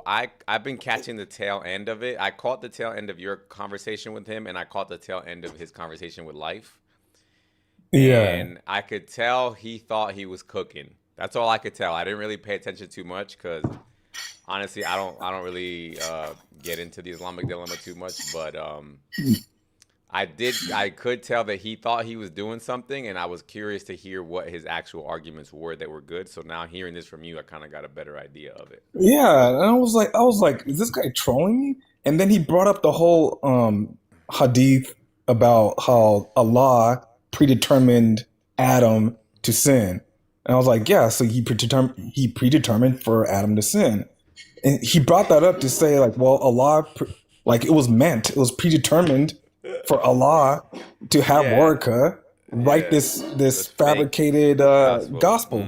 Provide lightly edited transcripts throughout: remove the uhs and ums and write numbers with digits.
So I've been catching the tail end of it. I caught the tail end of your conversation with him, and I caught the tail end of his conversation with Life. Yeah, And I could tell he thought he was cooking. That's all I could tell. I didn't really pay attention too much because honestly, I don't really get into the Islamic dilemma too much. But I could tell that he thought he was doing something, and I was curious to hear what his actual arguments were that were good. So now hearing this from you, I kind of got a better idea of it. yeah. And I was like, is this guy trolling me? And then he brought up the whole hadith about how Allah predetermined Adam to sin. And I was like, yeah, so he predetermined for Adam to sin. And he brought that up to say like, well, like it was predetermined for Allah to have Yeah, Waraka write yeah. this This fake fabricated gospel. gospel.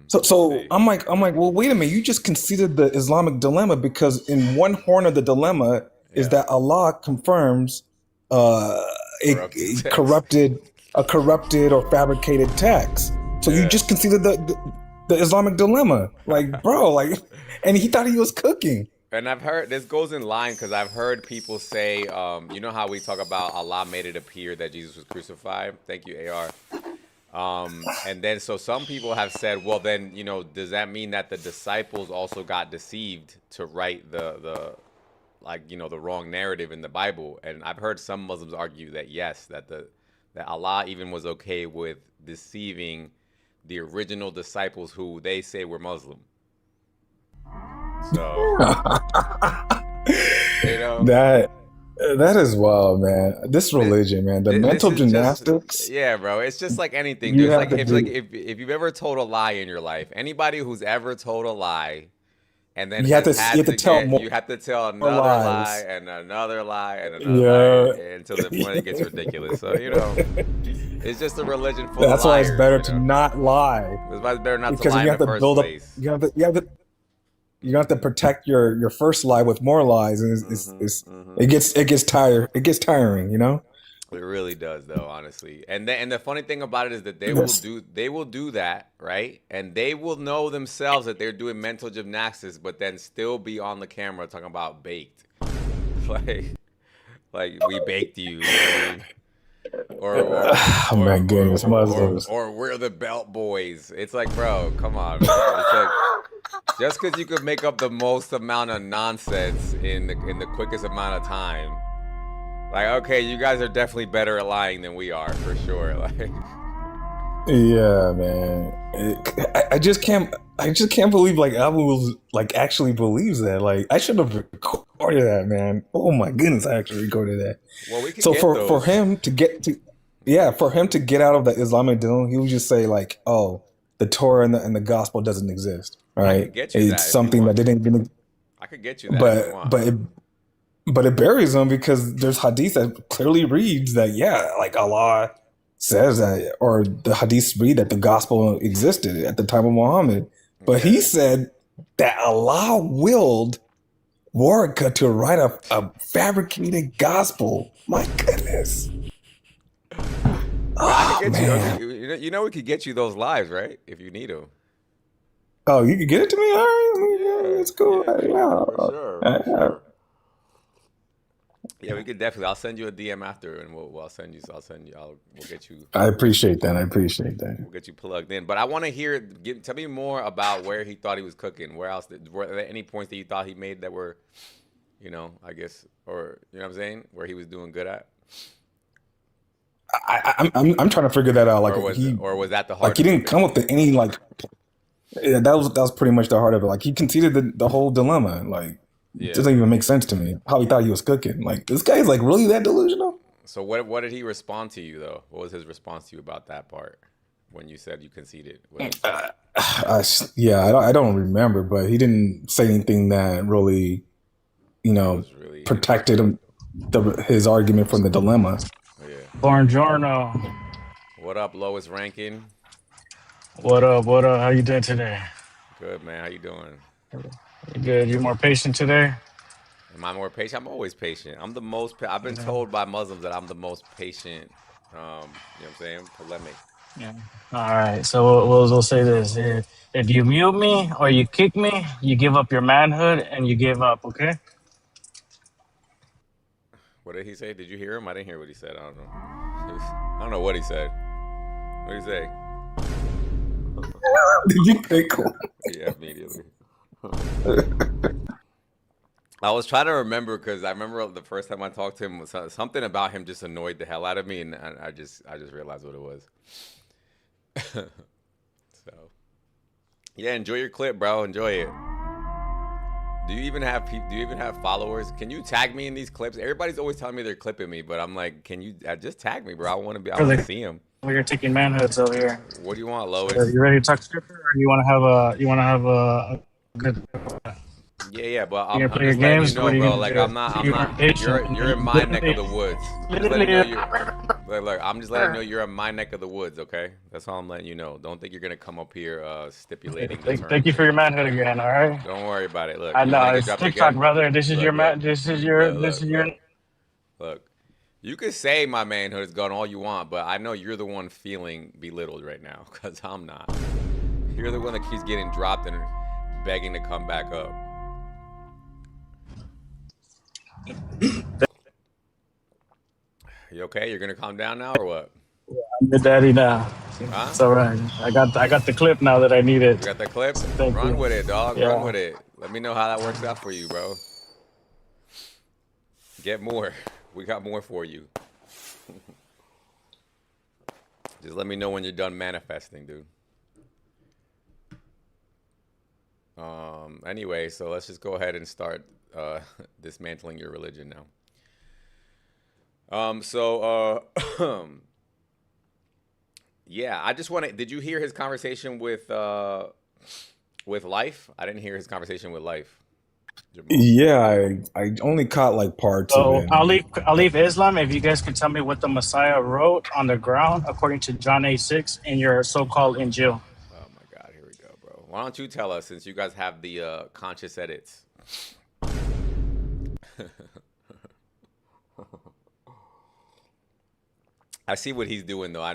So See. I'm like, well, wait a minute. You just conceded the Islamic dilemma because in one horn of the dilemma is Yeah. that Allah confirms uh, Corrupted a text. corrupted or fabricated text. So you Yeah. just conceded the Islamic dilemma, like, bro, like, and he thought he was cooking. And I've heard this goes in line because I've heard people say, you know how we talk about Allah made it appear that Jesus was crucified. Thank you, AR. And then so some people have said, well, then does that mean that the disciples also got deceived to write the like the wrong narrative in the Bible? And I've heard some Muslims argue that yes, that Allah even was okay with deceiving the original disciples who they say were Muslim. So you know. that that is wild, man. This This, religion, man. The this mental is just gymnastics yeah, bro. It's just like anything, dude. you It's have like to if like do. if you've ever told a lie in your life, anybody who's ever told a lie and then You have has to you had have to to tell get more you have to tell another lie lies. and another lie and another lie Yeah. until the point it gets ridiculous. So it's just a religion full of That's why it's liars. better to not lie That's why it's better not to because lie you in the have to first build up. place. You have to protect your first lie with more lies, and Hmm. it gets tiring. You know. It really does, though, honestly. And the funny thing about it is that This. they will do that, right? And they will know themselves that they're doing mental gymnastics, but then still be on the camera talking about baked, like we baked you, you know what I mean? Oh my goodness, Muslims. Or we're the belt boys. It's like, bro, come on, man. It's like just because you could make up the most amount of nonsense in the quickest amount of time. Like, okay, you guys are definitely better at lying than we are, for sure. Like, Yeah, man. I just can't believe like Abu was like actually believes that. Like I should have recorded that, man. Oh my goodness, I actually recorded that. well, we could So get for those. him to get to, yeah, for him to get out of the Islamic dilemma, he would just say like, "Oh, the Torah and the Gospel doesn't exist." I Right? could get you It's that if you something that want. didn't even, I could get you that if you but want. but it but it buries him because there's hadith that clearly reads that yeah, like Allah says that, or the hadiths read that the gospel existed at the time of Muhammad. But he Yeah. said that Allah willed Waraka to write a fabricated gospel. My goodness. But I could Oh get you. man. We could get you those lives, right? If you need them. Oh, you can get it to me? All right. I mean, yeah, Yeah, it's cool. yeah, for sure, Yeah. for sure. Yeah, we could definitely. I'll send you a DM after, and I'll send you. So I'll send you. We'll get you. I appreciate that. I appreciate that. We'll get you plugged in. But I want to hear. Tell me more about where he thought he was cooking. Where else? Were there any points that you thought he made that were, I guess, or you know what I'm saying, where he was doing good at, I'm trying to figure that out. Like or was that the he hardest of didn't it? come up with any like yeah, that was pretty much the heart of it. Like he conceded the whole dilemma. Like it Yeah. doesn't even make sense to me how he thought he was cooking. Like this guy is like really that delusional? So what did he respond to you though? What was his response to you about that part when you said you conceded? What did he say? Yeah, I don't remember, but he didn't say anything that really you know Was really protected him his argument from the dilemma. yeah. Buongiorno. What up, lowest ranking? What up? What up? How you doing today? Good man. How you doing? You good? You more patient today? Am I more patient? I'm always patient. I'm I've been Yeah. told by Muslims that I'm the most patient. You know what I'm saying? Polemic. Yeah. All right. So we'll say this: if you mute me or you kick me, you give up your manhood and you give up. Okay. What did he say? Did you hear him? I didn't hear what he said. I don't know. I don't know what he said. What did he say? Did you pick one? Yeah, immediately. I was trying to remember because I remember the first time I talked to him was something about him just annoyed the hell out of me, and I just realized what it was. So yeah, enjoy your clip, bro. Enjoy it. Do you even have followers? Can you tag me in these clips? Everybody's always telling me they're clipping me, but I'm like, can you just tag me, bro? I want to see him. We're taking manhoods over here. What do you want, Lois? So you ready to talk scripture, or you want to have a good? Yeah, but You I'm gonna play just your letting games? you What know, are you bro. gonna Like do? I'm not. You're in my neck of the woods. Just letting you know look, I'm just letting you know you're in my neck of the woods. Okay, that's all I'm letting you know. Don't think you're gonna come up here stipulating the terms. Thank you for your manhood again. All right. Don't worry about it. Look, I you know want to get it's dropped TikTok, again? brother. This is Look, your man. look, This is your. look, This is your. Look. You can say my manhood is gone all you want, but I know you're the one feeling belittled right now because I'm not. You're the one that keeps getting dropped and begging to come back up. You okay? You're gonna calm down now or what? I'm the daddy now. Huh? It's all right. I got the clip now that I need You it. got that clip? Thank Run you. with it, dog. Yeah. Run with it. Let me know how that works out for you, bro. Get more. We got more for you. Just let me know when you're done manifesting, dude. Anyway, so let's just go ahead and start dismantling your religion now. Yeah, I just want to. Did you hear his conversation with Life? I didn't hear his conversation with Life. Jamal. Yeah, I only caught like parts of So it. I'll leave Islam if you guys can tell me what the Messiah wrote on the ground according to John 8:6 in your so-called Injil. Oh my God, here we go, bro. Why don't you tell us since you guys have the conscious edits? I see what he's doing though.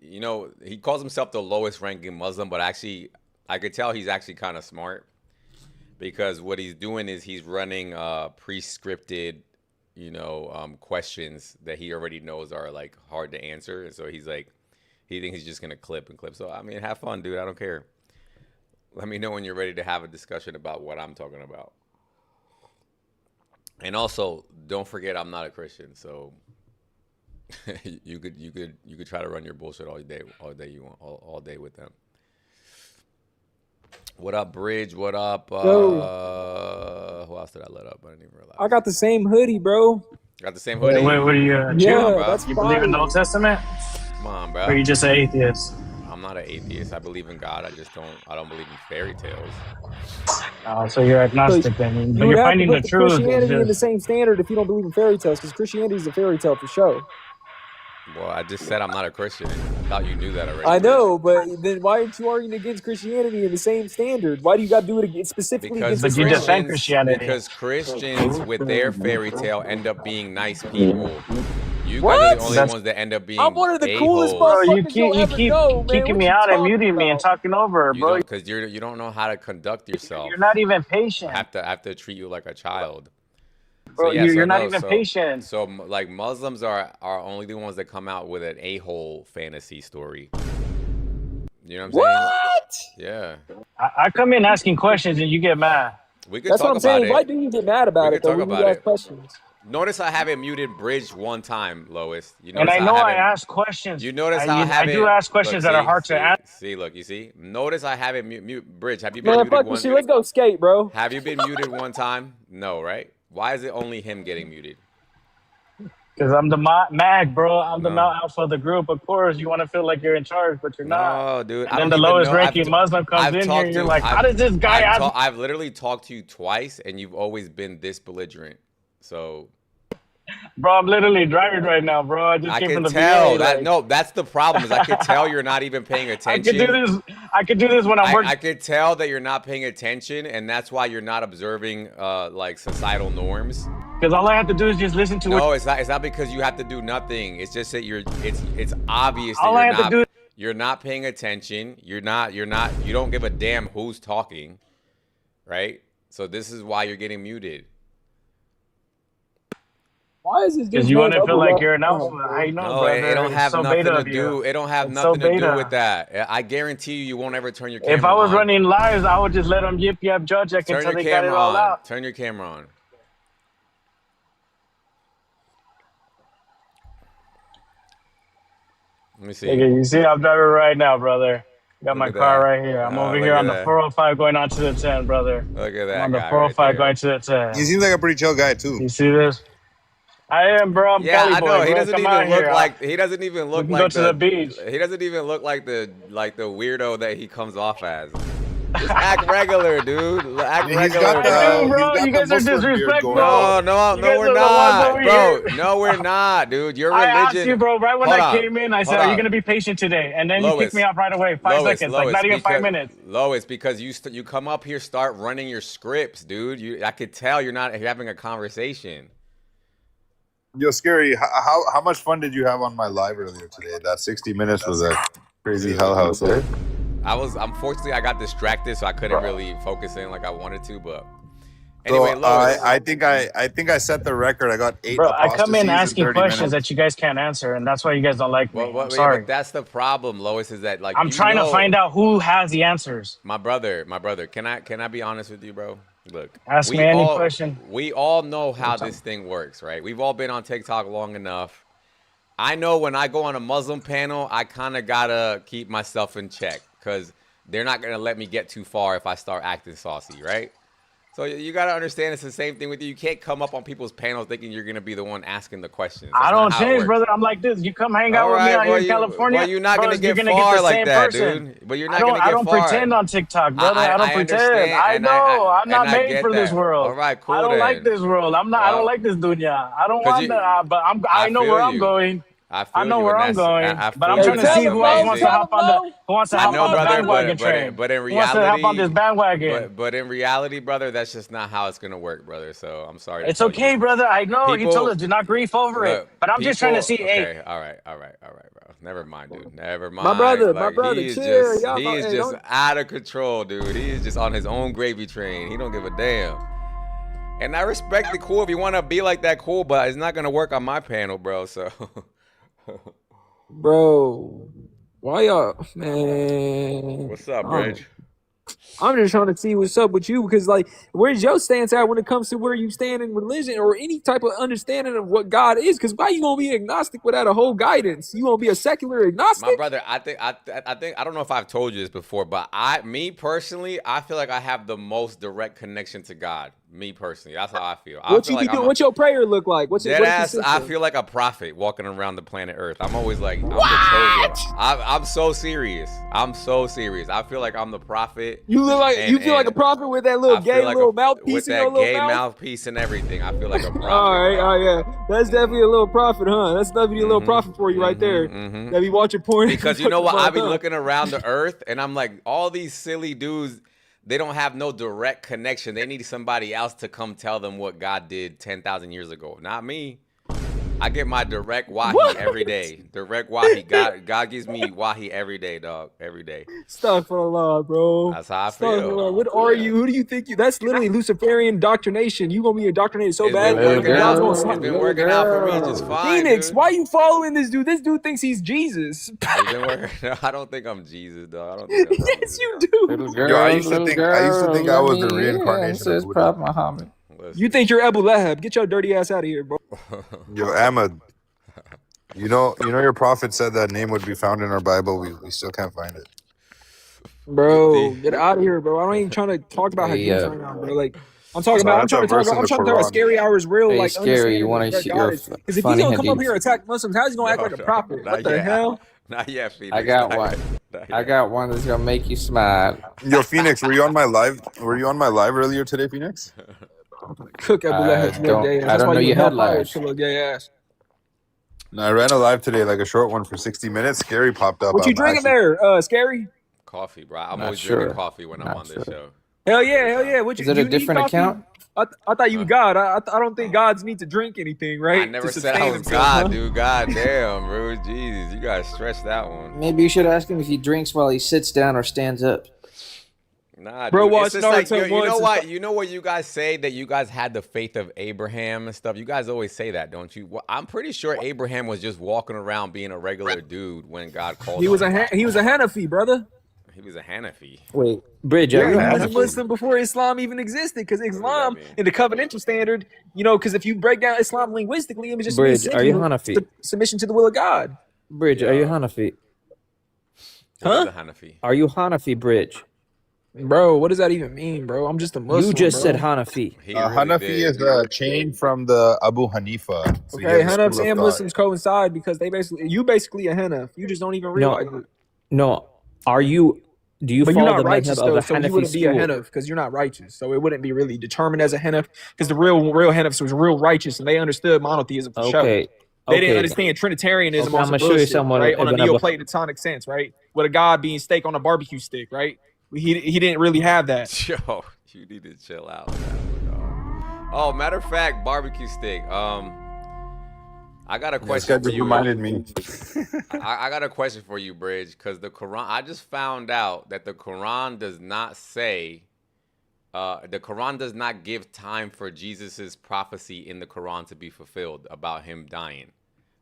You know, he calls himself the lowest ranking Muslim, but actually, I could tell he's actually kind of smart because what he's doing is he's running pre-scripted, questions that he already knows are like hard to answer, and so he's like, he thinks he's just gonna clip and clip. So I mean, have fun, dude. I don't care. Let me know when you're ready to have a discussion about what I'm talking about. And also, don't forget, I'm not a Christian, so. you could try to run your bullshit all day you want, all day with them. What up, Bridge? What up? Who else did I let up? I didn't even realize. I got the same hoodie, bro. Got the same hoodie. Wait, what are you? Yeah, Jew? that's You believe in the fire. Old Testament, Come on, or bro. you just an atheist? I'm not an atheist. I believe in God. I don't believe in fairy tales. So you're agnostic then, You but would you're have to finding the put the truth. Christianity in the Just, same standard if you don't believe in fairy tales, because Christianity is a fairy tale for sure. Well, I just said I'm not a Christian. I thought you knew that already. I Bridge. know, but then why aren't you arguing against Christianity in the same standard? Why do you got to do it specifically Because against but you Islam? defend Christianity. Because Christians with their fairy tale end up being nice people. You guys are What? the only That's- ones that end up being I'm one of the coolest a-holes. Bro, you motherfuckers you'll ever keep know, man. kicking What me you out and talking muting me and about? talking over, You bro. don't, because you don't know how to conduct yourself. You're not even patient, I have to treat you like a child. bro. yeah, You're so not no, even so- patient. So like Muslims are only the ones that come out with an a-hole fantasy story. You know what I'm What? saying? Yeah. I come in asking questions and you get mad. We could That's talk what I'm about saying. it. Why do you get mad about We it could though talk when about you ask it. questions? Notice I haven't muted Bridge one time, Lois. You And notice I know I haven't- ask questions. You notice how I I haven't. do ask questions that are hard to answer. See, look, you see. Notice I haven't mute Bridge. Have you been Man, muted fuck one? this shit. Let's go skate, bro. Have you been muted one time? No, right? Why is it only him getting muted? Because I'm the mag, bro. I'm the No. Mount Alpha of the group. Of course, you want to feel like you're in charge, but you're not. No, dude. And then the lowest ranking Muslim comes in here and you're like, how does this guy ask? I've literally talked to you twice, and you've always been this belligerent. So Bro, I'm literally driving right now, bro. I just I came can from the tell VA. that. like, No, that's the problem. Is I could tell you're not even paying I attention. could do this. I could do this when I'm working. I could tell that you're not paying attention, and that's why you're not observing like societal norms. Because all I have to do is just listen to what. No, it's not. It's not because you have to do nothing. It's just that it's obvious that All I you're have to not. do You're not paying attention. You don't give a damn who's talking, right? So this is why you're getting muted. Why is this dude Because you want playing to feel Double like Left? you're an Oh, alpha. bro. I know, No, it brother. don't It's have so nothing beta to of you. do. It don't have It's so nothing to do with beta. that. I guarantee you won't ever turn your If camera I was on. running lives, I would just let them yip yap judge Turn until your they got it camera all on. out. Turn your camera on. Let me see. Nigga, you see, I'm driving right now, brother. Got Look my at car that. right here. I'm over Look here at on the that. 405 going on to the 10, brother. Look at I'm that on the guy right 405 going there. to the He 10. seems like a pretty chill guy too. You see this? I am, bro. I'm Yeah, Cali I boy, know. He bro. doesn't Come out even look here. like he doesn't even We look can go like to the beach. he doesn't even look like the weirdo that he comes off as. Just act regular, dude. Act He's regular, got I do, bro. bro. he's got You the guys are Muslim beard disrespectful. going on. No, You no, guys we're are the ones not, over bro. here. No, we're not, dude. Your I asked you, religion. bro, right when Hold I on, came in, I said, hold are you on, going to be patient today? And then you kicked me Lois, off right away. 5 seconds. Like, not even 5 minutes. Lois, because you come up here, start running your scripts, dude. I could tell you're not having a conversation. Yo, Scary, how much fun did you have on my live earlier today? That 60 minutes was a crazy Dude, hell house there. Unfortunately, I got distracted, so I couldn't really focus in like I wanted to. But So anyway, Lois, I think I set the record. I got 8 Bro, I come in apostasies asking 30 questions minutes. that you guys can't answer, and that's why you guys don't like me. I'm yeah, sorry. but that's the problem, Lois, is that like I'm trying to find out who has the answers. my brother. Can I be honest with you, bro? Look, Ask me any question. We all know how this thing works, right? We've all been on TikTok long enough. I know when I go on a Muslim panel, I kind of gotta keep myself in check because they're not gonna let me get too far if I start acting saucy, right? So you gotta understand it's the same thing with you. You can't come up on people's panels thinking you're gonna be the one asking the questions. That's I don't not how it change, works. brother. I'm like this. You come hang out All with me right, out here well, in California. well, you're not bro, gonna get you're far the like same that, person. dude. But you're not gonna get I don't far. pretend on TikTok, brother. I don't pretend. understand, I and know. I'm not and I made get for this that. world. All right, cool I don't then. like this world. I Well, don't like this dunya. I don't 'cause want you- that. But I know feel where I'm you. going. I I know you, where and I'm that's- going, I but I'm feel trying you, to and see that's who else amazing. wants to hop on I know, the brother, bandwagon train. but in Who wants to hop on this reality, bandwagon? but in reality, brother, that's just not how it's gonna work, brother. So I'm sorry. It's okay, brother. I know you told us do not grieve over it, but I'm just trying to see. Okay, Hey, all right, bro. Never mind, dude. Never mind. My brother, He's chill. just, Y'all he's hey, just don't- out of control, dude. He's just on his own gravy train. He don't give a damn. And I respect it. Cool if you want to be like that, cool. But it's not gonna work on my panel, bro. So. Bro, why y'all, man? What's up, Bridge? I'm just trying to see what's up with you because, like, where's your stance at when it comes to where you stand in religion or any type of understanding of what God is? Because why you gonna be agnostic without a whole guidance? You gonna be a secular agnostic? My brother, I think I don't know if I've told you this before, but me personally, I feel like I have the most direct connection to God. Me personally, that's how I feel. What you be doing? What's your prayer look like? What's it? I feel like a prophet walking around the planet Earth. I'm always like, I'm the chosen. I'm so serious. I'm so serious. I feel like I'm the prophet. You look like you feel like a prophet with that little gay little mouthpiece with in that your little gay mouth. mouthpiece and everything. I feel like a prophet. All right, oh yeah, that's definitely a little prophet, huh? That's definitely a little prophet for you right there. That be watching porn. Because you know what? I be looking around the earth and I'm like, all these silly dudes, they don't have no direct connection. They need somebody else to come tell them what God did 10,000 years ago. Not me. I get my direct wahi every day. Direct wahi. God gives me wahi every day, dog. Every day. Astaghfirullah, bro. That's how I feel. What are you? Who do you think you? That's literally Luciferian indoctrination. You gonna be indoctrinated so bad. It's been working out for me just fine. Phoenix, dude. why you following this dude? This dude thinks he's Jesus. It's been working. I don't think I'm Jesus, dog. I don't think I'm Yes, you do. Yo, I used to think I was the reincarnation of Buddha. Prophet Muhammad. You think you're Abu Lahab? Get your dirty ass out of here, bro. Yo, Ahmed, you know your prophet said that name would be found in our Bible. We still can't find it. Bro, get out of here, bro. I ain't even trying to talk about Hey, hadiths right now, bro. Like, I'm talking about. I'm that's a trying to talk. verse in I'm the trying to talk about Quran. scary hours, real Hey, like. Scary, you want to see your Because if he's funny gonna come up hadith? here and attack Muslims, how's he gonna act like a prophet? What the hell? Not yet, Phoenix. I got Not one. yet. Not I yet. got one that's gonna make you smile. Yo, Phoenix, were you on my live? Were you on my live earlier today, Phoenix? Cook Abu Lahab's little gay ass. I That's don't why know you you had had lives. little gay ass. No, I ran a live today, like a short one for 60 minutes. Scary popped up. What you I'm drinking actually- there, Scary? Coffee, bro. I'm Not always sure. drinking coffee when I'm Not on this sure. show. Hell yeah, hell yeah. What you, Is it you a need different coffee? account? I thought you were God. I don't think gods need to drink anything, right? I never To said sustain I was themselves, God, huh? dude. God damn, bro. Jesus, you gotta stretch that one. Maybe you should ask him if he drinks while he sits down or stands up. Nah, Bro dude. It's watched just like Naruto you know once. what? You know what you guys say that you guys had the faith of Abraham and stuff. You guys always say that, don't you? Well, I'm pretty sure Abraham was just walking around being a regular dude when God called He was him. he was a Hanafi, brother. He was a Hanafi. Wait, Bridge, are you Yeah, he was a Hanafi? Muslim before Islam even existed. Because Islam, mean? in the covenantal standard, you know, because if you break down Islam linguistically, it just means Bridge, are you Hanafi? submission to the will of God. Bridge, are you Hanafi? What Huh? is a Hanafi? Are you Hanafi, Bridge? Bro, what does that even mean, bro? I'm just a Muslim. You just bro. said Hanafi. He really Hanafi did. is a chain from the Abu Hanifa. So he Okay, has a Hanafs school of and thought. Muslims coincide because they basically a Hanaf. You just don't even realize it. No, are you? Do you But you're follow not the righteous madhab of though, the so you Hanafi wouldn't be a school? Hanaf because you're not righteous. So it wouldn't be really determined as a Hanaf because the real Hanafs was real righteous and they understood monotheism for sure. Okay. They didn't Okay. understand Trinitarianism Okay, on I'm some gonna show you bullshit, someone right? On a Ibn Abu- Neoplatonic sense, right? With a god being steak on a barbecue stick, right? He didn't really have that. Yo, you need to chill out. With that one, dog. Oh, matter of fact, barbecue stick. I got a This question guy for just you. reminded me. I got a question for you, Bridge, because the Quran. I just found out that the Quran does not say. The Quran does not give time for Jesus's prophecy in the Quran to be fulfilled about him dying.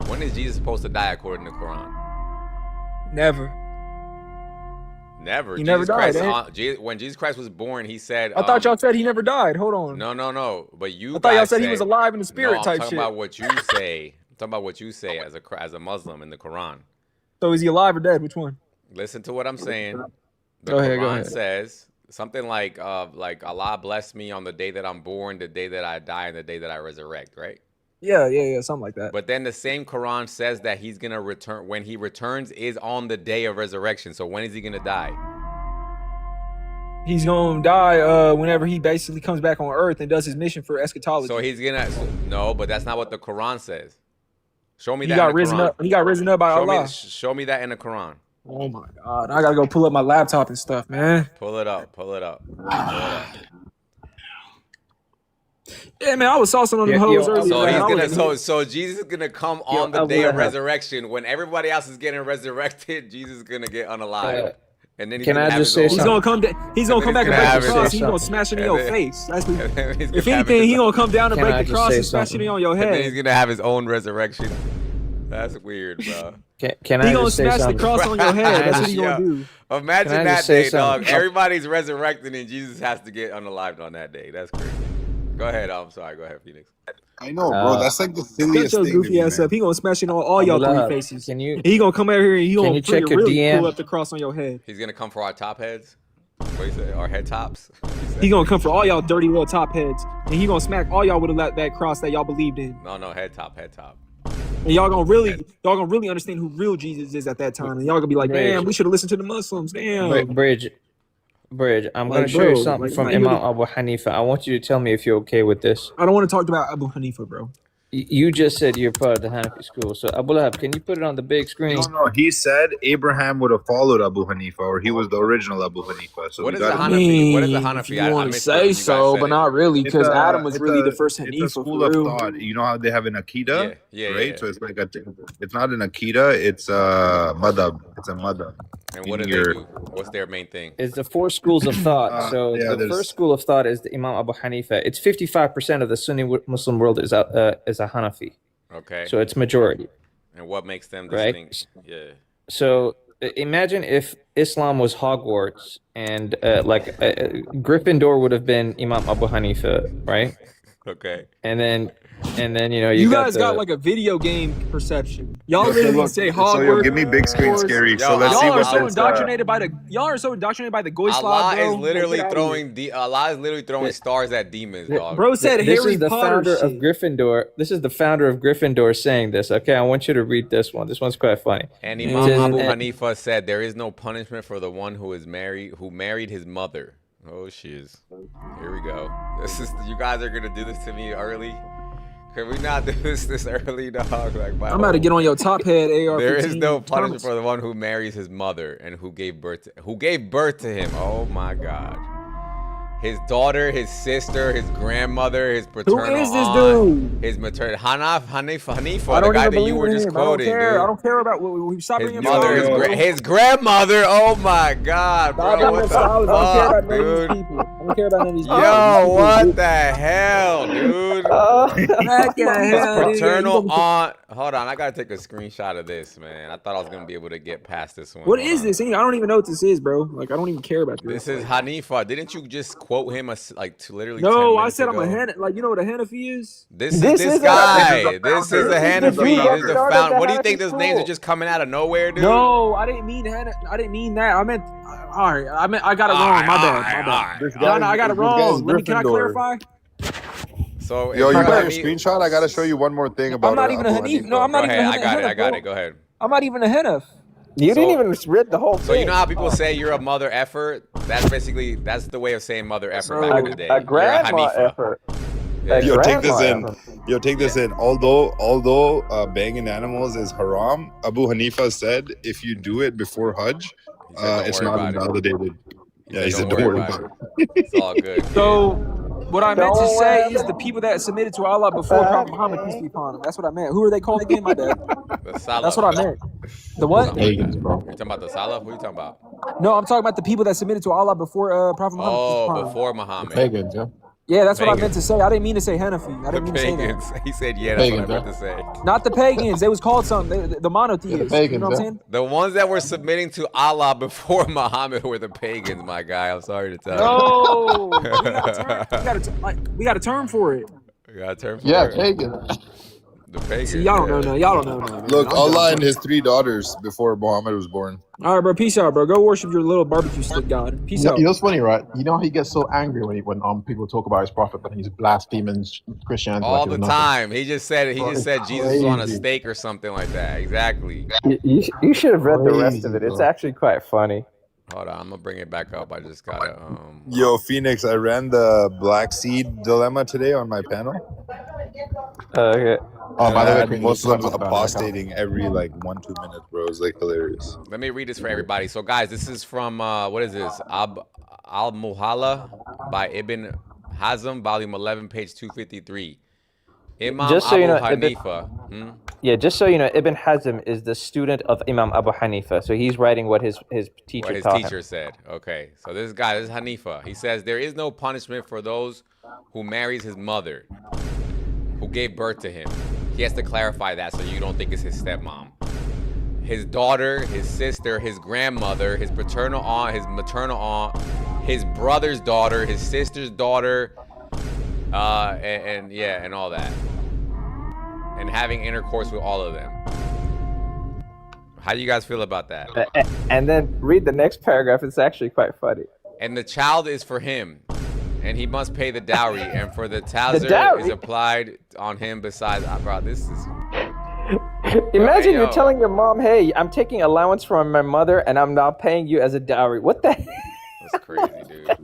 When is Jesus supposed to die according to the Quran? Never. Never. He never died, When Jesus Christ was born, he said. I thought y'all said he never died. Hold on. No. But you. I thought y'all guys said he say- was alive in the spirit No, I'm type talking shit. about what you say. I'm talking about what you say as a Muslim in the Quran. So is he alive or dead? Which one? Listen to what I'm saying. The Go ahead, Quran go ahead. says something like Allah bless me on the day that I'm born, the day that I die, and the day that I resurrect, right? Yeah, something like that. But then the same Quran says that he's gonna return. When he returns is on the day of resurrection. So when is he gonna die? He's gonna die whenever he basically comes back on Earth and does his mission for eschatology. So he's gonna no, but that's not what the Quran says. Show me he that. got in the risen Quran. up. He got risen up by Allah. Show me that in the Quran. Oh my God! I gotta go pull up my laptop and stuff, man. Pull it up. Pull it up. Yeah, man, I was saucing on them Yeah, hoes yo, earlier. So man. he's I gonna was- so Jesus is gonna come Yo, on the Abu day of Lahab. resurrection when everybody else is getting resurrected. Jesus is gonna get unalive, and then he's can gonna I have just his say own- He's gonna come. He's gonna And come then back and he's break gonna the have cross. his- He's gonna smash it in and your then- face. That's what, and then he's if gonna have anything, his- he gonna come down and Can I break the just cross say and smash it something? on your and then he's head. gonna have his own resurrection. That's weird, bro. Can He I gonna just say smash the something? cross on your head. That's what he gonna Yo. do. Imagine Can I that just say day, dog. something? Everybody's resurrecting and Jesus has to get unalived on that day. That's crazy. Go ahead. I'm sorry. Go ahead, Phoenix. I know, bro. That's like the silliest Shut your thing. to goofy me, ass man. up. He gonna smash it on all y'all Abu three Lahab, faces. Can you? He gonna come out here and he gonna you check your really DM? pull up the cross on your head. He's gonna come for our top heads. What you say? Our head tops. He gonna come for all y'all dirty little top heads, and he gonna smack all y'all with that cross that y'all believed in. No, head top, head top. And y'all gonna really understand who real Jesus is at that time. And y'all gonna be like, damn, we should have listened to the Muslims. Damn. Bridge. I'm Like, gonna show you bro, something like, from man, Imam Abu Hanifa. I want you to tell me if you're okay with this. I don't want to talk about Abu Hanifa, bro. You just said you're part of the Hanafi school. So Abu Lahab, can you put it on the big screen? No, he said Abraham would have followed Abu Hanifa, or he was the original Abu Hanifa. So What we is a gotta- Hanafi? What is a If Hanafi? you I want to missed it when say you guys so, said but it. not really, because It's a- Adam was it's really a- the first It's Hanifa a school for of real. thought. You know how they have an akida, Yeah, right? yeah. So it's like it's not an akida. It's a madhab. It's a madhab. And what do they Your- do? What's their main thing? It's the four schools of thought. So yeah, the there's- first school of thought is the Imam Abu Hanifa. It's 55% of the Sunni Muslim world is a Hanafi. Okay. So it's majority. And what makes them Right. distinct? Yeah. So imagine if Islam was Hogwarts and Gryffindor would have been Imam Abu Hanifa, right? Okay. And then you You got guys the, got like a video game perception. Y'all Okay, literally look, say so Hogwarts. yo, give me big screen Wars. scary. Yo, So let's see Y'all are what so this, indoctrinated by the. Y'all are so indoctrinated by the Goy Allah Slob, bro. is literally Like, get outta Allah is literally throwing stars at demons, dog. Bro said this Harry is the Potter founder of shit. Gryffindor. This is the founder of Gryffindor saying this. Okay, I want you to read this one. This one's quite funny. And It Imam says- Abu Hanifa said there is no punishment for the one who married his mother. Oh shiz. Here we go. You guys are gonna do this to me early. Can we not do this early, dog? Like my I'm about to get on your top head, AR. There is no punishment for the one who marries his mother and who gave birth to him. Oh my God. his daughter, his sister, his grandmother, his paternal Who is this aunt, dude? his maternal Hanifa, I the don't guy even that you believe were in just him. I don't quoting, care. dude. I don't care about what we stop His bringing mother, scholars. his grandmother. Oh my God, Stop bro! bringing What the scholars. I don't care fuck, about none of these dude? people. I don't care about none of these people. Yo, These what people- the hell, dude? Heck yeah, His hell, dude. paternal aunt. Hold on, I gotta take a screenshot of this, man. I thought I was gonna be able to get past this one. What Hold is on. this? I don't even know what this is, bro. Like, I don't even care about this. This is Hanifa. Didn't you just quote him literally? No, 10 I minutes said I'm ago? a Hanafi. Like, you know what a Hanafi is? This is This this is a- guy. this This is is the a founder. Hanafi. This is the This is founder. the Started founder. the What do you think Hanafi those names are school. just coming out of nowhere, dude? No, I didn't mean I didn't mean that. I meant. All right, I got it wrong. My bad. My bad. This No, guy- no, I got it this guy's wrong. Can I Gryffindor. clarify? So Yo, if you got let your me- screenshot? I gotta show you one more thing about. I'm not even a Abu Hanif. Hanifa. No, I'm Go not even ahead. a I got it. I got bro. it. Go ahead. I'm not even a Hanif. You So- didn't even read the whole So thing. you know how people say you're a mother effort? That's the way of saying mother effort Bro, back in the day. a You're grandma Hanifa. effort. Yeah. A Yo, take this grandma in. effort. Yo, take this in. Although banging animals is haram, Abu Hanifa said if you do it before Hajj, He said, "Don't it's worry not about it." invalidated. Yeah, he said, "Don't worry about it. It's all good. So, what I meant to Don't say worry is the people that submitted to Allah before Prophet Muhammad, peace Okay. be upon him. That's what I meant. Who are they called again? My bad. The Salaf. That's what I meant. The what? Pagans, bro. You're talking about the Salaf? What are you talking about? No, I'm talking about the people that submitted to Allah before Prophet Muhammad. peace be Oh, upon him. before Muhammad. Pagans, yeah. Yeah, that's what I meant Pagans. to say. I didn't mean to say Hanafi. I The didn't mean to say that. pagans. He said, yeah, that's Pagans, what I meant to say. Not the pagans. They was called something. The monotheists. pagans, you know what I'm yeah. saying? The ones that were submitting to Allah before Muhammad were the pagans, my guy. I'm sorry to tell No, we got a term for it. you. You got a term for Yeah, it? pagans. The pagans. See, y'all don't know yeah. none. Y'all don't know none. Look, I'm Allah done. and his 3 daughters before Muhammad was born. All right, bro. Peace out, bro. Go worship your little barbecue stick god. Peace out. You know what's funny, right? You know how he gets so angry when people talk about his prophet, but he's blaspheming Christianity All like the it's nothing. time. He just said Bro, Jesus it's was on a crazy. steak or something like that. Exactly. You should have read the rest of Crazy, it. It's bro. actually quite funny. Hold on, I'm gonna bring it back up. I just gotta Yo, Phoenix, I ran the Black Seed dilemma today on my panel. Okay. Oh, by the way, And Queen, Muslims you can talk about apostating every like 1-2 minutes, bro. It's like hilarious. let me read this for everybody. So guys, this is from what is this? Al Muhalla by Ibn Hazm, volume 11, page 253. Imam Just so Abu you know, Ibn- Hanifa. Yeah, just so you know, Ibn Hazm is the student of Imam Abu Hanifa. So he's writing what his teacher What his taught teacher him. said. Okay, so this guy, this is Hanifa. He says there is no punishment for those who marries his mother, who gave birth to him. He has to clarify that so you don't think it's his stepmom. His daughter, his sister, his grandmother, his paternal aunt, his maternal aunt, his brother's daughter, his sister's daughter, and all that, and having intercourse with all of them. How do you guys feel about that? And then read the next paragraph. It's actually quite funny. And the child is for him, and he must pay the dowry, and for the tazir dowry? is applied on him besides. Bro, this is Imagine yo. you're telling your mom, "Hey, I'm taking allowance from my mother, and I'm now paying you as a dowry." What the? that's crazy, dude.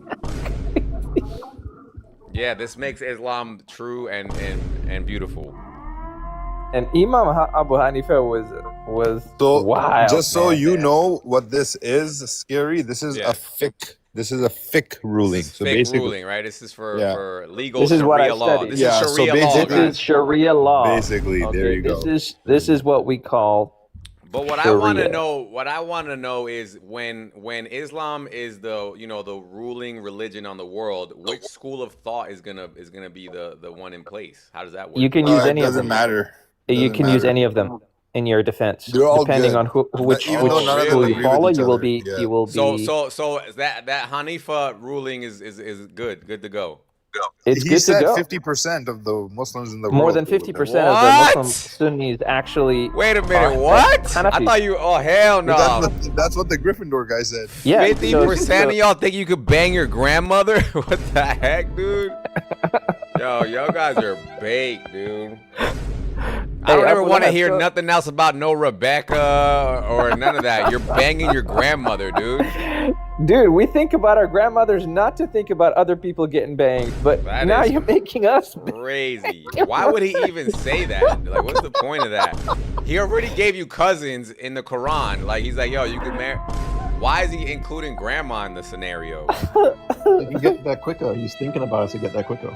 Yeah, this makes Islam true and beautiful. And Imam Abu Hanifa was So wild. just so man. you know what this is, Scary, this is Yeah. a fiqh. This is a fiqh ruling. This is So fake basically, ruling, right? This is for, Yeah. for legal This is what I Sharia law. studied. This Yeah, is so Sharia law, basically- This guys. is Sharia law. Basically, there you go. This is what we call. But what I want to Sharia. know is when Islam is the the ruling religion on the world, which school of thought is gonna be the one in place? How does that work? You can use it any of doesn't them. matter. You Doesn't can use matter. any of them in your defense, They're all depending good. on which Even though none of them school agree you with follow. each You will other, be yeah. you will be. So that Hanifa ruling is good to go. It's He good to said go. 50% of the Muslims in the More world. than believe 50% that. of the What? Muslim Sunnis actually. Wait a minute, are what? I Hanafi. thought you. Oh hell no! That's what the Gryffindor guy said. Yeah, 50% of y'all think you could bang your grandmother? What the heck, dude? Y'all guys are baked, dude. I don't Hey, ever Abu want to Lahab, hear so- nothing else about no Rebecca or none of that. You're banging your grandmother, dude. Dude, we think about our grandmothers not to think about other people getting banged, but That now is you're making us. Crazy. Why would he even say that? Like, what's the point of that? He already gave you cousins in the Quran. Like, he's like, yo, you can marry. Why is he including grandma in the scenario? He can get there quicker. He's thinking about it to get there quicker.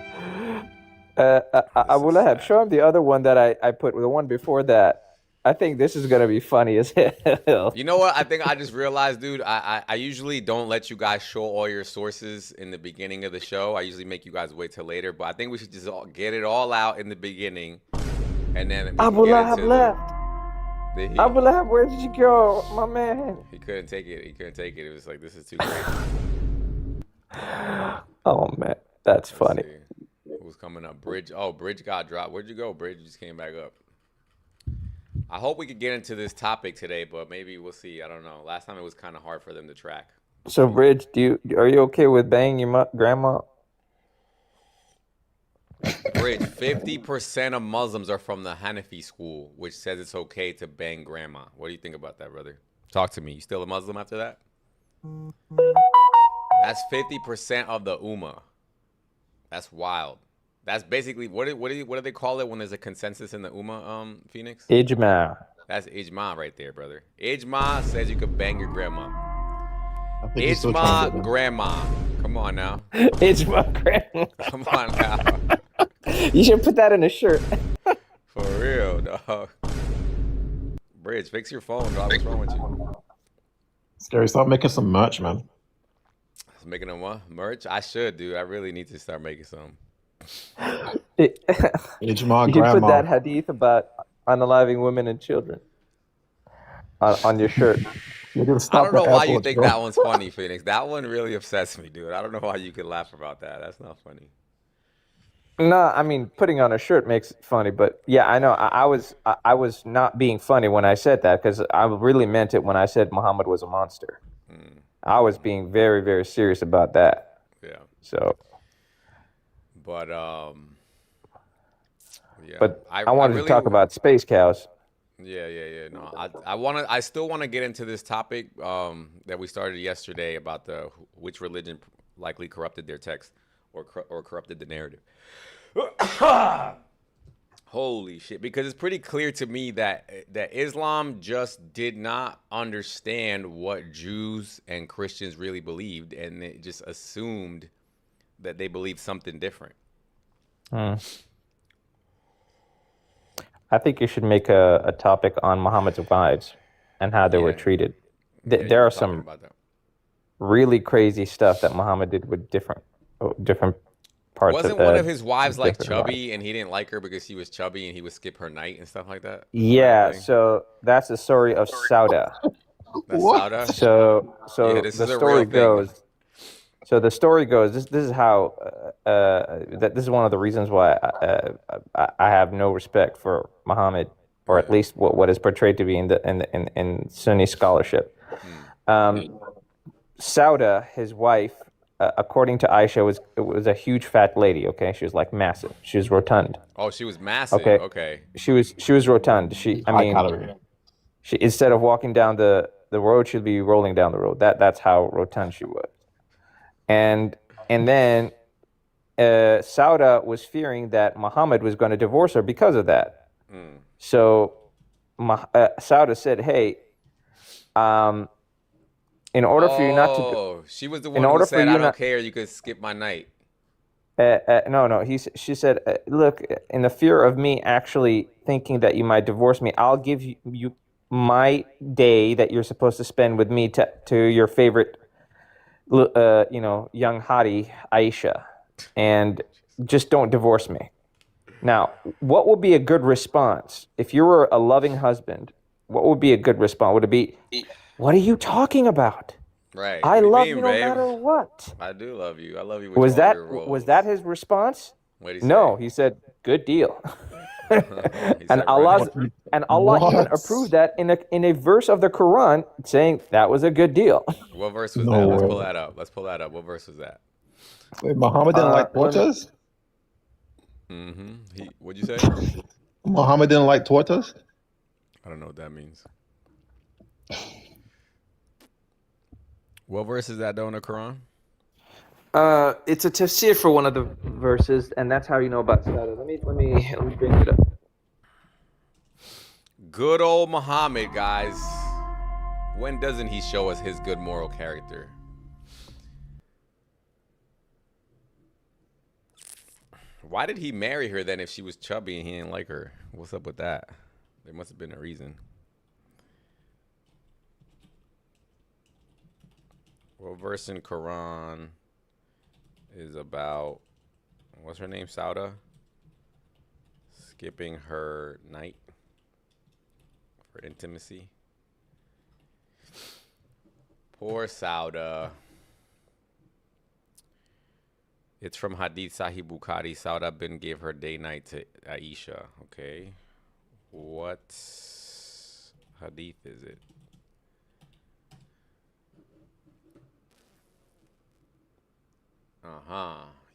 Abu Lahab, show him the other one that I put, the one before that. I think this is gonna be funny as hell. You know what? I think I just realized, dude, I usually don't let you guys show all your sources in the beginning of the show. I usually make you guys wait till later, but I think we should just get it all out in the beginning, and then we can Abu get Lahab into left. the heat. Abu Lahab, where did you go, my man? He couldn't take it. He couldn't take it. It was like, this is too crazy. Oh man, that's Let's funny. see. Who's coming up? Bridge. Oh, Bridge got dropped. Where'd you go? Bridge just came back up. I hope we could get into this topic today, but maybe we'll see. I don't know. Last time it was kind of hard for them to track. So, Bridge, are you okay with banging your grandma? Bridge, 50% of Muslims are from the Hanafi school, which says it's okay to bang grandma. What do you think about that, brother? Talk to me. You still a Muslim after that? That's 50% of the Ummah. That's wild. That's basically, what do they call it when there's a consensus in the Ummah, Phoenix? Ijma. That's Ijma right there, brother. Ijma says you could bang your grandma. I think he's still trying to Ijma get there. grandma. Come on now. Ijma grandma. Come on now. You should put that in a shirt. For real, dog. Bridge, fix your phone, dog. What's wrong with you? Scary, start making some merch, man. Making them what? Merch? I should, dude. I really need to start making some. You Ijma should grandma. put that hadith about unaliving women and children on your shirt. You're gonna I stop don't know at why you airports, think bro. that one's funny, Phoenix. That one really upsets me, dude. I don't know why you could laugh about that. That's not funny. No, I mean putting on a shirt makes it funny, but yeah, I know I was not being funny when I said that because I really meant it when I said Muhammad was a monster. I was being very, very serious about that. Yeah. So, But yeah. but I wanted to talk about space cows. Yeah. No, I still want to get into this topic that we started yesterday about which religion likely corrupted their text or corrupted the narrative. Holy shit! Because it's pretty clear to me that Islam just did not understand what Jews and Christians really believed, and they just assumed that they believed something different. I think you should make a topic on Muhammad's wives and how they were Yeah. treated. Yeah, you There were are talking some about that. really crazy stuff that Muhammad did with different parts Wasn't of one of his wives like different chubby, and he didn't like her because she was chubby, and he would skip her night and stuff like that? Yeah, Thing? so that's the story of Sauda. That's What? Sauda? So Yeah, this the is a story real thing. goes. So the story goes. This is how that this is one of the reasons why I have no respect for Muhammad, or at least what is portrayed to be in Sunni scholarship. Sauda, his wife, according to Aisha, was a huge fat lady. Okay, she was like massive. She was rotund. Oh, she was massive. Okay. Okay. She was rotund. High calorie. She instead of walking down the road, she'd be rolling down the road. That's how rotund she was. And then Sauda was fearing that Muhammad was going to divorce her because of that. So Sauda said, "Hey, in order for you not to." Oh, she was the one in who order for said, you "I don't not- care. You could skip my night." No. She said, "Look, in the fear of me actually thinking that you might divorce me, I'll give you my day that you're supposed to spend with me to your favorite, young hottie Aisha, and just don't divorce me." Now, what would be a good response if you were a loving husband? What would be a good response? Would it be, "What are you talking about? Right. I What do love mean, you no babe? matter what." I do love you. I love you. With Was all that your roles. was that his response? What did he No, say? he said, "Good deal." He and said, Allah What? even approved that in a verse of the Quran, saying that was a good deal. What verse was No that? Let's way. pull that up. Let's pull that up. What verse was that? Wait, Muhammad didn't like let me- tortas? What'd you say? Muhammad didn't like tortas? I don't know what that means. What verse is that though in the Quran? It's a tafsir for one of the verses, and that's how you know about Sauda. Let me bring it up. Good old Muhammad, guys. When doesn't he show us his good moral character? Why did he marry her then if she was chubby and he didn't like her? What's up with that? There must have been a reason. What verse in Quran is about, what's her name, Sauda? Skipping her night for intimacy. Poor Sauda. It's from Hadith Sahih Bukhari. Sauda bin gave her day night to Aisha. Okay. What hadith is it?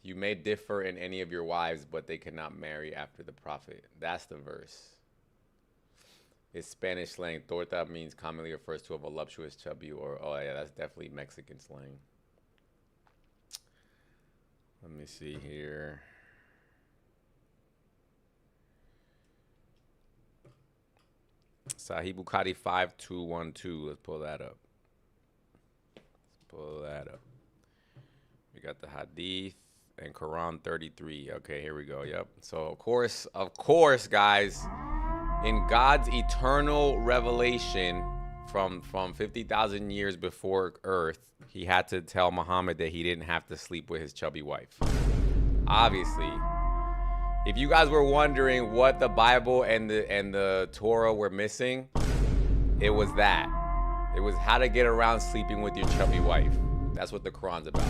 You may differ in any of your wives, but they cannot marry after the Prophet. That's the verse. It's Spanish slang. Torta means commonly refers to a voluptuous, chubby, or, oh yeah, that's definitely Mexican slang. Let me see here. Sahih Bukhari 5212. Let's pull that up. We got the Hadith and Quran 33. Okay, here we go. Yep. So of course, guys, in God's eternal revelation from 50,000 years before Earth, he had to tell Muhammad that he didn't have to sleep with his chubby wife. Obviously, if you guys were wondering what the Bible and the Torah were missing, it was that. It was how to get around sleeping with your chubby wife. That's what the Quran's about.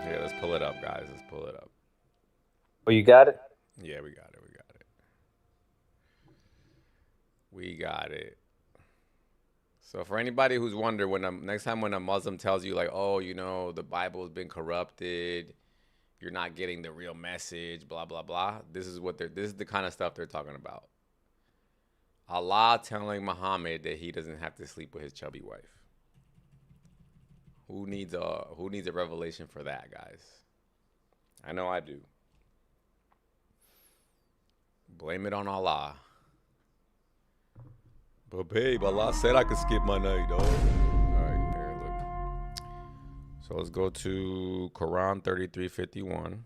Yeah, let's pull it up, guys. Let's pull it up. Oh, you got it? Yeah, we got it. We got it. So for anybody who's wondering, next time when a Muslim tells you like, oh, you know, the Bible's been corrupted, you're not getting the real message, blah, blah, blah. This is the kind of stuff they're talking about. Allah telling Muhammad that he doesn't have to sleep with his chubby wife. Who needs a revelation for that, guys? I know I do. Blame it on Allah. But babe, Allah said I could skip my night, dog. All right, here, look. So let's go to Quran 33:51.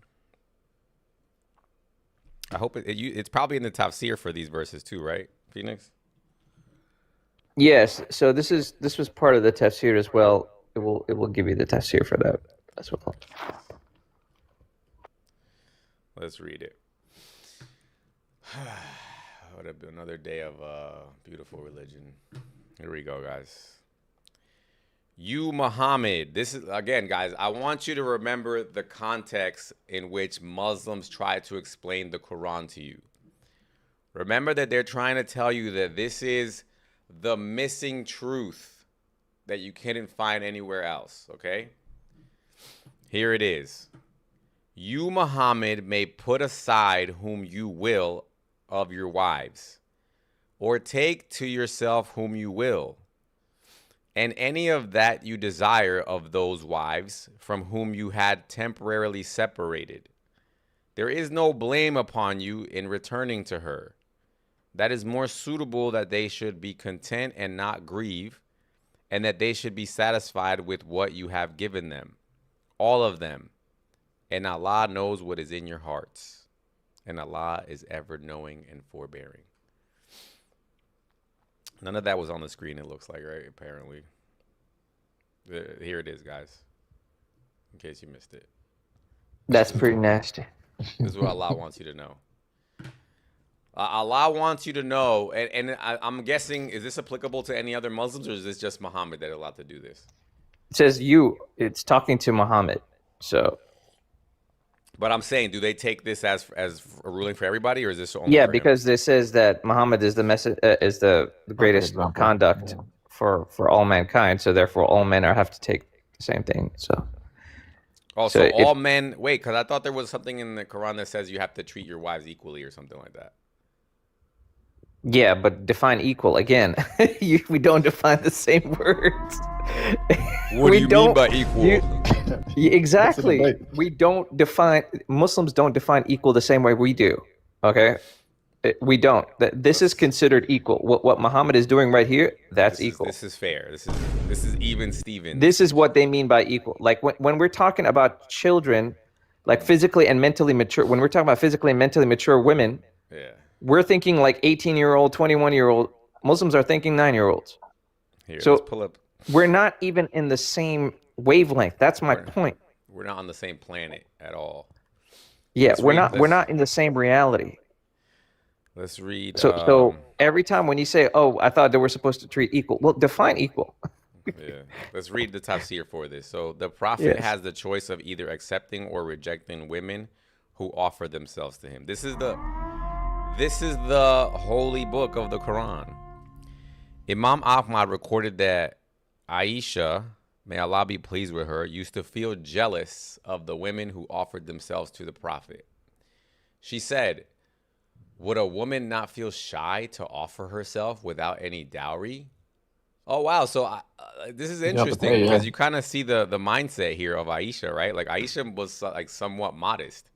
I hope it's probably in the tafsir for these verses too, right, Phoenix? Yes. So this was part of the tafsir as well. It will give you the tafsir for that as well. Let's read it. What another day of beautiful religion. Here we go, guys. You, Muhammad. This is, again, guys, I want you to remember the context in which Muslims try to explain the Quran to you. Remember that they're trying to tell you that this is the missing truth that you couldn't find anywhere else, okay? Here it is. You, Muhammad, may put aside whom you will of your wives, or take to yourself whom you will, and any of that you desire of those wives from whom you had temporarily separated. There is no blame upon you in returning to her. That is more suitable that they should be content and not grieve, and that they should be satisfied with what you have given them, all of them. And Allah knows what is in your hearts. And Allah is ever knowing and forbearing. None of that was on the screen, it looks like, right? Apparently. Here it is, guys. In case you missed it. That's pretty nasty. This is what Allah wants you to know. Allah wants you to know, and I'm guessing, is this applicable to any other Muslims, or is this just Muhammad that is allowed to do this? It says it's talking to Muhammad. So. But I'm saying, do they take this as a ruling for everybody, or is this only? Yeah, for because it says that Muhammad is the greatest conduct for all mankind. So therefore, all men have to take the same thing. So. So all men. Wait, because I thought there was something in the Quran that says you have to treat your wives equally or something like that. Yeah, but define equal again. We don't define the same words. What do you mean by equal? Exactly. We don't define. Muslims don't define equal the same way we do. Okay. We don't. This is considered equal. What Muhammad is doing right here, that's equal. This is fair. This is even Steven. This is what they mean by equal. Like when we're talking about children, like physically and mentally mature, when we're talking about physically and mentally mature women, Yeah. we're thinking like 18-year-old, 21-year-old. Muslims are thinking 9-year-olds. Here, So- let's pull up. We're not even in the same wavelength. That's my point. We're not on the same planet at all. Yeah, Let's we're read not. We're this. not in the same reality. Let's read. So every time when you say, "Oh, I thought they were supposed to treat equal," well, define equal. Yeah. Let's read the tafsir for this. So the prophet Yes. has the choice of either accepting or rejecting women who offer themselves to him. This is the holy book of the Quran. Imam Ahmad recorded that Aisha, may Allah be pleased with her, used to feel jealous of the women who offered themselves to the prophet. She said, "Would a woman not feel shy to offer herself without any dowry?" Oh, wow. So this is have to interesting pay, yeah. because you kind of see the mindset here of Aisha, right? Like Aisha was like somewhat modest.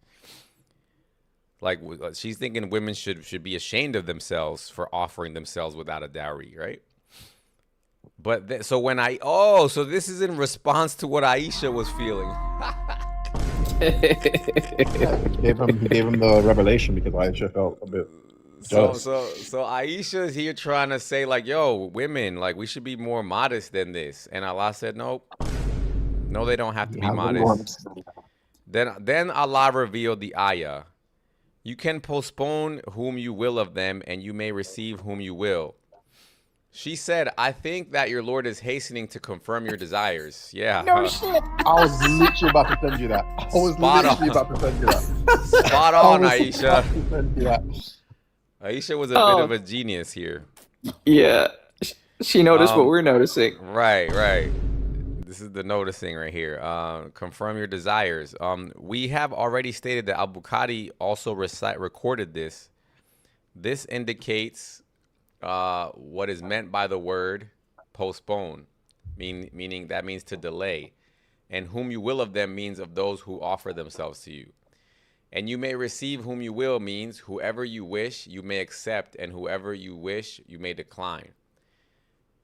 Like she's thinking women should be ashamed of themselves for offering themselves without a dowry, right? But so so this is in response to what Aisha was feeling. He gave him the revelation because Aisha felt a bit So jealous. so Aisha is here trying to say like, yo, women, like we should be more modest than this. And Allah said, nope. No, they don't have to be modest. Then Allah revealed the ayah. You can postpone whom you will of them, and you may receive whom you will. She said, I think that your Lord is hastening to confirm your desires. Yeah. No shit. I was literally about to send you that. I was Spot literally on. about to send you that. Spot I on, was Aisha. about to send you that. Aisha was a bit of a genius here. Yeah, she noticed what we're noticing. Right. This is the noticing right here. Confirm your desires. We have already stated that Al-Bukhari also recorded this. This indicates what is meant by the word postpone, meaning that means to delay. And whom you will of them means of those who offer themselves to you. And you may receive whom you will means whoever you wish you may accept, and whoever you wish you may decline.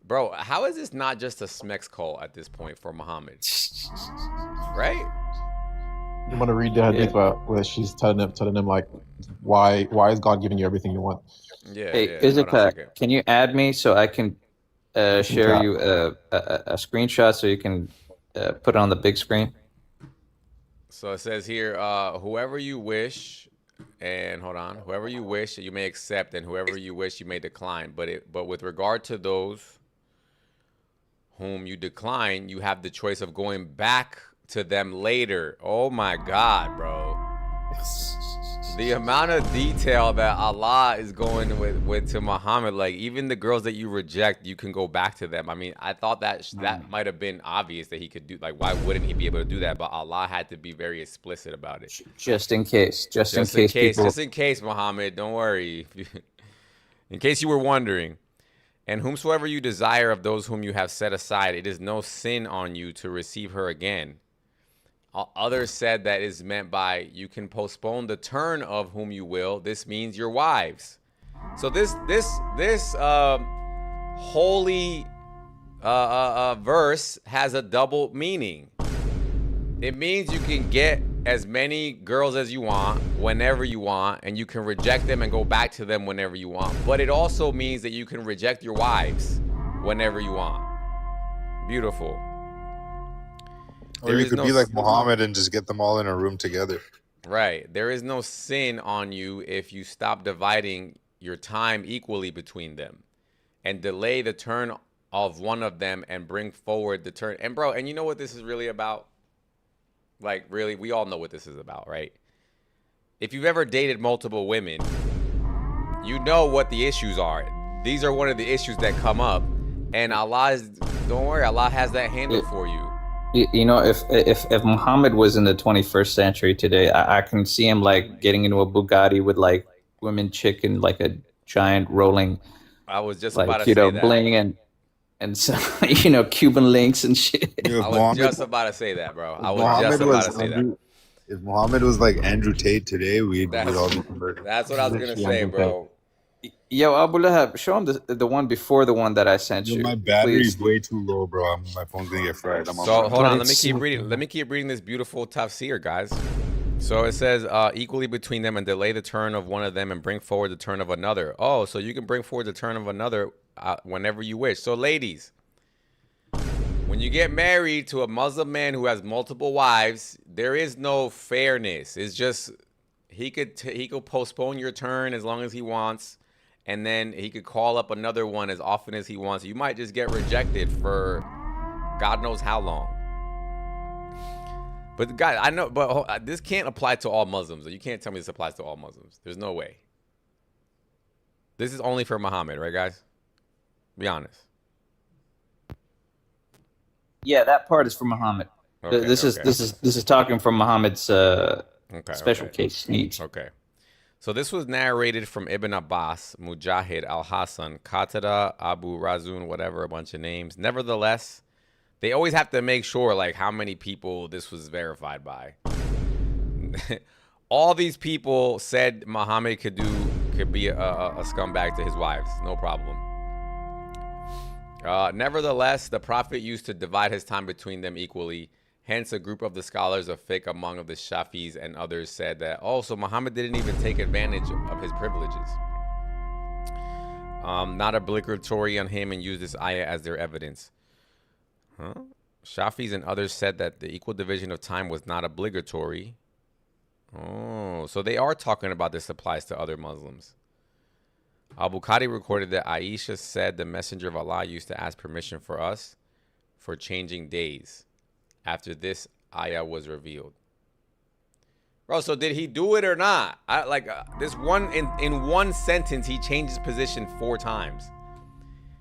Bro, how is this not just a Smex call at this point for Muhammad? Right? You want to read the hadith where she's telling him like, why is God giving you everything you want? Yeah. Hey, Hold on a Izaka, second. can you add me so I can share you a screenshot so you can put it on the big screen? So it says here, whoever you wish, and hold on, whoever you wish you may accept, and whoever you wish you may decline. But with regard to those whom you decline, you have the choice of going back to them later. Oh my God, bro. The amount of detail that Allah is going with to Muhammad, like even the girls that you reject, you can go back to them. I mean, I thought that might have been obvious that he could do. Like, why wouldn't he be able to do that? But Allah had to be very explicit about it. Just in case. Just in case people. Muhammad. Don't worry. In case you were wondering. And whomsoever you desire of those whom you have set aside, it is no sin on you to receive her again. Others said that is meant by you can postpone the turn of whom you will. This means your wives. So this holy verse has a double meaning. It means you can get as many girls as you want whenever you want, and you can reject them and go back to them whenever you want. But it also means that you can reject your wives whenever you want. Beautiful. Or you could be like Muhammad and just get them all in a room together. Right. There is no sin on you if you stop dividing your time equally between them and delay the turn of one of them and bring forward the turn. And bro, and you know what this is really about? Like, really, we all know what this is about, right? If you've ever dated multiple women, you know what the issues are. These are one of the issues that come up. And don't worry, Allah has that handled for you. You know, if Muhammad was in the 21st century today, I can see him like getting into a Bugatti with like women chicken, like a giant rolling. I was just like, about to say that. Bling and some, Cuban links and shit. I was just about to say that, bro. I was just about to say that. If Muhammad was like Andrew Tate today, we'd all be That's converted. that's what I was gonna Literally say, Andrew bro. Yo, Abu Lahab, show him the one before the one that I sent Yo, you. my battery's Please. way too low, bro. My phone's gonna get fried. I'm on So my hold on, let me it's keep so- reading. Let me keep reading this beautiful tafsir, guys. So it says, equally between them and delay the turn of one of them and bring forward the turn of another. Oh, so you can bring forward the turn of another whenever you wish. So ladies, when you get married to a Muslim man who has multiple wives, there is no fairness. It's just he could postpone your turn as long as he wants, and then he could call up another one as often as he wants. You might just get rejected for God knows how long. But guys, I know, but this can't apply to all Muslims. You can't tell me this applies to all Muslims. There's no way. This is only for Muhammad, right, guys? Be honest. Yeah, that part is for Muhammad. Okay, This okay. is talking from Muhammad's special okay. case needs. Okay. So this was narrated from Ibn Abbas, Mujahid, Al-Hasan, Qatada, Abu Razun, whatever, a bunch of names. Nevertheless, they always have to make sure, like, how many people this was verified by. All these people said Muhammad could be a scumbag to his wives. No problem. Nevertheless, the Prophet used to divide his time between them equally. Hence, a group of the scholars of fiqh among the Shafis and others said that, oh, so Muhammad didn't even take advantage of his privileges. Not obligatory on him, and use this ayah as their evidence. Huh? Shafis and others said that the equal division of time was not obligatory. Oh, so they are talking about this applies to other Muslims. Al-Bukhari recorded that Aisha said the Messenger of Allah used to ask permission for us for changing days after this ayah was revealed. Bro, so did he do it or not? This one in one sentence, he changed his position 4 times.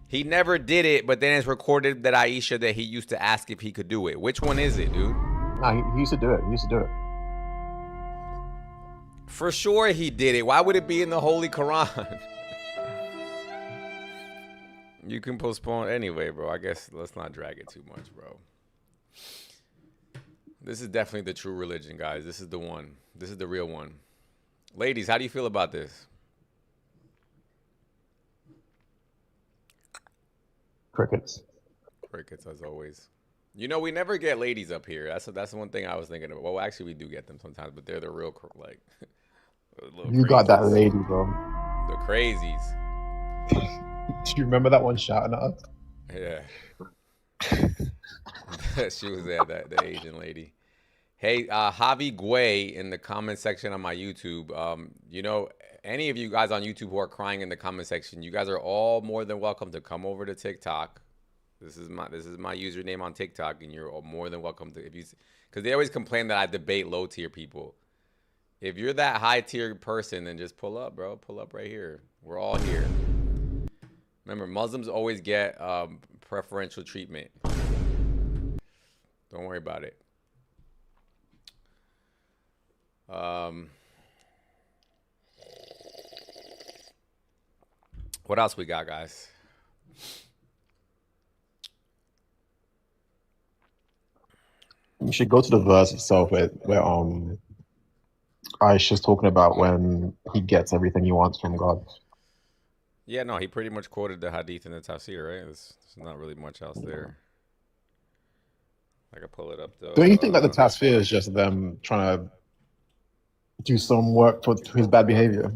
He never did it, but then it's recorded that Aisha that he used to ask if he could do it. Which one is it, dude? No, he used to do it. He used to do it. For sure he did it. Why would it be in the Holy Quran? You can postpone anyway, bro. I guess let's not drag it too much, bro. This is definitely the true religion, guys. This is the one. This is the real one. Ladies, how do you feel about this? Crickets. Crickets, as always. You know, we never get ladies up here. That's the one thing I was thinking of. Well, actually, we do get them sometimes, but they're the real, like, little You got that crazies. lady, bro. The crazies. Do you remember that one shouting at us? Yeah. She was there, the Asian lady. Hey, Javi Guay in the comment section on my YouTube. You know, any of you guys on YouTube who are crying in the comment section, you guys are all more than welcome to come over to TikTok. This is my username on TikTok, and you're all more than welcome to, because they always complain that I debate low tier people. If you're that high tier person, then just pull up, bro. Pull up right here. We're all here. Remember, Muslims always get preferential treatment. Don't worry about it. What else we got, guys? You should go to the verse itself where Aisha's talking about when he gets everything he wants from God. Yeah, no, he pretty much quoted the hadith in the tafsir, right? There's not really much else there. I can pull it up, though. Don't you think that the tafsir is just them trying to do some work for his bad behavior?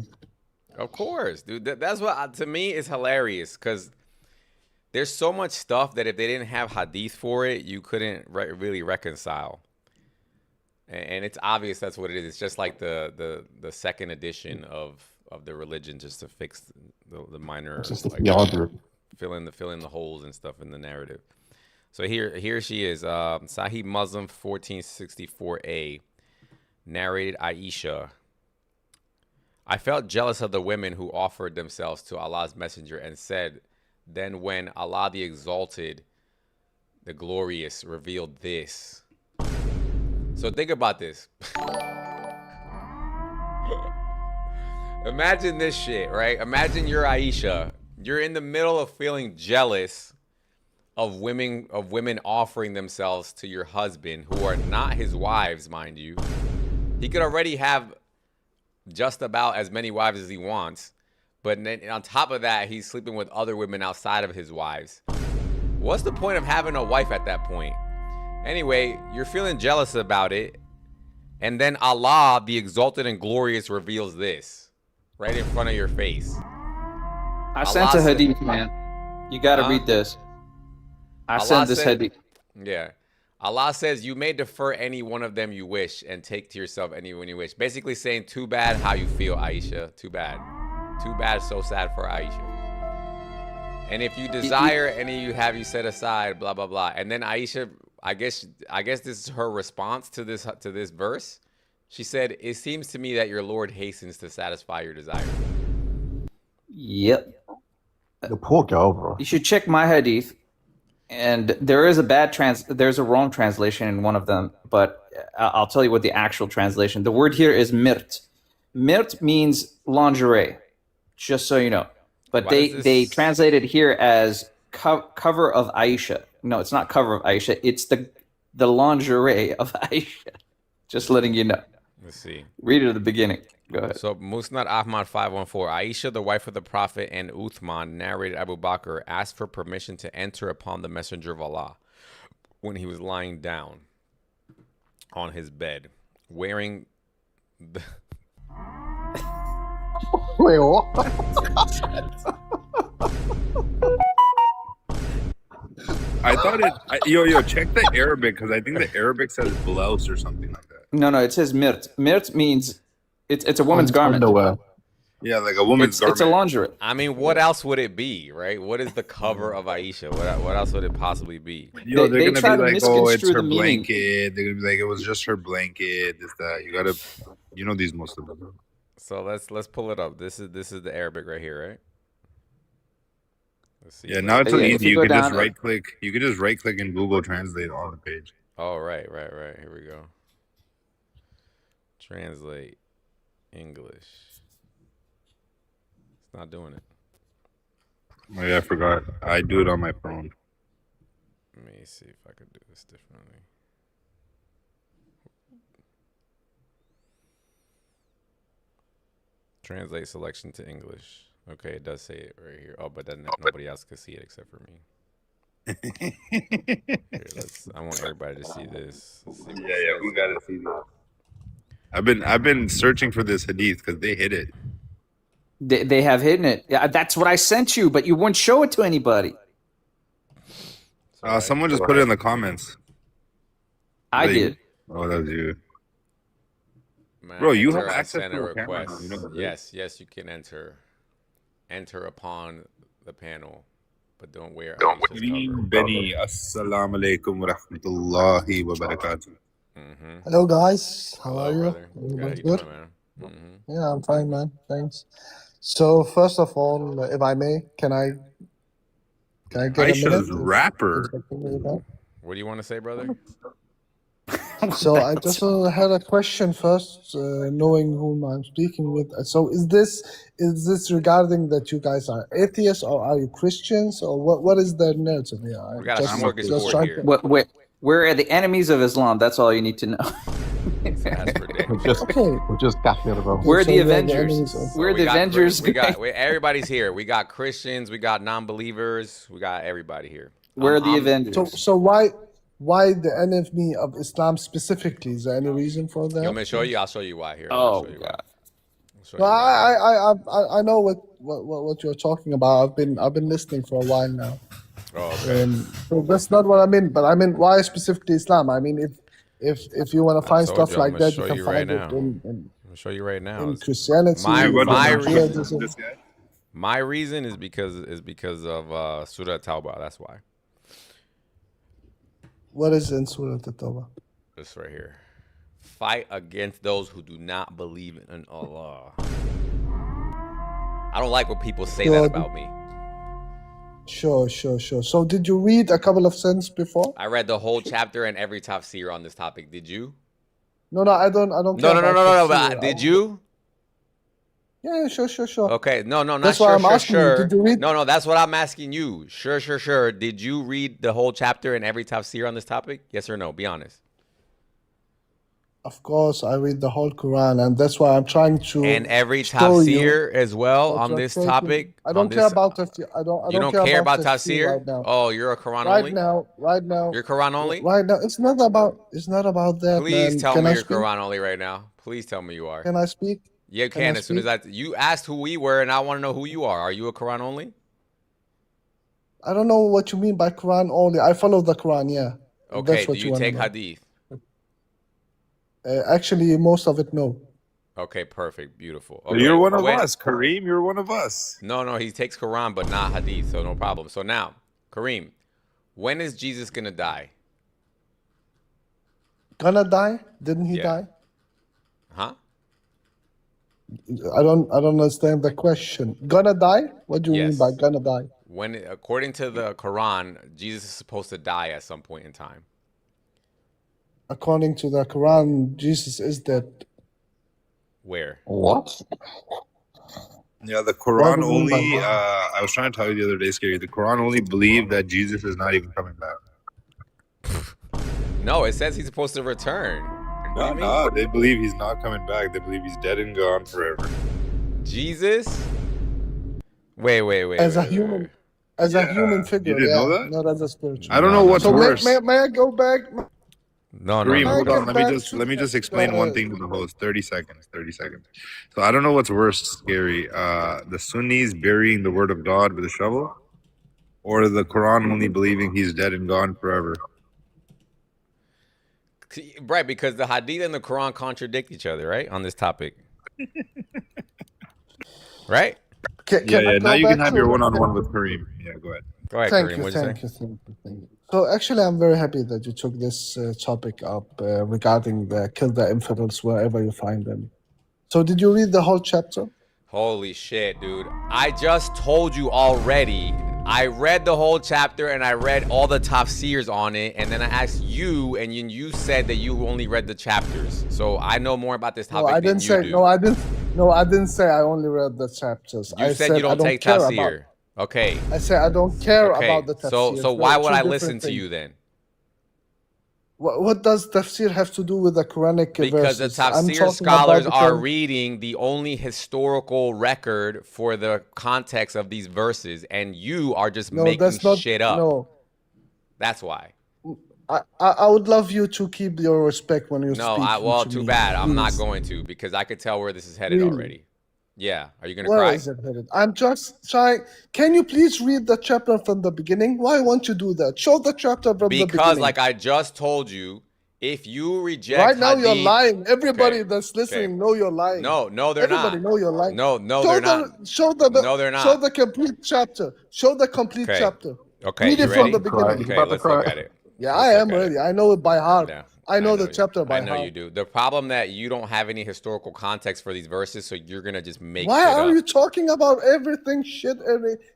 Of course, dude. That's what, to me, is hilarious, because there's so much stuff that if they didn't have hadith for it, you couldn't really reconcile. And it's obvious that's what it is. It's just like the second edition of the religion, just to fix the minor, It's just like, fill in the holes and stuff in the narrative. So here she is, Sahih Muslim 1464a, narrated Aisha. I felt jealous of the women who offered themselves to Allah's messenger and said, then when Allah the Exalted, the Glorious, revealed this. So think about this. Imagine this shit, right? Imagine you're Aisha. You're in the middle of feeling jealous of women offering themselves to your husband, who are not his wives, mind you. He could already have just about as many wives as he wants, but then on top of that, he's sleeping with other women outside of his wives. What's the point of having a wife at that point? Anyway, you're feeling jealous about it, and then Allah, the exalted and glorious, reveals this right in front of your face. I sent a hadith, man. You got to read this. I sent this hadith. Yeah. Allah says you may defer any one of them you wish and take to yourself anyone you wish. Basically saying, too bad how you feel, Aisha. Too bad. Too bad, so sad for Aisha. And if you desire any you have you set aside, blah, blah, blah. And then Aisha, I guess this is her response to this verse. She said, it seems to me that your Lord hastens to satisfy your desire. Yep. The poor girl, bro. You should check my hadith. And there is there's a wrong translation in one of them, but I'll tell you what the actual translation. The word here is mirt. Mirt means lingerie, just so you know. But they translate it here as cover of Aisha. No, it's not cover of Aisha. It's the lingerie of Aisha. Just letting you know. Let's see. Read it at the beginning. Go ahead. So Musnad Ahmad 514, Aisha, the wife of the Prophet, and Uthman, narrated Abu Bakr, asked for permission to enter upon the Messenger of Allah when he was lying down on his bed, wearing the... Wait, what? I thought yo, check the Arabic, because I think the Arabic says blouse or something like that. No, it says mirt. Mirt means it's a woman's garment. Underwear. Yeah, like a woman's garment. It's a lingerie. I mean, what else would it be, right? What is the cover of Aisha? What else would it possibly be? Yo, they're they gonna be like, oh, it's her the meaning. blanket. They're gonna be like, it was just her blanket. This, that. You gotta, these Muslims. So let's pull it up. This is the Arabic right here, right? Let's see. Yeah, now it's so easy. You go can just down- right click. You can just right click and Google Translate on the page. Oh, right. Here we go. Translate English. It's not doing it. Oh yeah, I forgot. I do it on my phone. Let me see if I could do this differently. Translate selection to English. Okay, it does say it right here. Oh, but then nobody else could see it except for me. Here, I want everybody to see this. Let's see what it says. We gotta see this. I've been searching for this hadith because they hid it. They have hidden it. Yeah, that's what I sent you, but you wouldn't show it to anybody. Someone just put it in the comments. I did. Oh, that was you. Man, Bro, you enter, have I access sent to a a camera request. now, you know that. Yes, you can enter. Enter upon the panel, but don't wear Aisha's cover. Benny, assalamu alaikum wa rahmatullahi wa barakatuh. Mm-hmm. Hello guys, how are you? Brother. Everybody How you good? doing, man? Mm-hmm. Yeah, I'm fine, man. Thanks. So first of all, if I may, can I get Aisha's a minute? rapper. What do you want to say, brother? So I just had a question first, knowing whom I'm speaking with. So is this regarding that you guys are atheists or are you Christians or what is the narrative here? We got a smorgasbord here. We're the enemies of Islam. That's all you need to know. That's for damn We're just Catholic, bro. We're So the you're the Avengers. enemies of- We're the Avengers. Everybody's here. We got Christians, we got non-believers, we got everybody here. We're the Avengers. So why the enemy of Islam specifically? Is there any reason for that? You want me to show you? I'll show you why here. Oh, I'll show you why. God. I'll show you No, why. I know what you're talking about. I've been listening for a while now. Oh, okay. So that's not what I mean. But I mean, why specifically Islam? I mean, if you want to find told stuff you, I'm like gonna that, show you can you right find it now. in I'm gonna show you right now. in Christianity. My- in my Judaism. This guy? My reason is because of Surah Tawbah. That's why. What is in Surah At-Tawbah? This right here. Fight against those who do not believe in Allah. I don't like when people say that about me. Sure. So did you read a couple of sentences before? I read the whole chapter and every tafsir on this topic. Did you? No, I don't. No. care about But tafsir. did you? Yeah, sure. Okay. No, not That's sure. why I'm asking you, Sure. did you read- No. That's what I'm asking you. Sure. Did you read the whole chapter and every tafsir on this topic? Yes or no? Be honest. Of course, I read the whole Quran, and that's why I'm trying to And every show you tafsir as well that on you're this taking. topic. I On don't care this, about tafsir. I you don't don't care about tafsir tafsir? right now. Oh, you're a Quran Right only? now, You're Quran only? right now. It's not about that, Please man. tell Can me I you're speak? Quran only right now. Please tell me you are. Can I speak? Yeah, you Can I can. As soon as speak? you asked who we were, and I want to know who you are. Are you a Quran only? I don't know what you mean by Quran only. I follow the Quran, yeah. If Okay. that's Do what you you want to take know. hadith? Actually, most of it, no. Okay, perfect, beautiful. So you're Okay, one of when? us, Kareem. You're one of us. No, he takes Quran, but not hadith, so no problem. So now, Kareem, when is Jesus gonna die? Gonna die? Didn't he Yeah. die? Huh? I don't understand the question. Gonna die? What do you mean by Yes. gonna die? When, according to the Quran, Jesus is supposed to die at some point in time. According to the Quran, Jesus is dead. Where? What? Yeah, the What Quran do you mean by only. that? I was trying to tell you the other day, Scary. The Quran only believed that Jesus is not even coming back. No, it says he's supposed to return. What do you mean? No, they believe he's not coming back. They believe he's dead and gone forever. Jesus? Wait. As a wait. human, as a Yeah, human you figure, didn't know yeah, that? not as a spiritual. I don't No, know no, what's So no. worse. may I go back? No. Kareem, May I hold on. get back to Let me just the explain one thing to the host. 30 seconds. 30 seconds. So I don't know what's worse, Scary. The Sunnis burying the word of God with a shovel, or the Quran only believing he's dead and gone forever. Right, because the hadith and the Quran contradict each other, right? On this topic. Right? Can Yeah, I yeah. Now go you can back have to? your one-on-one with Kareem. Yeah, go ahead. Go ahead, Thank Kareem. you, What'd you say? thank you, thank you, thank you. So actually, I'm very happy that you took this topic up regarding the kill the infidels wherever you find them. So did you read the whole chapter? Holy shit, dude. I just told you already. I read the whole chapter and I read all the tafsirs on it. And then I asked you, and you said that you only read the chapters. So I know more about this No, topic I than didn't you say. do. No, I didn't. No, I didn't say I only read the chapters. You I said you I don't take care about. tafsir. Okay. I said I don't care Okay. about the tafsir. So why would I listen to you then? What does tafsir have to do with the Quranic Because the verses? I'm tafsir talking scholars about are the reading the only historical record for the context of these verses, and you are just No, making that's not. shit up. No, That's why. I would love you to keep your respect when you No, speak. well, to too me, bad. I'm not please. going to, because I could tell where this is headed Really? already. Yeah. Are you gonna Where cry? is it headed? I'm just trying. Can you please read the chapter from the beginning? Why won't you do that? Show the chapter from the Because, beginning. like I just told you, if you reject Right now you're hadith- lying. Everybody Okay, that's listening okay. know you're lying. No, they're Everybody not. know you're lying. No, show they're the, not. Show the No, they're Show not. the complete chapter. Show the complete Okay. chapter. Okay, Read you it from ready? the beginning. He's Okay, about to let's look cry. at it. Yeah, Let's I look am at it. ready. I know it by heart. Yeah, I know the you- chapter by I know heart. you do. The problem that you don't have any historical context for these verses, so you're gonna just make Why shit are up. you talking about everything shit?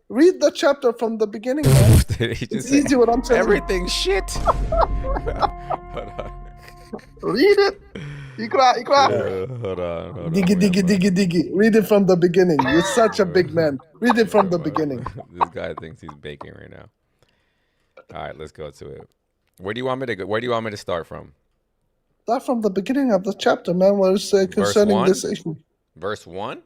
Read the chapter from the beginning, man. Did he just It's say easy what I'm telling you. everything shit? Hold on. Read it. Ikra. Hold on. Diggy, diggy, diggy, diggy. Read it from the beginning. You're such a big man. Read it from the beginning. This guy thinks he's baking right now. All right, let's go to it. Where do you want me to go? Where do you want me to start from? Start from the beginning of the chapter, man. What is concerning 1? this issue? Verse 1?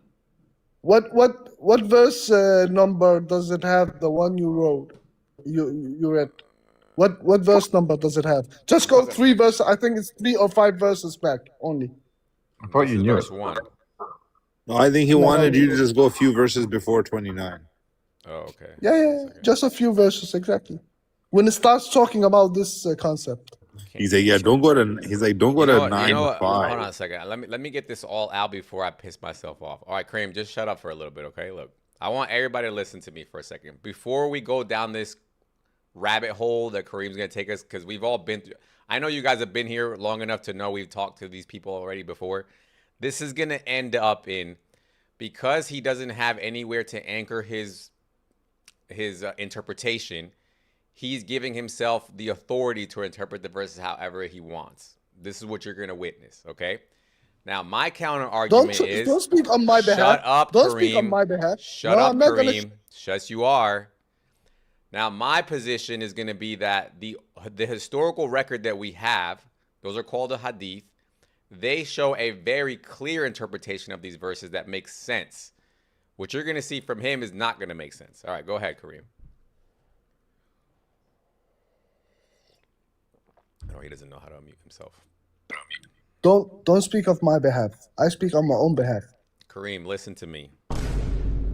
What verse number does it have? The one you wrote, you read. What verse number does it have? Just go 3 verses. I think it's 3 or 5 verses back only. I thought This you is knew verse it. 1. No, I think he wanted you to just go a few verses before 29. Oh, okay. Yeah. Just a few verses exactly. When it starts talking about this concept. He's like, yeah, don't go to. He's like, don't go You know to what- 9 you know to what? 5. Hold on a second. Let me get this all out before I piss myself off. All right, Kareem, just shut up for a little bit, okay? Look, I want everybody to listen to me for a second. Before we go down this rabbit hole that Kareem's going to take us, because we've all been through. I know you guys have been here long enough to know we've talked to these people already before. This is going to end up in, because he doesn't have anywhere to anchor his interpretation, he's giving himself the authority to interpret the verses however he wants. This is what you're going to witness, okay? Now, my counter argument is... Don't speak on my behalf. Shut up, Don't Kareem. speak on my behalf. Shut No, up, I'm not gonna Kareem. Yes, you are. Now, my position is going to be that the historical record that we have, those are called a hadith, they show a very clear interpretation of these verses that makes sense. What you're going to see from him is not going to make sense. All right, go ahead, Kareem. No, he doesn't know how to unmute himself. Don't speak of my behalf. I speak on my own behalf. Kareem, listen to me.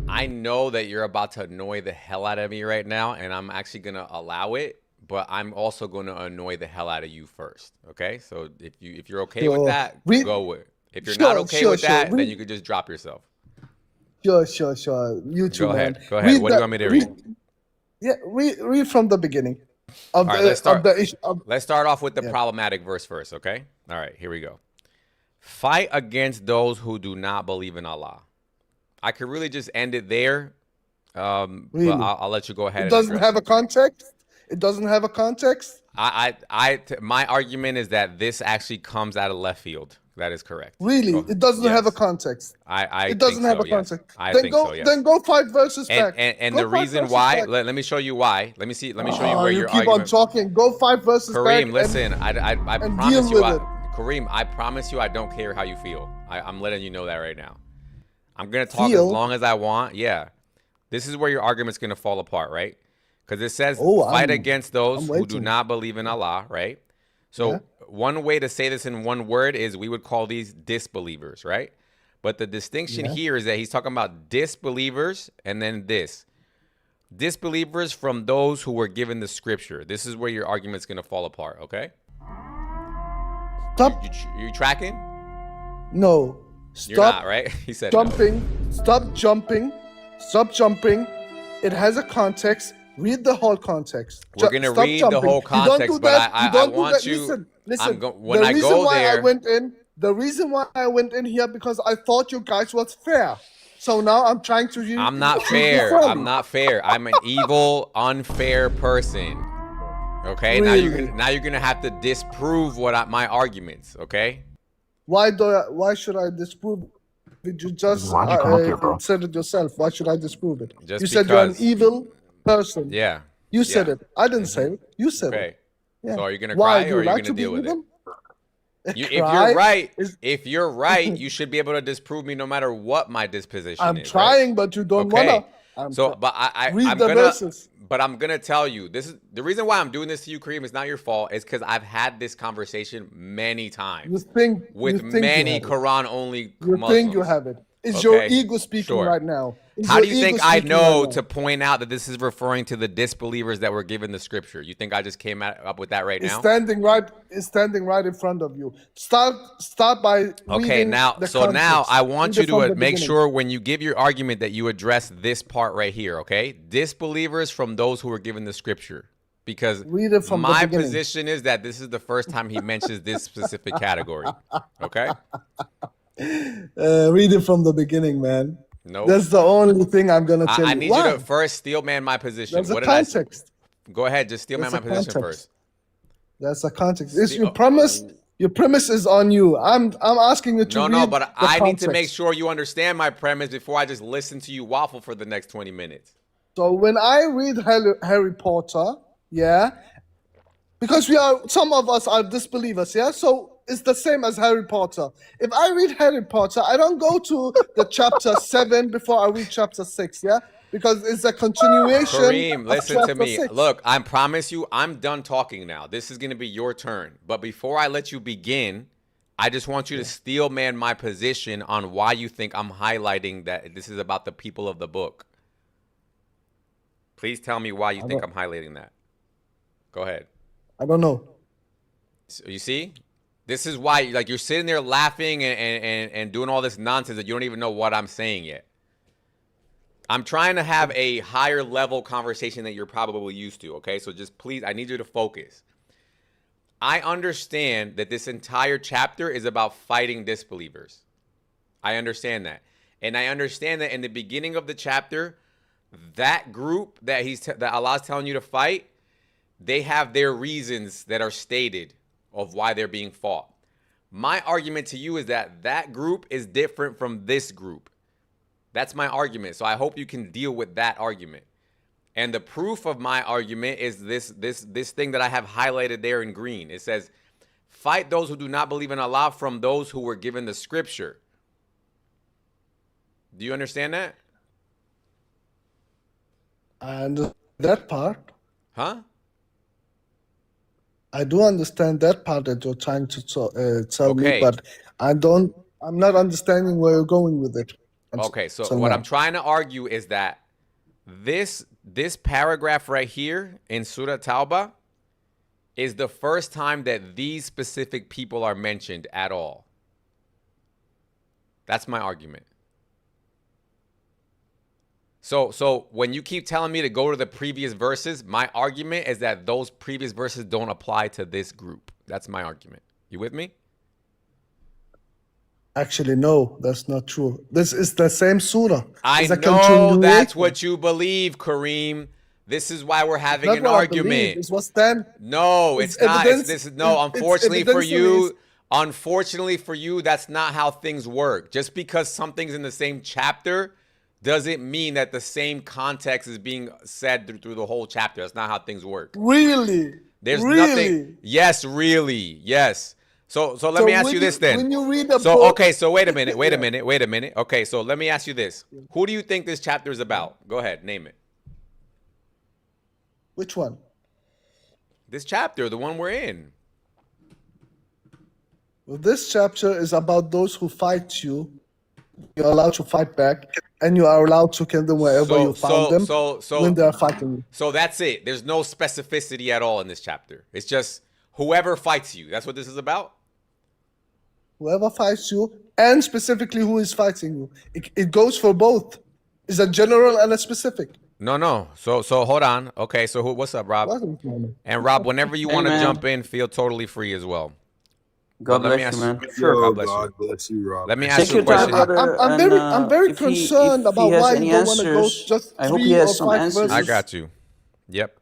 I know that you're about to annoy the hell out of me right now, and I'm actually going to allow it, but I'm also going to annoy the hell out of you first, okay? So if you're okay with that, go with it. If you're not okay with that, then you could just drop yourself. Sure. You too, Go man. ahead. Go ahead. What do you want me to read? Yeah, read from the beginning. All right, let's start off with the problematic verse first, okay? All right, here we go. Fight against those who do not believe in Allah. I could really just end it there, but I'll let you go ahead. It doesn't have a context. It doesn't have a context. My argument is that this actually comes out of left field. That is correct. Really, it doesn't have a context. It doesn't have a context. I think so. Yes. Then go 5 verses back. And the reason why, let me show you why. Let me show you where you your keep argument. on talking. Go 5 verses back. Kareem, listen. I promise you. Kareem, I promise you, I don't care how you feel. I'm letting you know that right now. I'm gonna talk as long as I want. Yeah, this is where your argument's gonna fall apart, right? Because it says fight against those who do not believe in Allah, right? So one way to say this in one word is we would call these disbelievers, right? But the distinction here is that he's talking about disbelievers and then this. Disbelievers from those who were given the scripture. This is where your argument's going to fall apart, okay? Stop. You tracking? No. Stop. You're not, right? He said jumping. No. Stop jumping. Stop jumping. It has a context. Read the whole context. We're going to read the whole context, but I want you... Listen, when I go there... The reason why I went in here because I thought you guys was fair. So now I'm trying to use... I'm not fair. I'm not fair. I'm an evil, unfair person. Okay? Really? Now you're gonna have to disprove my arguments, okay? Why should I disprove it? You just said it yourself. Why should I disprove it? Just you said you're an evil person. Yeah. You said it. I didn't say it. You said it. Yeah. So are you gonna cry or are you gonna deal with it? If you're right, you should be able to disprove me no matter what my disposition is. I'm trying, but you don't wanna. I'm gonna tell you, this is the reason why I'm doing this to you, Kareem. It's not your fault. It's because I've had this conversation many times with many Quran only Muslims. You think you have it. It's your ego speaking right now. How do you think I know to point out that this is referring to the disbelievers that were given the scripture? You think I just came up with that right now? It's standing right in front of you. Start by reading now the so context. now I want you to make beginning. sure when you give your argument that you address this part right here, okay? Disbelievers from those who were given the scripture. Because my position is that this is the first time he mentions this specific category. Okay? Read it from the beginning, man. No, that's the only thing I'm gonna tell you. I need you to first steel man my position. That's a context. Go ahead, just steel man my position first. That's a context. It's your premise. Your premise is on you. I'm asking you to read No, but I need to context. make sure you understand my premise before I just listen to you waffle for the next 20 minutes. So when I read Harry Potter, because some of us are disbelievers, so it's the same as Harry Potter. If I read Harry Potter, I don't go to the chapter 7 before I read chapter 6, because it's a continuation. Kareem, listen to me. 6. Look, I promise you, I'm done talking now. This is going to be your turn. But before I let you begin, I just want you to steel man my position on why you think I'm highlighting that this is about the people of the book. Please tell me why you think I'm highlighting that. Go ahead. I don't know. So you see? This is why, you're sitting there laughing and doing all this nonsense that you don't even know what I'm saying yet. I'm trying to have a higher level conversation that you're probably used to, okay? So just please, I need you to focus. I understand that this entire chapter is about fighting disbelievers. I understand that. And I understand that in the beginning of the chapter, that group that that Allah's telling you to fight, they have their reasons that are stated of why they're being fought. My argument to you is that that group is different from this group. That's my argument. So I hope you can deal with that argument. And the proof of my argument is this thing that I have highlighted there in green. It says, Fight those who do not believe in Allah from those who were given the scripture. Do you understand that? And that part, Huh? I do understand that part that you're trying to tell me, Okay. but I'm not understanding where you're going with it. Okay, so So what no. I'm trying to argue is that this paragraph right here in Surah Tauba is the first time that these specific people are mentioned at all. That's my argument. So when you keep telling me to go to the previous verses, my argument is that those previous verses don't apply to this group. That's my argument. You with me? Actually, no, that's not true. This is the same surah. I It's a know that's continuation. what you believe, Kareem. This is why we're having Not an what I believe. argument. It's what's then. No, It's it's not. evidence- This is no. it's Unfortunately for evidence you, that's not how things work. Just because something's in the same chapter doesn't mean that the same context is being said through the whole chapter. That's not how things work. Really? There's really? nothing. Yes, really. Yes. So let me ask when you this then. When you read a So book, okay, so wait a minute. Okay, so let me ask you this. Who do you think this chapter is about? Go ahead, name it. Which one? This chapter, the one we're in. Well, this chapter is about those who fight you. You're allowed to fight back, and you are allowed to kill them wherever you found them when they are fighting you. So that's it. There's no specificity at all in this chapter. It's just whoever fights you. That's what this is about. Whoever fights you, and specifically who is fighting you. It goes for both. It's a general and a specific. No. So hold on. Okay, so what's up, Rob? And Rob, whenever you want to man. jump in, feel totally free as well. God But let me bless you, ask- man. Sure, God bless you. God bless you, Rob. Let me Take ask you your a question. time, brother. I'm very if he- concerned if he about has why any you don't want to go answers, just I hope 3 he has or some 5 answers. verses. I got you. Yep.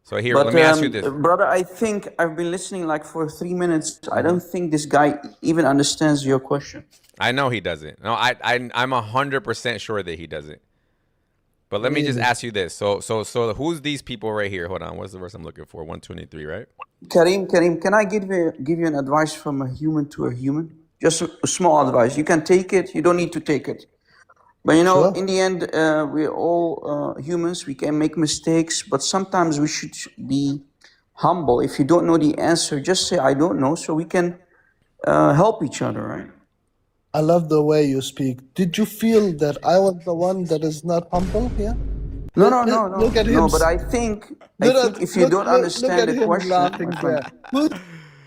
So here, But let me ask you this. brother, I think I've been listening like for 3 minutes. I don't think this guy even understands your question. I know he doesn't. No, I'm 100% sure that he doesn't. But let me just ask you this. So who's these people right here? Hold on. What's the verse I'm looking for? 123, right? Kareem, can I give you an advice from a human to a human? Just a small advice. You can take it. You don't need to take it. But you know, Sure. in the end, we're all humans. We can make mistakes, but sometimes we should be humble. If you don't know the answer, just say I don't know, so we can help each other, right? I love the way you speak. Did you feel that I was the one that is not humble here? No. Look at him. No, but I think if you don't understand look at the him question, laughing my friend. there.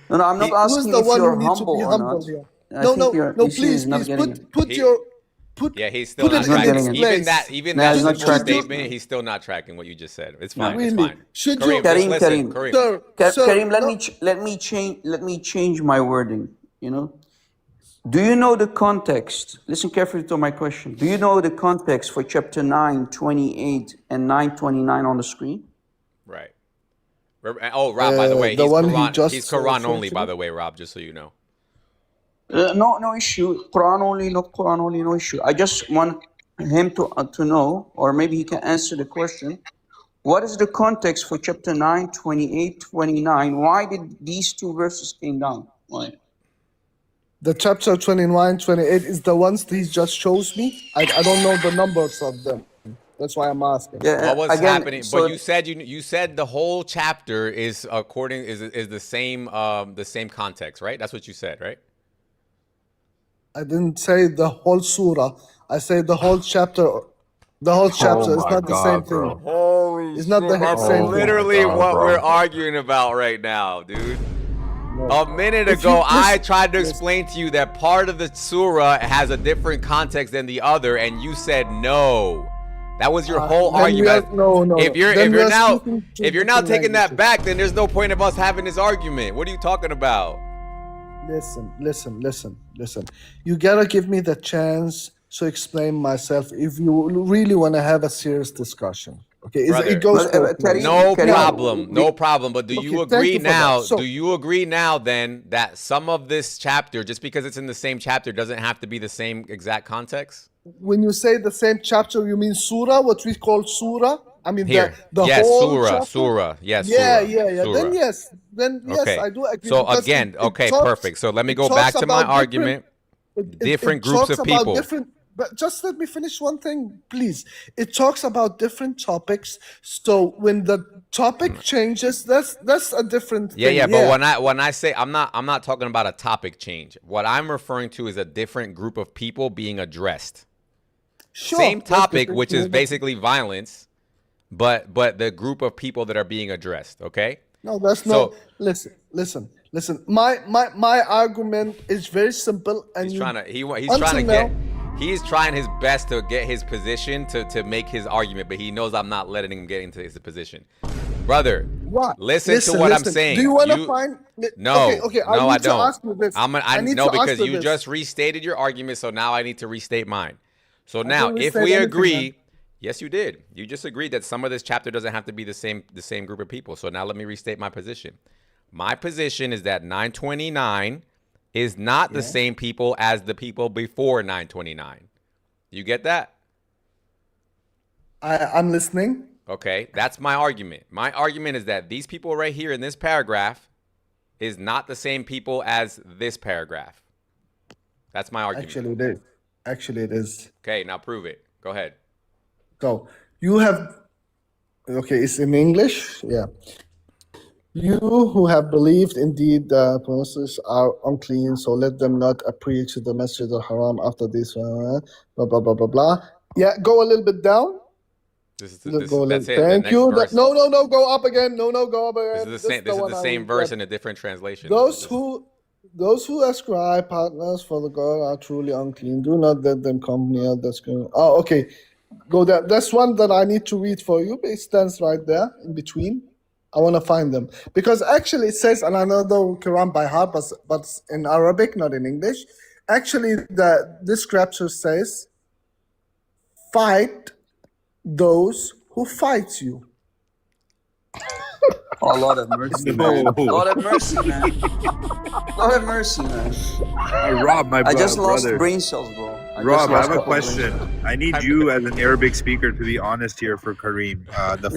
No, I'm not Who's asking the if one you're who needs to humble be or humble not. here? I No, think no, your no, issue please, is not please, getting put it. your put. Yeah, he's still Put not it in tracking. its Even place. even No, that he's not simple tracking. statement, he's still not tracking what you just said. It's fine. It's Really? fine. Should Kareem, you, just listen. Kareem. Kareem. sir, Kareem, no, let me change my wording. You know, do you know the context? Listen carefully to my question. Do you know the context for chapter 9:28 and 9:29 on the screen? Right. Oh, Rob, by the way, the he's one he Quran, just he's Quran showed only, to by me? the way, Rob, just so you know. No issue. Quran only, not Quran only, no issue. I just want him to know, or maybe he can answer the question. What is the context for chapter 9, 28, 29? Why did these two verses came down? Why? The chapter 29, 28 is the ones he just shows me. I don't know the numbers of them. That's why I'm asking. Yeah, What was again, happening? so- But you said the whole chapter is the same context, right? That's what you said, right? I didn't say the whole surah. I say the whole chapter. The whole chapter is my not the God, same bro. thing. Holy It's not the That's same thing. literally God, what bro. we're arguing about right now, dude. A minute If ago, you I listen- tried to explain to you that part of the surah has a different context than the other, and you said no. That was your whole then we argument. are- no. If you're Then we are now speaking two if you're now different taking that languages. back, then there's no point of us having this argument. What are you talking about? Listen. You gotta give me the chance to explain myself if you really want to have a serious discussion. Okay, Brother, it goes But, both Kareem- ways. No Kareem, problem. we- No problem. But do Okay, you thank agree you for that. now? So- Do you agree now then that some of this chapter, just because it's in the same chapter, doesn't have to be the same exact context? When you say the same chapter, you mean surah, what we call surah? I mean, Here, the yes, whole surah, chapter. surah, yes, Yeah, surah, yeah, yeah. surah. Then yes, Okay. I do agree. So because again, it okay, talks, perfect. So let me it go talks back to my about argument. Different groups talks of about people. different. But just let me finish one thing, please. It talks about different topics. So when the topic changes, that's a different Yeah, thing. yeah. But when I say I'm not talking about a topic change. What I'm referring to is a different group of people being addressed. Sure, Same that's topic, different. which is No, basically violence, but the group of people that are being addressed. Okay. no, that's So no. Listen. My argument is very simple, and he's you trying to he's until trying to now. get he's trying his best to get his position to make his argument, but he knows I'm not letting him get into his position. Brother, What? listen to what I'm saying. Do you want to find? No, Okay. no, I need to don't. ask you this. I need no, to ask because you this. just restated your argument, so now I need to restate mine. So I now, didn't if restate we anything, agree, man. yes, you did. You just agreed that some of this chapter doesn't have to be the same group of people. So now let me restate my position. My position is that 929 is not the same people as the people before 929. You get that? I'm listening. Okay, that's my argument. My argument is that these people right here in this paragraph is not the same people as this paragraph. That's my argument. Actually, it is. Okay, now prove it. Go ahead. So you have. Okay, it's in English. Yeah. You who have believed indeed the promises are unclean, so let them not approach the Masjid al-Haram after this. Blah blah blah blah blah. Yeah, go a little bit down. That's it. Thank you. No, go up again. No, go up again. This is the same verse in a different translation. Those who ascribe partners for the God are truly unclean. Do not let them come near the screen. Oh, okay. Go there. That's one that I need to read for you. It stands right there in between. I want to find them because actually it says, and I know the Quran by heart, but in Arabic, not in English. Actually, this scripture says, "Fight those who fight you." Oh, Lord have mercy, man. Lord have mercy, man. Lord have mercy, man. Rob, my I just lost brother. brain cells, bro. Rob, I have a question. I need you as an Arabic speaker to be honest here for Kareem. The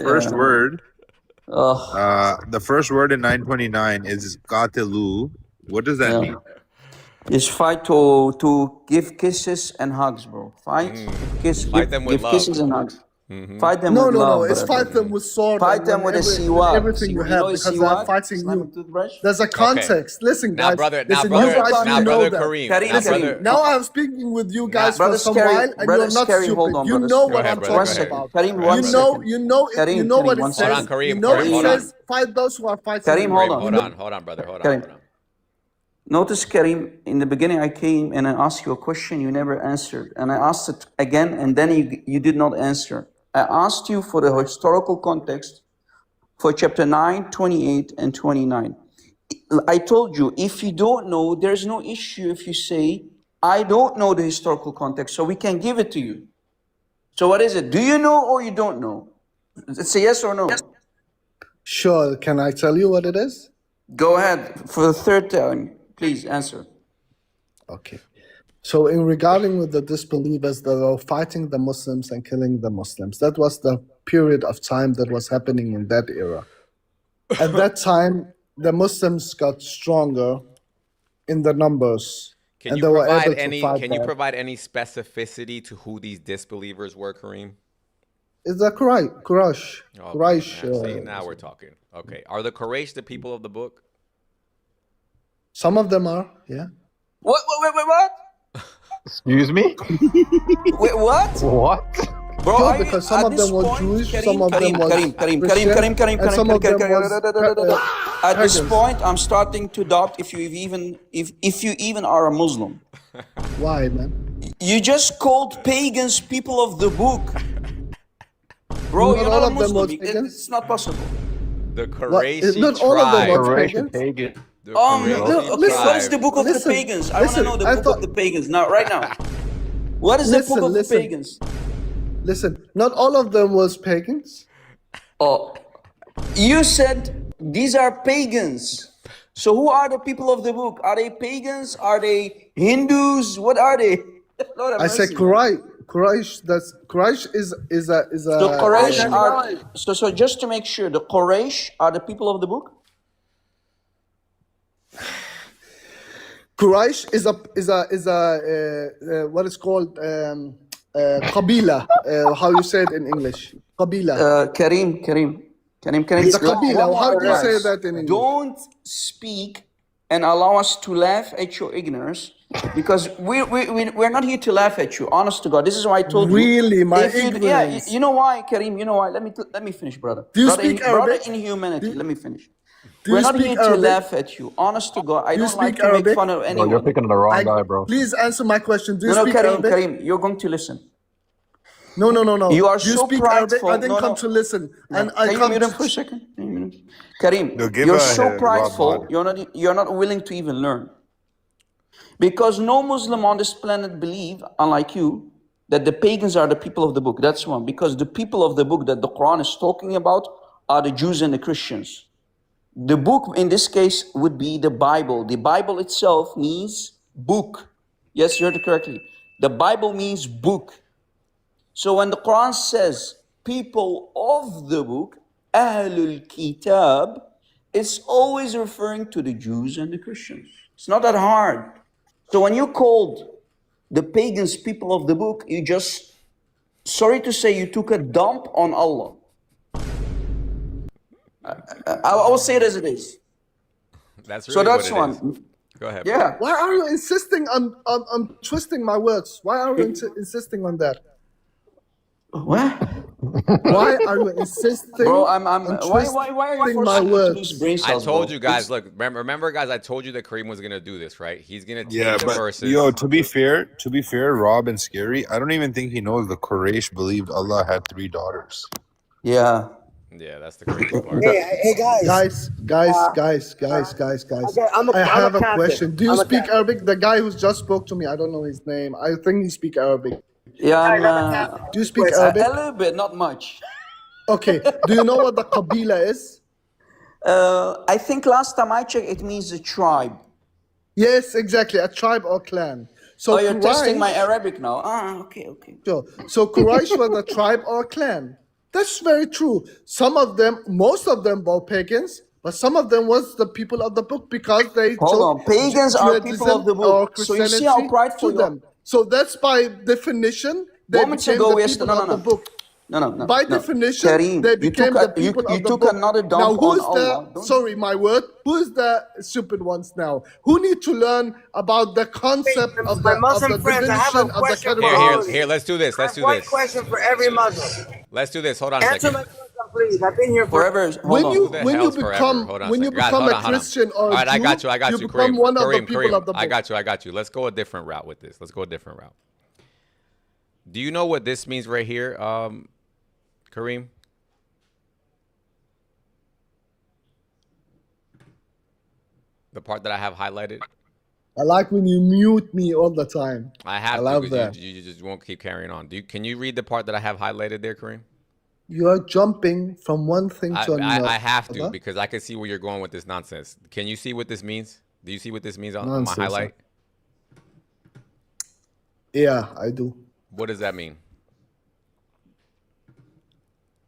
first word in 929 is qatilu. What does that mean? It's fight to give kisses and hugs, bro. Fight them with love. Kisses and hugs. Mm-hmm. Fight them with love. No. It's fight them with sword. Fight them with a siwak. Everything you have because they're fighting you. There's a context. Okay. Listen, guys. Brother Kareem. Kareem. Now I'm speaking with you guys for some while, and you're not stupid. You know what I'm talking about. You know what it says. You know it says fight those who are fighting. Kareem, hold on, brother. Hold on. Notice, Kareem, in the beginning I came and I asked you a question, you never answered. And I asked it again, and then you did not answer. I asked you for the historical context for chapter 9, 28, and 29. I told you, if you don't know, there's no issue if you say, I don't know the historical context, so we can give it to you. So what is it? Do you know or you don't know? It's a yes or no. Sure. Can I tell you what it is? Go ahead. For the third time, please answer. Okay. So in regarding with the disbelievers that are fighting the Muslims and killing the Muslims, that was the period of time that was happening in that era. At that time, the Muslims got stronger in the numbers. Can you provide any specificity to who these disbelievers were, Kareem? It's the Quraysh. See, now we're talking. Okay. Are the Quraysh the people of the book? Some of them are, yeah. What? Excuse me? Wait, what? What? Bro, no, because some of them were Jewish, some of them were Christian, and some of them was at this point, I'm starting to doubt if you even are a Muslim. Why, man? You just called pagans people of the book. Bro, you're not a Muslim. It's not possible. The Qurayshi not all of them were pagans. What is the book of the pagans? I want to know the book of the pagans now, right now. What is the book of the pagans? Listen, not all of them was pagans. Oh, you said these are pagans. So who are the people of the book? Are they pagans? Are they Hindus? What are they? I said Quraysh. Quraysh is a So Quraysh are so just to make sure, the Quraysh are the people of the book. Quraysh is a what is called qabila. How you say it in English? Qabila. Kareem. It's a qabila. One How more do you time. say that in English? Don't speak and allow us to laugh at your ignorance, because we're not here to laugh at you. Honest to God, this is why I told you. Really, my If you, ignorance. you know why, Kareem? You know why? Let me finish, brother. Do you brother, speak brother Arabic? in humanity. Let me finish. Do We're you not speak here to Arabic? laugh at you. Honest to God, I Do you don't like speak to make Arabic? fun of Bro, anyone. you're picking the wrong guy, bro. Please answer my question. Do you No, speak Kareem, Arabic? Kareem, you're going to listen. No. You are Do you so speak Arabic? prideful. I didn't No, come no. to listen. And Can I you come mute him to for a second? Can you mute him? Kareem, No, give you're a so Rob prideful. Mod. You're not willing to even learn. Because no Muslim on this planet believe, unlike you, that the pagans are the people of the book. That's one. Because the people of the book that the Quran is talking about are the Jews and the Christians. The book in this case would be the Bible. The Bible itself means book. Yes, you heard it correctly. The Bible means book. So when the Quran says people of the book, Ahlul Kitab, it's always referring to the Jews and the Christians. It's not that hard. So when you called the pagans people of the book, you just, sorry to say, you took a dump on Allah. I will say it as it is. That's So really that's what it is. one. Go ahead. Yeah. Why are you insisting on twisting my words? Why are you insisting on that? What? Why are you insisting Bro, on why are you twisting my forcing me to lose words? brain I cells, told bro? you guys. Look, remember, guys. I told you that Kareem was gonna do this, right? He's gonna take Yeah, the but verses. yo, to be fair, Rob and Scary, I don't even think he knows the Quraysh believed Allah had 3 daughters. Yeah. Yeah, that's the crazy part. Hey guys. Guys. Okay, I'm I have a a captain. question. Do you I'm a speak captain. Arabic? The guy who just spoke to me, I don't know his name. I think he speak Arabic. Yeah, Do you speak a Arabic? little bit, not much. Okay. Do you know what the qabila is? I think last time I checked, it means a tribe. Yes, exactly. A tribe or clan. So Oh, you're testing my Quraysh, Arabic now. Okay. sure. So Quraysh was a tribe or clan. That's very true. Some of them, most of them were pagans, but some of them was the people of the book because they Hold on. took Pagans are people of the Judaism or book. So you see how Christianity prideful to you are. them. So that's by definition they Moments became ago, the we people no. of the book. No. By definition, Kareem, they you became took the people you of the took book. another dump Now, on who's Allah. the? Sorry, my word. Who is the stupid ones now? Who need to learn about the concept of My the Muslim friends, I have a divination of the question for all category? of you. Here. Let's do this. I Let's have do one this. question for every Muslim. Let's do this. Hold on a Answer second. my question, please. I've been here for Forever. Hold When on. you Who the when you hell's forever? become Hold on a when you second. Guys, become hold a on, hold on. Christian or All right, a Jew, I got you. you become one of the people of the book. I got you. Let's go a different route with this. Let's go a different route. Do you know what this means right here, Kareem? The part that I have highlighted. I like when you mute me all the time. I have I love to that. because you just won't keep carrying on. Can you read the part that I have highlighted there, Kareem? You are jumping from one thing to another. I have to because I can see where you're going with this nonsense. Can you see what this means? Do you see what this means on my Nonsense, highlight? Yeah, I do. What does that mean?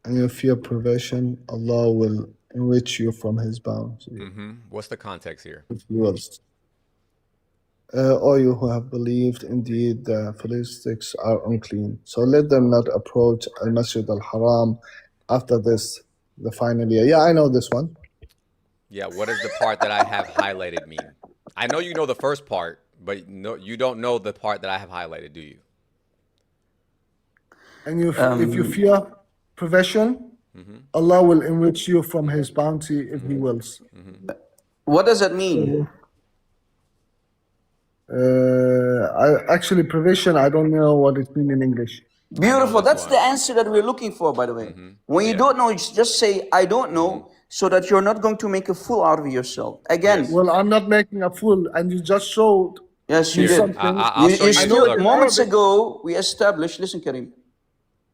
And you fear privation, Allah will enrich you from His bounty. What's the context here? If you will. All you who have believed, indeed, the Philistines are unclean. So let them not approach Al-Masjid Al-Haram after this, the final year. Yeah, I know this one. Yeah, what does the part that I have highlighted mean? I know you know the first part, but no, you don't know the part that I have highlighted, do you? And you, if you fear privation, Allah will enrich you from His bounty if He wills. What does that mean? Actually, privation, I don't know what it means in English. Beautiful. That's the answer that we're looking for, by the way. When you don't know, just say, I don't know, so that you're not going to make a fool out of yourself. Again, Well, I'm not making a fool, and you just showed yes, you me did. something. I'll show you. Still, Look. moments ago, we established, listen, Kareem,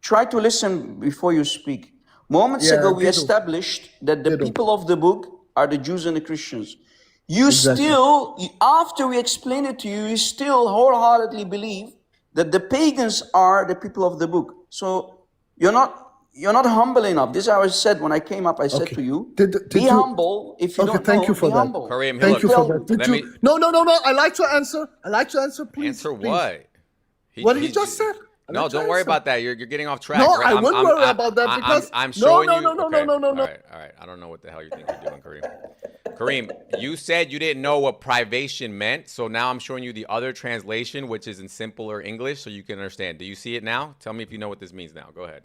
try to listen before you speak. Moments Yeah, ago, we ditto. established that the Ditto. people of the book are the Jews and the Christians. You still, after we explained it to you, you still wholeheartedly believe that the pagans are the people of the book. So you're not humble enough. This I said when I came up. I said to you, be humble. If you Okay, don't thank know, you for be that. humble. Kareem, Thank you for that. Did let you? me No. I like to answer. Please. answer please. what? What he just said. I No, like to don't worry answer. about that. You're getting off track. No, right? I wouldn't worry about that because I'm no, showing no, you. no, no, okay. no, no, no, no. All right. I don't know what the hell you think you're doing, Kareem. Kareem, you said you didn't know what privation meant, so now I'm showing you the other translation, which is in simpler English, so you can understand. Do you see it now? Tell me if you know what this means now. Go ahead.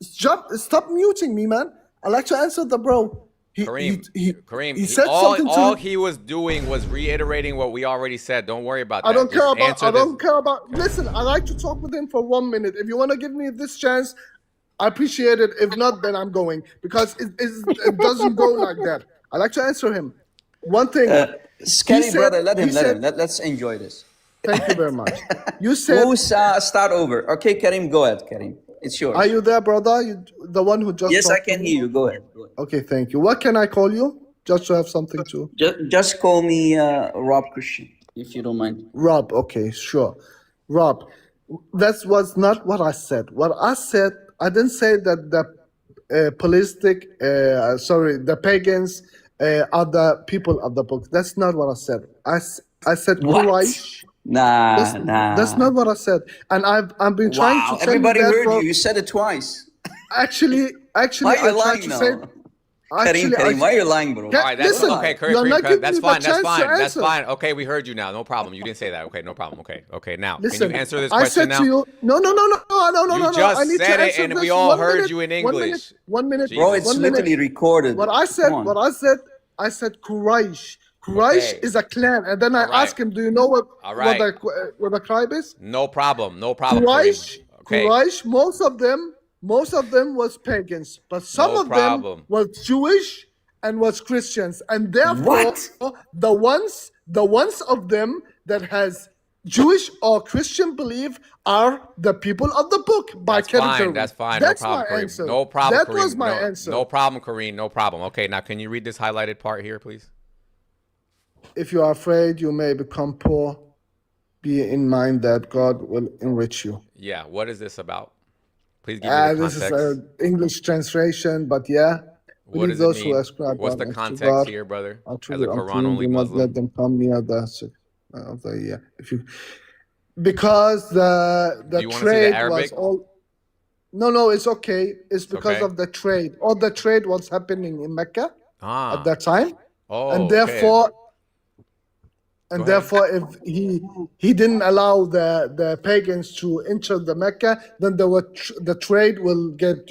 Stop muting me, man. I like to answer the bro. Kareem, he said something to all me. he was doing was reiterating what we already said. Don't worry about that. I don't care Just about. answer I this. don't care about. Listen, I like to talk with him for 1 minute. If you want to give me this chance, I appreciate it. If not, then I'm going because it doesn't go like that. I like to answer him. One thing. Scary said- brother, let he him. said- Let's enjoy this. Thank you very much. You said. Musa, start over. Okay, Karim, go ahead, Karim. It's yours. Are you there, brother? You, the one who just. Yes, I talked to can me? hear you. Go ahead. Okay, thank you. What can I call you? Just to have something to. Just call me Rob Christian, if you don't mind. Rob, okay, sure. Rob, that was not what I said. What I said, I didn't say that the the pagans are the people of the book. That's not what I said. I said What? Quraysh. Nah. That's not what I said. And I've been trying Wow, to tell everybody you that heard for, you. You said it twice. Actually, Why I are you tried lying to now? say. Karim, why are you lying, bro? Can- All right, that's Listen, okay, you're Kareem. not giving That's me the fine. That's chance to fine. That's answer. fine. Okay, we heard you now. No problem. You didn't say that. Okay, no problem. Okay. Now, Listen, can you answer this I question said now? to you, no. You just I need to said it, answer and this. we all 1 heard minute, you in 1 minute, English. 1 minute, Jesus. Bro, it's 1 minute. literally recorded. What I said, Come on. I said Quraysh. Quraysh Okay. is a clan, and then I All right. asked him, "Do you know what All right. what the tribe is?" No problem. Quraysh. Kareem. Okay. Quraysh. Most of them was pagans, but some No of problem. them was Jewish and was Christians, and therefore What? the ones of them that has Jewish or Christian belief are the people of the book by That's category. fine. That's fine. That's no problem, my Kareem. answer. No problem, That Kareem. was my answer. No problem, Kareem. No problem. Okay, now can you read this highlighted part here, please? If you are afraid you may become poor, be in mind that God will enrich you. Yeah. What is this about? Please give me the This context. is an English translation, but yeah. What Believe does it those who mean? ascribe What's the honor to context God here, brother? are As a truly Quran unclean. only Do not Muslim. let them come near because the Do you wanna see the trade Arabic? was all. No, it's okay. It's because okay. of the trade. All the trade was happening in Mecca Ah. at that time, Oh. and okay. therefore. Go And ahead. therefore, if he didn't allow the pagans to enter the Mecca, then the trade will get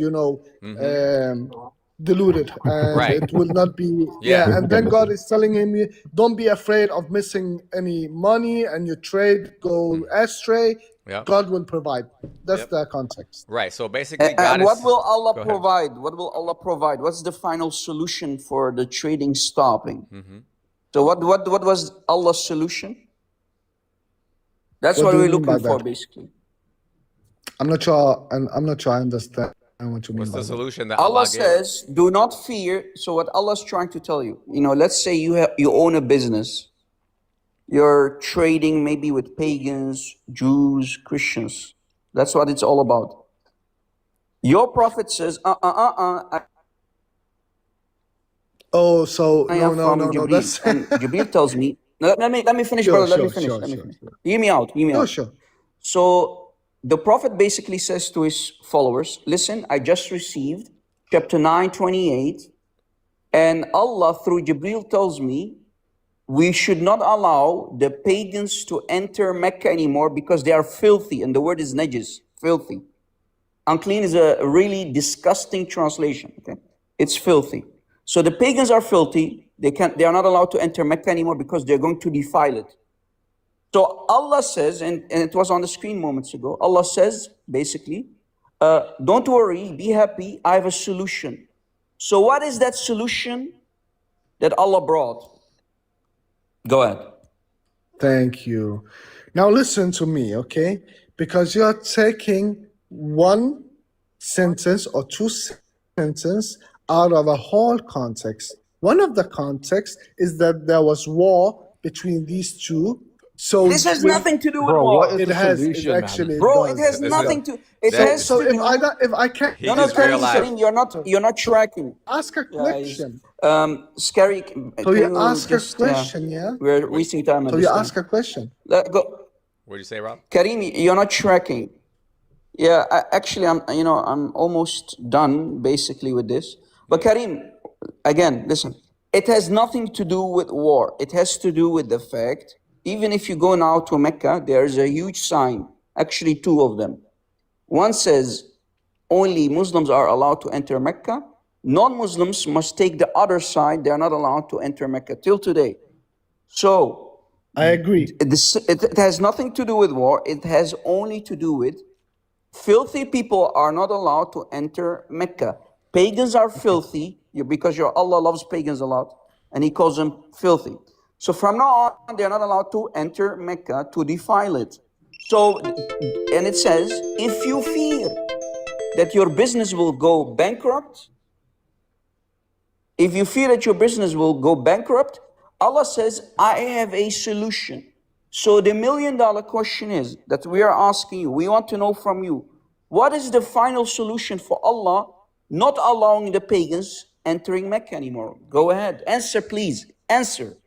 diluted, and Right. it will not be. Yeah. And then God is telling him, don't be afraid of missing any money, and your trade go astray. Yeah. God will provide. That's Yep. the context. Right. So basically, God And what is. will Allah Go ahead. provide? What will Allah provide? What's the final solution for the trading stopping? Mm-hmm. So what was Allah's solution? That's What what do you we're mean by looking for, that? basically. I'm not sure. I'm not sure I understand what you mean What's by the that. solution that Allah Allah gave? says, "Do not fear." So what Allah's trying to tell you, let's say you own a business, you're trading maybe with pagans, Jews, Christians. That's what it's all about. Your prophet says, Oh, so I am from no. Jibreel. That's And Jibreel tells me, let me finish, Sure, brother. Let me sure, finish. sure, Let me sure, finish. sure. Hear me out. Sure. So the prophet basically says to his followers, listen, I just received chapter 9:28, and Allah through Jibreel tells me we should not allow the pagans to enter Mecca anymore because they are filthy, and the word is najis, filthy. Unclean is a really disgusting translation. Okay, it's filthy. So the pagans are filthy. They are not allowed to enter Mecca anymore because they're going to defile it. So Allah says, and it was on the screen moments ago, Allah says basically, don't worry, be happy, I have a solution. So what is that solution that Allah brought? Go ahead. Thank you. Now listen to me, okay? Because you're taking one sentence or two sentences out of a whole context. One of the context is that there was war between these two. So This has when- nothing to do with Bro, war. what is it the has. It solution, man? actually Bro, does. it has This is- nothing to. It So- has So to do. if I can't, He No, just Karim, realized. Karim, you're not tracking. ask a Guys. question. Scary. So you ask a question, yeah. We're wasting time. So on you this ask thing. a question. Let go. What'd you say, Rob? Karim, you're not tracking. Yeah, actually, I'm almost done basically with this. But Karim, again, listen. It has nothing to do with war. It has to do with the fact, even if you go now to Mecca, there's a huge sign, actually two of them. One says only Muslims are allowed to enter Mecca. Non-Muslims must take the other side. They're not allowed to enter Mecca till today. So I agree. it has nothing to do with war. It has only to do with filthy people are not allowed to enter Mecca. Pagans are filthy because your Allah loves pagans a lot, and He calls them filthy. So from now on, they're not allowed to enter Mecca to defile it. So, and it says, if you fear that your business will go bankrupt, if you fear that your business will go bankrupt, Allah says, I have a solution. So the $1 million question is that we are asking you, we want to know from you, what is the final solution for Allah not allowing the pagans entering Mecca anymore? Go ahead, answer please, answer.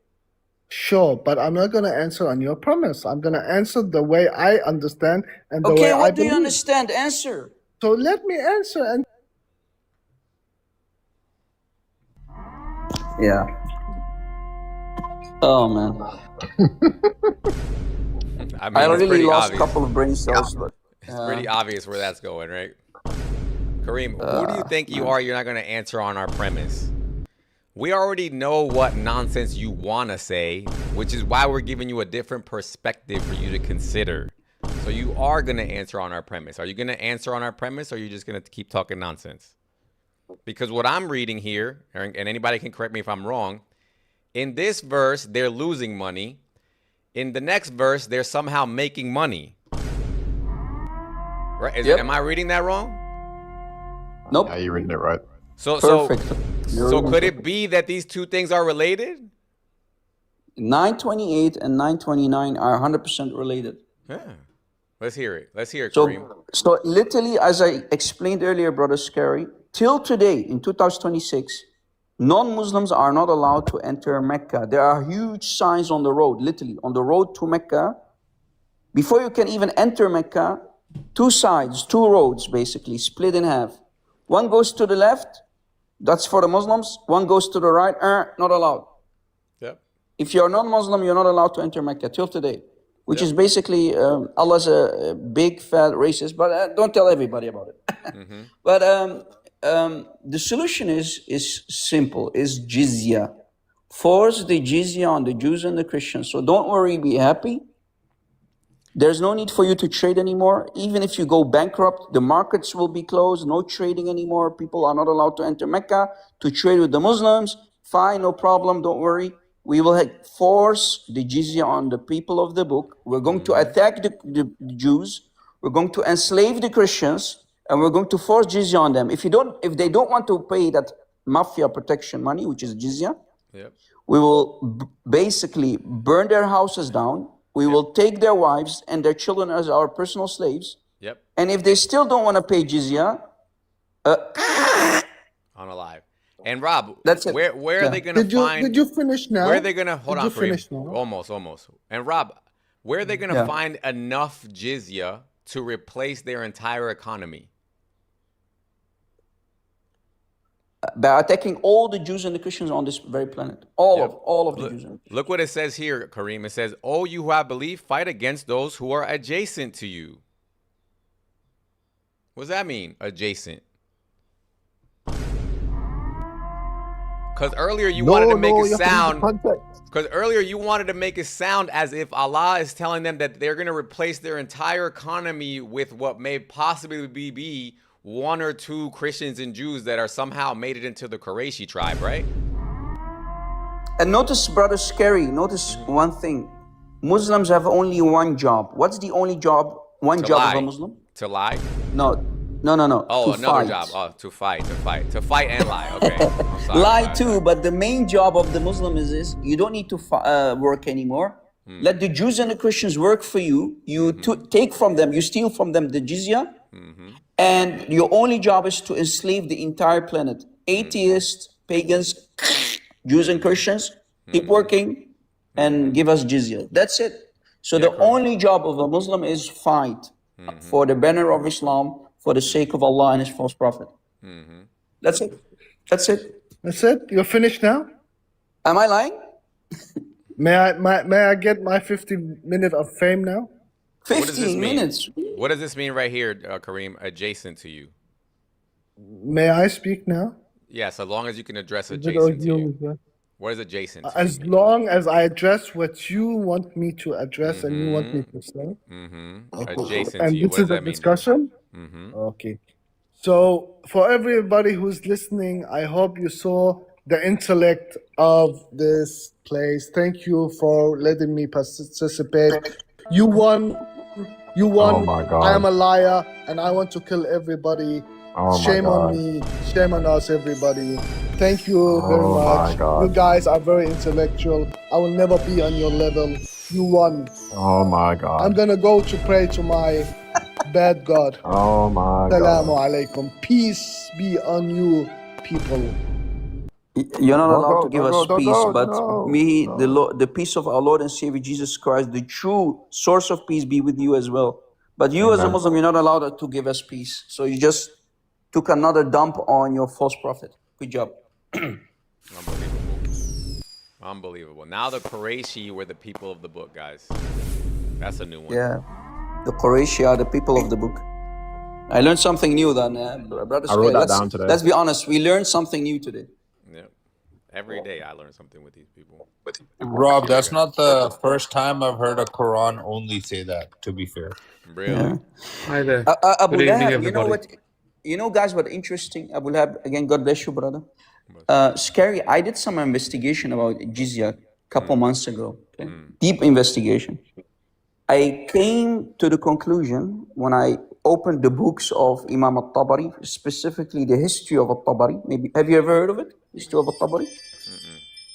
Sure, but I'm not going to answer on your premise. I'm going to answer the way I understand and the way Okay, I what do believe. you understand? Answer. So let me answer. And Yeah. Oh man, I mean, I it's really pretty lost a obvious. couple of brain cells, but It's pretty obvious where that's going, right? Kareem, who do you think you are? You're not going to answer on our premise. We already know what nonsense you want to say, which is why we're giving you a different perspective for you to consider. So you are going to answer on our premise. Are you going to answer on our premise, or are you just going to keep talking nonsense? Because what I'm reading here, and anybody can correct me if I'm wrong, in this verse, they're losing money. In the next verse, they're somehow making money. Right? Yep. Am I reading that wrong? nope. Yeah, you're reading it right. So Perfect. so could it be that these two things are related? 928 and 929 are 100% related. Yeah. Let's hear it. Let's hear it, So, Kareem. so literally, as I explained earlier, Brother Scary, till today, in 2026, non-Muslims are not allowed to enter Mecca. There are huge signs on the road, literally, on the road to Mecca. Before you can even enter Mecca, two sides, two roads, basically, split in half. One goes to the left, that's for the Muslims. One goes to the right, not allowed. Yep. If you're non-Muslim, you're not allowed to enter Mecca till today, which is basically Allah's a big fat racist. But don't tell everybody about it. But the solution is simple: is jizya. Force the jizya on the Jews and the Christians. So don't worry, be happy. There's no need for you to trade anymore. Even if you go bankrupt, the markets will be closed, no trading anymore. People are not allowed to enter Mecca to trade with the Muslims. Fine, no problem, don't worry. We will force the jizya on the people of the book. We're going to attack the Jews. We're going to enslave the Christians, and we're going to force jizya on them. If they don't want to pay that mafia protection money, which is jizya, Yep. we will basically burn their houses down. We will take their wives and their children as our personal slaves. Yep. And if they still don't want to pay jizya, On alive. And Rob, That's it. where are Yeah. they gonna find? did you finish now? Where are they gonna hold Did on you for you? finish now? Almost. And Rob, where are they gonna Yeah. find enough jizya to replace their entire economy? by attacking all the Jews and the Christians on this very planet. All of the Look, Jews. And look what it says here, Kareem. It says, "Oh, you who have belief, fight against those who are adjacent to you." What does that mean, adjacent? Because earlier you wanted to make it sound. Because earlier you wanted to make it sound as if Allah is telling them that they're going to replace their entire economy with what may possibly be one or two Christians and Jews that are somehow made it into the Qurayshi tribe, right? And notice, Brother Scary, notice one thing. Muslims have only one job. What's the only job? One To job lie. of a Muslim? To lie. No, No, no, no. Oh, To another fight. job. Oh, to fight and lie. Okay. I'm sorry. Lie too, but the main job of the Muslim is this: you don't need to work anymore. Let the Jews and the Christians work for you. You take from them, you steal from them the jizya, and your only job is to enslave the entire planet. Atheists, pagans, Jews and Christians, keep working and give us jizya. That's it. So the only job of a Muslim is fight for the banner of Islam, for the sake of Allah and His false prophet. That's it. That's it. That's it. You're finished now. Am I lying? May I get my 50-minute of fame now? What does this 15 mean? minutes. What does this mean right here, Kareem? Adjacent to you. May I speak now? Yeah, so long as you can address Is it adjacent to audio you. as well? What is adjacent to As you? long as I address what you want me to address and you want me to say. Adjacent And to you. this What is does a that mean? discussion? Okay. So for everybody who's listening, I hope you saw the intellect of this place. Thank you for letting me participate. You won. You won. Oh my God. I am a liar and I want to kill everybody. Oh my Shame on God. me. Shame on us, everybody. Thank you very Oh my much. God. You guys are very intellectual. I will never be on your level. You won. Oh my I'm God. gonna go to pray to my bad God. Oh my Assalamu God. alaikum. Peace be on you, people. You're not Don't allowed go, to give don't us go, don't peace, go, but no, may the no. Lord, the peace of our Lord and Savior Jesus Christ, the true source of peace, be with you as well. But you, as a Amen. Muslim, you're not allowed to give us peace. So you just took another dump on your false prophet. Good job. Unbelievable. Now the Qurayshi were the people of the book, guys. That's a new one. Yeah, the Quraysh are the people of the book. I learned something new then, brothers. I wrote that down today. Let's be honest. We learned something new today. Yeah. Every day I learn something with these people. Rob, that's not the first time I've heard a Quran only say that, to be fair. Really? Yeah. Hi there. Abu Good evening, Lahab, you know everybody. what? You know, guys, what interesting? Abu Lahab, again, God bless you, brother. Scary. I did some investigation about jizya a couple months ago. Okay? Deep investigation. I came to the conclusion when I opened the books of Imam al-Tabari, specifically the history of al-Tabari. Maybe have you ever heard of it? History of al-Tabari.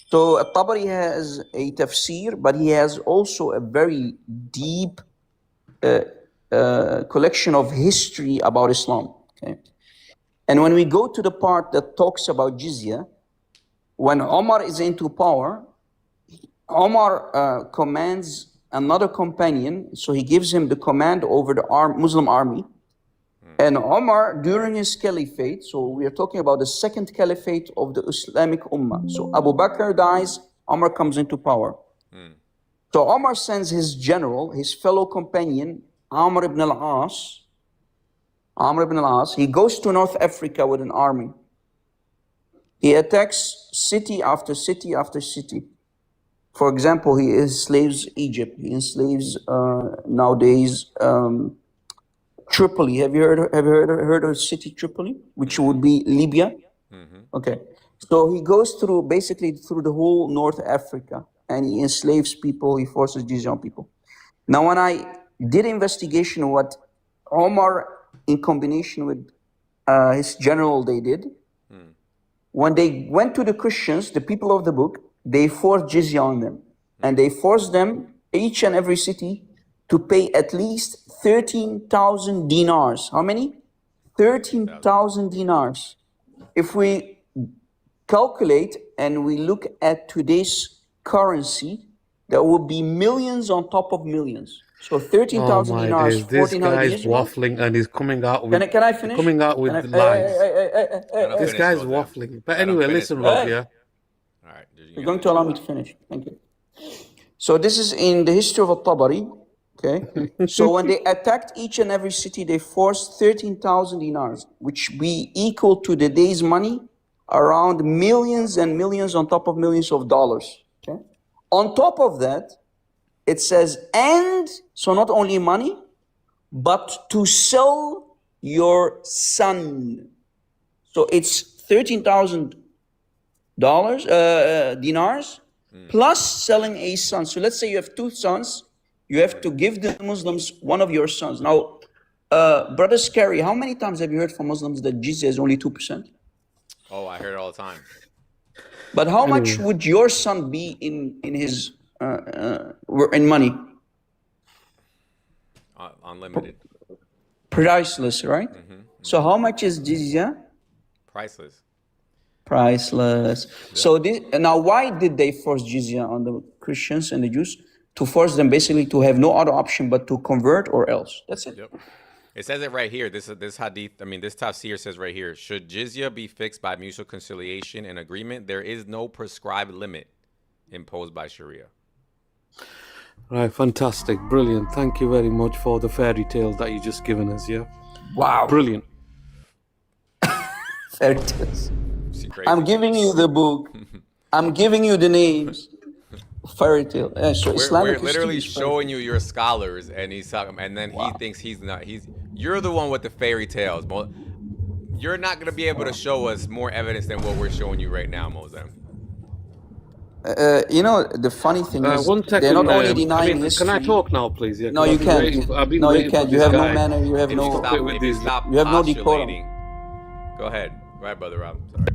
So al-Tabari has a tafsir, but he has also a very deep collection of history about Islam. Okay? And when we go to the part that talks about jizya, when Omar is into power, Omar commands another companion, so he gives him the command over the Muslim army. And Omar, during his caliphate, so we are talking about the second caliphate of the Islamic Ummah. So Abu Bakr dies, Omar comes into power. So Omar sends his general, his fellow companion, Amr ibn al-As. He goes to North Africa with an army. He attacks city after city after city. For example, he enslaves Egypt. He enslaves nowadays Tripoli. Have you heard of city Tripoli, which would be Libya? Okay. So he goes through basically through the whole North Africa, and he enslaves people. He forces jizya on people. Now, when I did investigation of what Omar, in combination with his general, they did, when they went to the Christians, the people of the book, they forced jizya on them, and they forced them, each and every city, to pay at least 13,000 dinars. How many? 13,000 dinars. If we calculate and we look at today's currency, there would be millions on top of millions. So 13,000 my dinars, days, this 1,400 guy's years ago. waffling and he's coming out with Can I finish? coming out with Can I- lies. hey, This guy's waffling. But anyway, listen, Rob, yeah. All right. You're going to allow me to finish. Thank you. So this is in the history of al-Tabari. Okay. So when they attacked each and every city, they forced 13,000 dinars, which be equal to the day's money, around millions and millions on top of millions of dollars. Okay. On top of that, it says, and so not only money, but to sell your son. So it's $13,000 dinars plus selling a son. So let's say you have two sons, you have to give the Muslims one of your sons. Now, Brother Scary, how many times have you heard from Muslims that jizya is only 2%? Oh, I hear it all the time. But how much Anyway. would your son be in his in money? Unlimited. Priceless, right? So how much is jizya? Priceless. Priceless. So this, now, why did they force jizya on the Christians and the Jews? To force them basically to have no other option but to convert or else. That's it. Yep. It says it right here. This hadith, this tafsir says right here, should jizya be fixed by mutual conciliation and agreement, there is no prescribed limit imposed by Sharia. Right, fantastic, brilliant. Thank you very much for the fairy tale that you just given us. Yeah. Wow. Brilliant. Fairy tales. I'm giving you the book. I'm giving you the names. Fairy tale. So We're literally showing you your scholars, and he's talking, and then he thinks he's not. You're the one with the fairy tales. You're not gonna be able to show us more evidence than what we're showing you right now, Mosem. You know, the funny thing is, One second, they're not only denying history. Can I talk now, please? Yeah, No, you can't. No, you can't. You have no manner. You have no. If you stop You have no decorum. postulating. Go ahead. Right, Brother Rob. Sorry.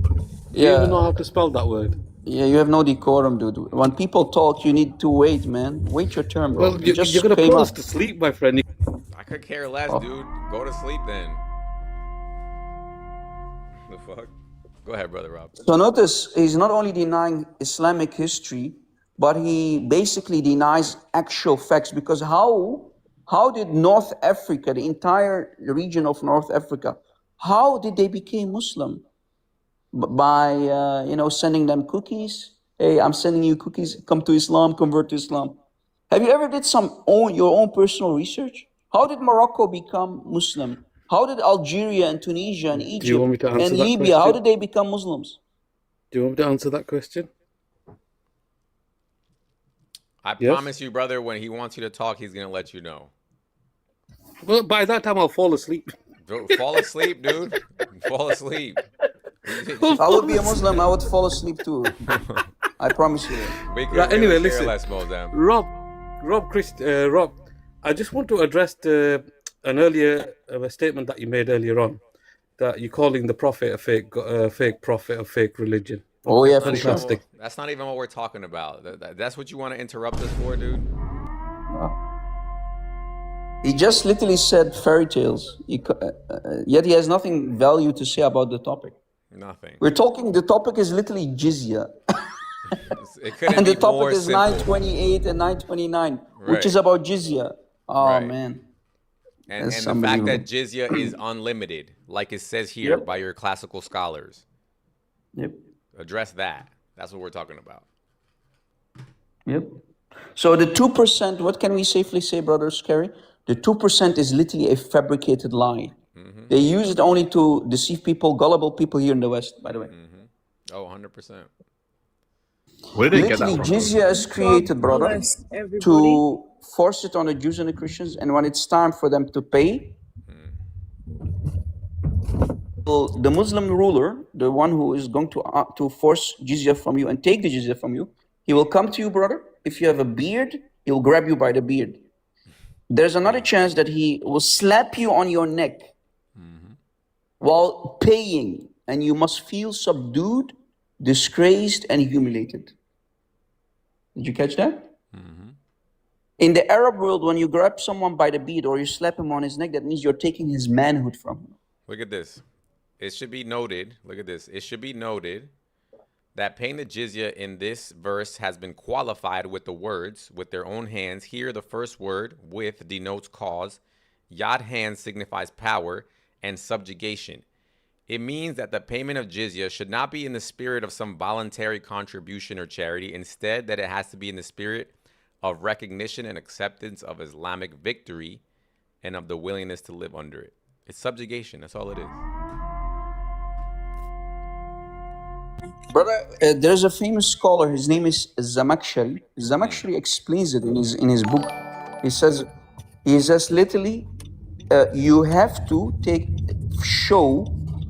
Do you even know how to spell that word? Yeah, you have no decorum, dude. When people talk, you need to wait, man. Wait your turn, bro. Well, you're gonna put us to sleep, my friend. I could care less, dude. Go to sleep then. The fuck? Go ahead, Brother Rob. So notice, he's not only denying Islamic history, but he basically denies actual facts. Because how did North Africa, the entire region of North Africa, how did they become Muslim? By sending them cookies. Hey, I'm sending you cookies. Come to Islam. Convert to Islam. Have you ever did your own personal research? How did Morocco become Muslim? How did Algeria and Tunisia and Egypt and Libya? How did they become Muslims? Do you want me to answer that question? I promise you, brother. When he wants you to talk, he's gonna let you know. Well, by that time, I'll fall asleep. Fall asleep, dude. Fall asleep. I would be a Muslim. I would fall asleep too. I promise you. Anyway, listen. Rob, I just want to address an earlier statement that you made earlier on, that you're calling the prophet a fake prophet, a fake religion. Oh yeah, fantastic. That's not even what we're talking about. That's what you want to interrupt us for, dude? He just literally said fairy tales. Yet he has nothing value to say about the topic. Nothing. The topic is literally jizya. And the topic is 928 and 929, which is about jizya. Oh, man. And the fact that jizya is unlimited, like it says here by your classical scholars. Yep. Address that. That's what we're talking about. Yep. So the 2%, what can we safely say, Brother Scary? The 2% is literally a fabricated lie. They use it only to deceive people, gullible people here in the West, by the way. Oh, 100%. Where did they get that Literally, from? jizya is created, brother, to force it on the Jews and the Christians, and when it's time for them to pay, the Muslim ruler, the one who is going to force jizya from you and take the jizya from you, he will come to you, brother. If you have a beard, he will grab you by the beard. There's another chance that he will slap you on your neck while paying, and you must feel subdued, disgraced, and humiliated. Did you catch that? In the Arab world, when you grab someone by the beard or you slap him on his neck, that means you're taking his manhood from him. Look at this. It should be noted. Look at this. It should be noted that paying the jizya in this verse has been qualified with the words, with their own hands. Here, the first word, with, denotes cause. Yad, hand, signifies power and subjugation. It means that the payment of jizya should not be in the spirit of some voluntary contribution or charity. Instead, that it has to be in the spirit of recognition and acceptance of Islamic victory and of the willingness to live under it. It's subjugation. That's all it is. Brother, there's a famous scholar. His name is Zamakhshari. Zamakhshari explains it in his book. He says literally, you have to show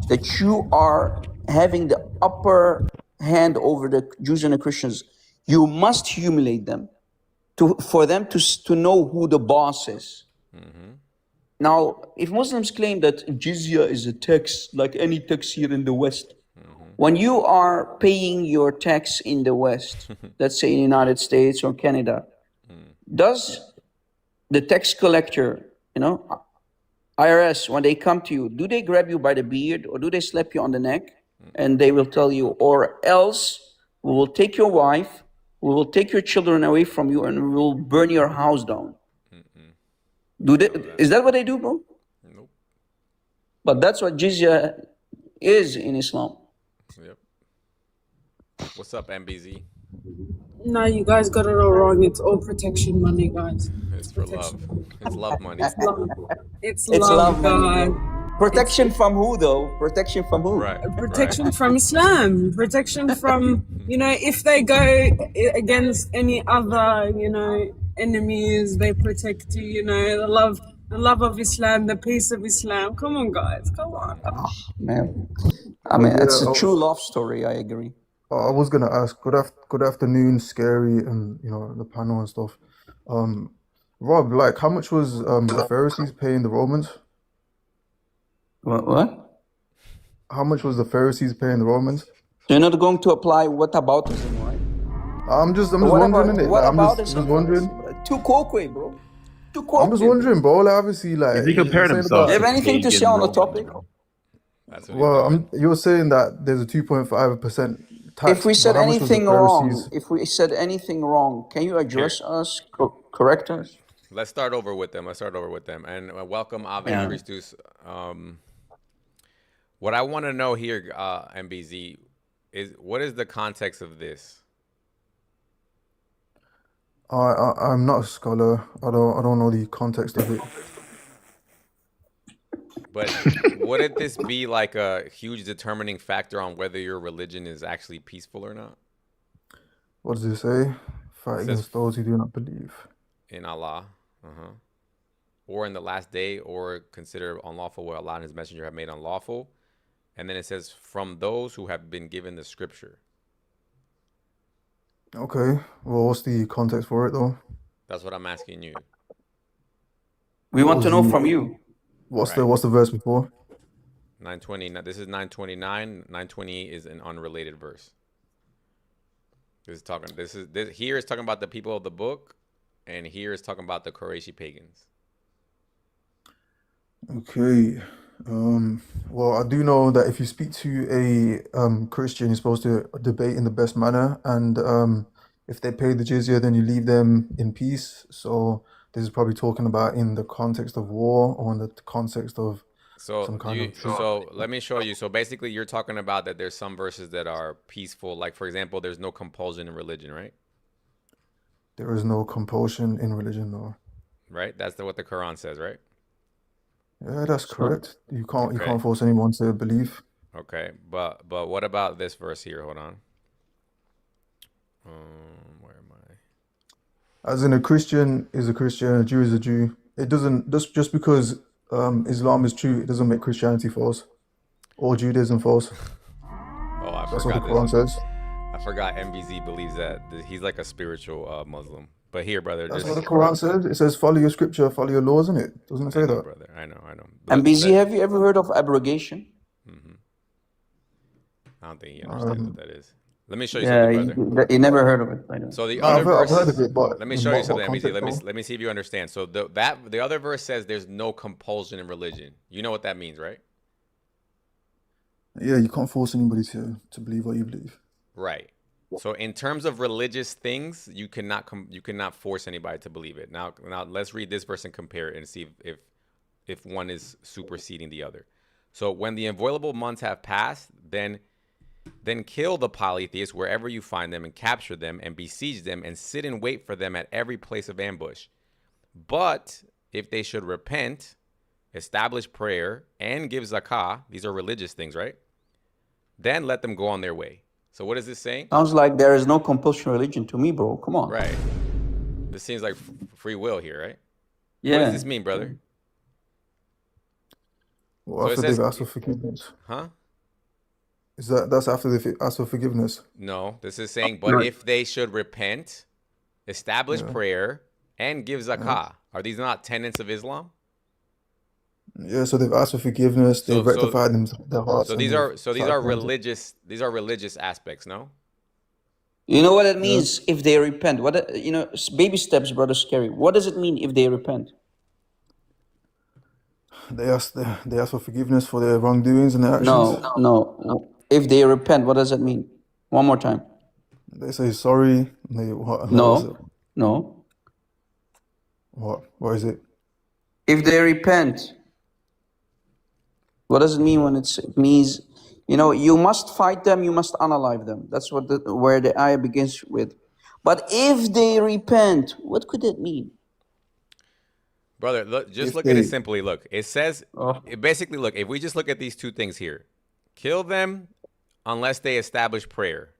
that you are having the upper hand over the Jews and the Christians. You must humiliate them for them to know who the boss is. Now, if Muslims claim that jizya is a tax, like any tax here in the West, when you are paying your tax in the West, let's say in the United States or Canada, does the tax collector, IRS, when they come to you, do they grab you by the beard or do they slap you on the neck and they will tell you, or else we will take your wife, we will take your children away from you, and we will burn your house down? Is that what they do, bro? Nope. But that's what jizya is in Islam. Yep. What's up, MBZ? No, you guys got it all wrong. It's all protection money, guys. It's for love. It's love money. It's love. It's It's love love, money, God. bro. Protection from who, though? Protection from who? Right. Protection from Islam. Protection from, if they go against any other, enemies, they protect you, the love of Islam, the peace of Islam. Come on, guys. Come on. Man. I mean, it's a Yeah, true love story. I agree. I was gonna ask. Good afternoon, Scary, and the panel and stuff. Rob, like, how much was the Pharisees paying the Romans? What? How much was the Pharisees paying the Romans? You're not going to apply whataboutism, right? I'm just What wondering, about innit? what Like, I'm about just this? wondering. Too coquay, bro. Too I'm just coquay, bro. wondering, bro. Like, obviously, like, Is he you're comparing saying himself Do you about. have anything to say on the topic? That's what Well, he's doing. you're saying that there's a 2.5% tax. If we But said how much was the anything wrong, Pharisees? if we said anything wrong, can you address us, correct us? Let's start over with them. And welcome, Ave Yeah. Christus. What I want to know here, MBZ, is what is the context of this? I'm not a scholar. I don't know the context of it. But wouldn't this be like a huge determining factor on whether your religion is actually peaceful or not? What does it say? Fight It says against those who do not believe. in Allah, or in the last day, or consider unlawful what Allah and His Messenger have made unlawful. And then it says, from those who have been given the scripture. Okay. Well, what's the context for it, though? That's what I'm asking you. We What want to was know the from you. what's Right. the verse before? 920. This is 929. 920 is an unrelated verse. Here is talking about the people of the book, and here is talking about the Qurayshi pagans. Okay. Well, I do know that if you speak to a Christian, you're supposed to debate in the best manner, and if they pay the jizya, then you leave them in peace. So this is probably talking about in the context of war or in the context of some kind of So let me show you. So basically, you're talking about that there's some verses that are peaceful. Like, for example, there's no compulsion in religion, right? there is no compulsion in religion, though. Right? That's what the Quran says, right? Yeah, that's correct. You can't Okay. force anyone to believe. Okay. But what about this verse here? Hold on. Where am I? As in, a Christian is a Christian, a Jew is a Jew. It doesn't just because Islam is true, it doesn't make Christianity false or Judaism false. Oh, I That's what the forgot Quran this. says. I forgot MBZ believes that he's like a spiritual Muslim. But here, brother, That's just what the Quran says. It says follow your scripture, follow your laws, isn't it? Doesn't it say that? brother. I know. And BZ, have you ever heard of abrogation? I don't think he understands what that is. Let me show you Yeah, something, brother. you never heard of it. I know. So the No, other I've heard verse. of it, but Let me in show you what something, MBZ. context, though? Let me see if you understand. So the other verse says there's no compulsion in religion. You know what that means, right? Yeah, you can't force anybody to believe what you believe. Right. So in terms of religious things, you cannot force anybody to believe it. Now let's read this verse and compare it and see if one is superseding the other. So when the inviolable months have passed, then kill the polytheists wherever you find them and capture them and besiege them and sit and wait for them at every place of ambush. But if they should repent, establish prayer, and give zakah, these are religious things, right? Then let them go on their way. So what is this saying? Sounds like there is no compulsion religion to me, bro. Come on. Right. This seems like free will here, right? Yeah. What does this mean, brother? Well, So it after says- they've asked for forgiveness. Huh? That's after they've asked for forgiveness. No, this is saying, but if they should repent, establish prayer, and give zakah, are these not tenets of Islam? Yeah, so they've asked for forgiveness. They've So rectified their hearts. so and these they've are started praying to- religious aspects, no? You know what it means if they repent? Baby steps, brother Scary. What does it mean if they repent? They ask for forgiveness for their wrongdoings and their actions. No. If they repent, what does it mean? One more time. They say sorry. What is it? No. What is it? If they repent, what does it mean when it means, you must fight them, you must unalive them. That's where the ayah begins with. But if they repent, what could it mean? Brother, look If at it they- simply. Look, it says, basically, look, if we just look at these two things here, kill them unless they establish prayer.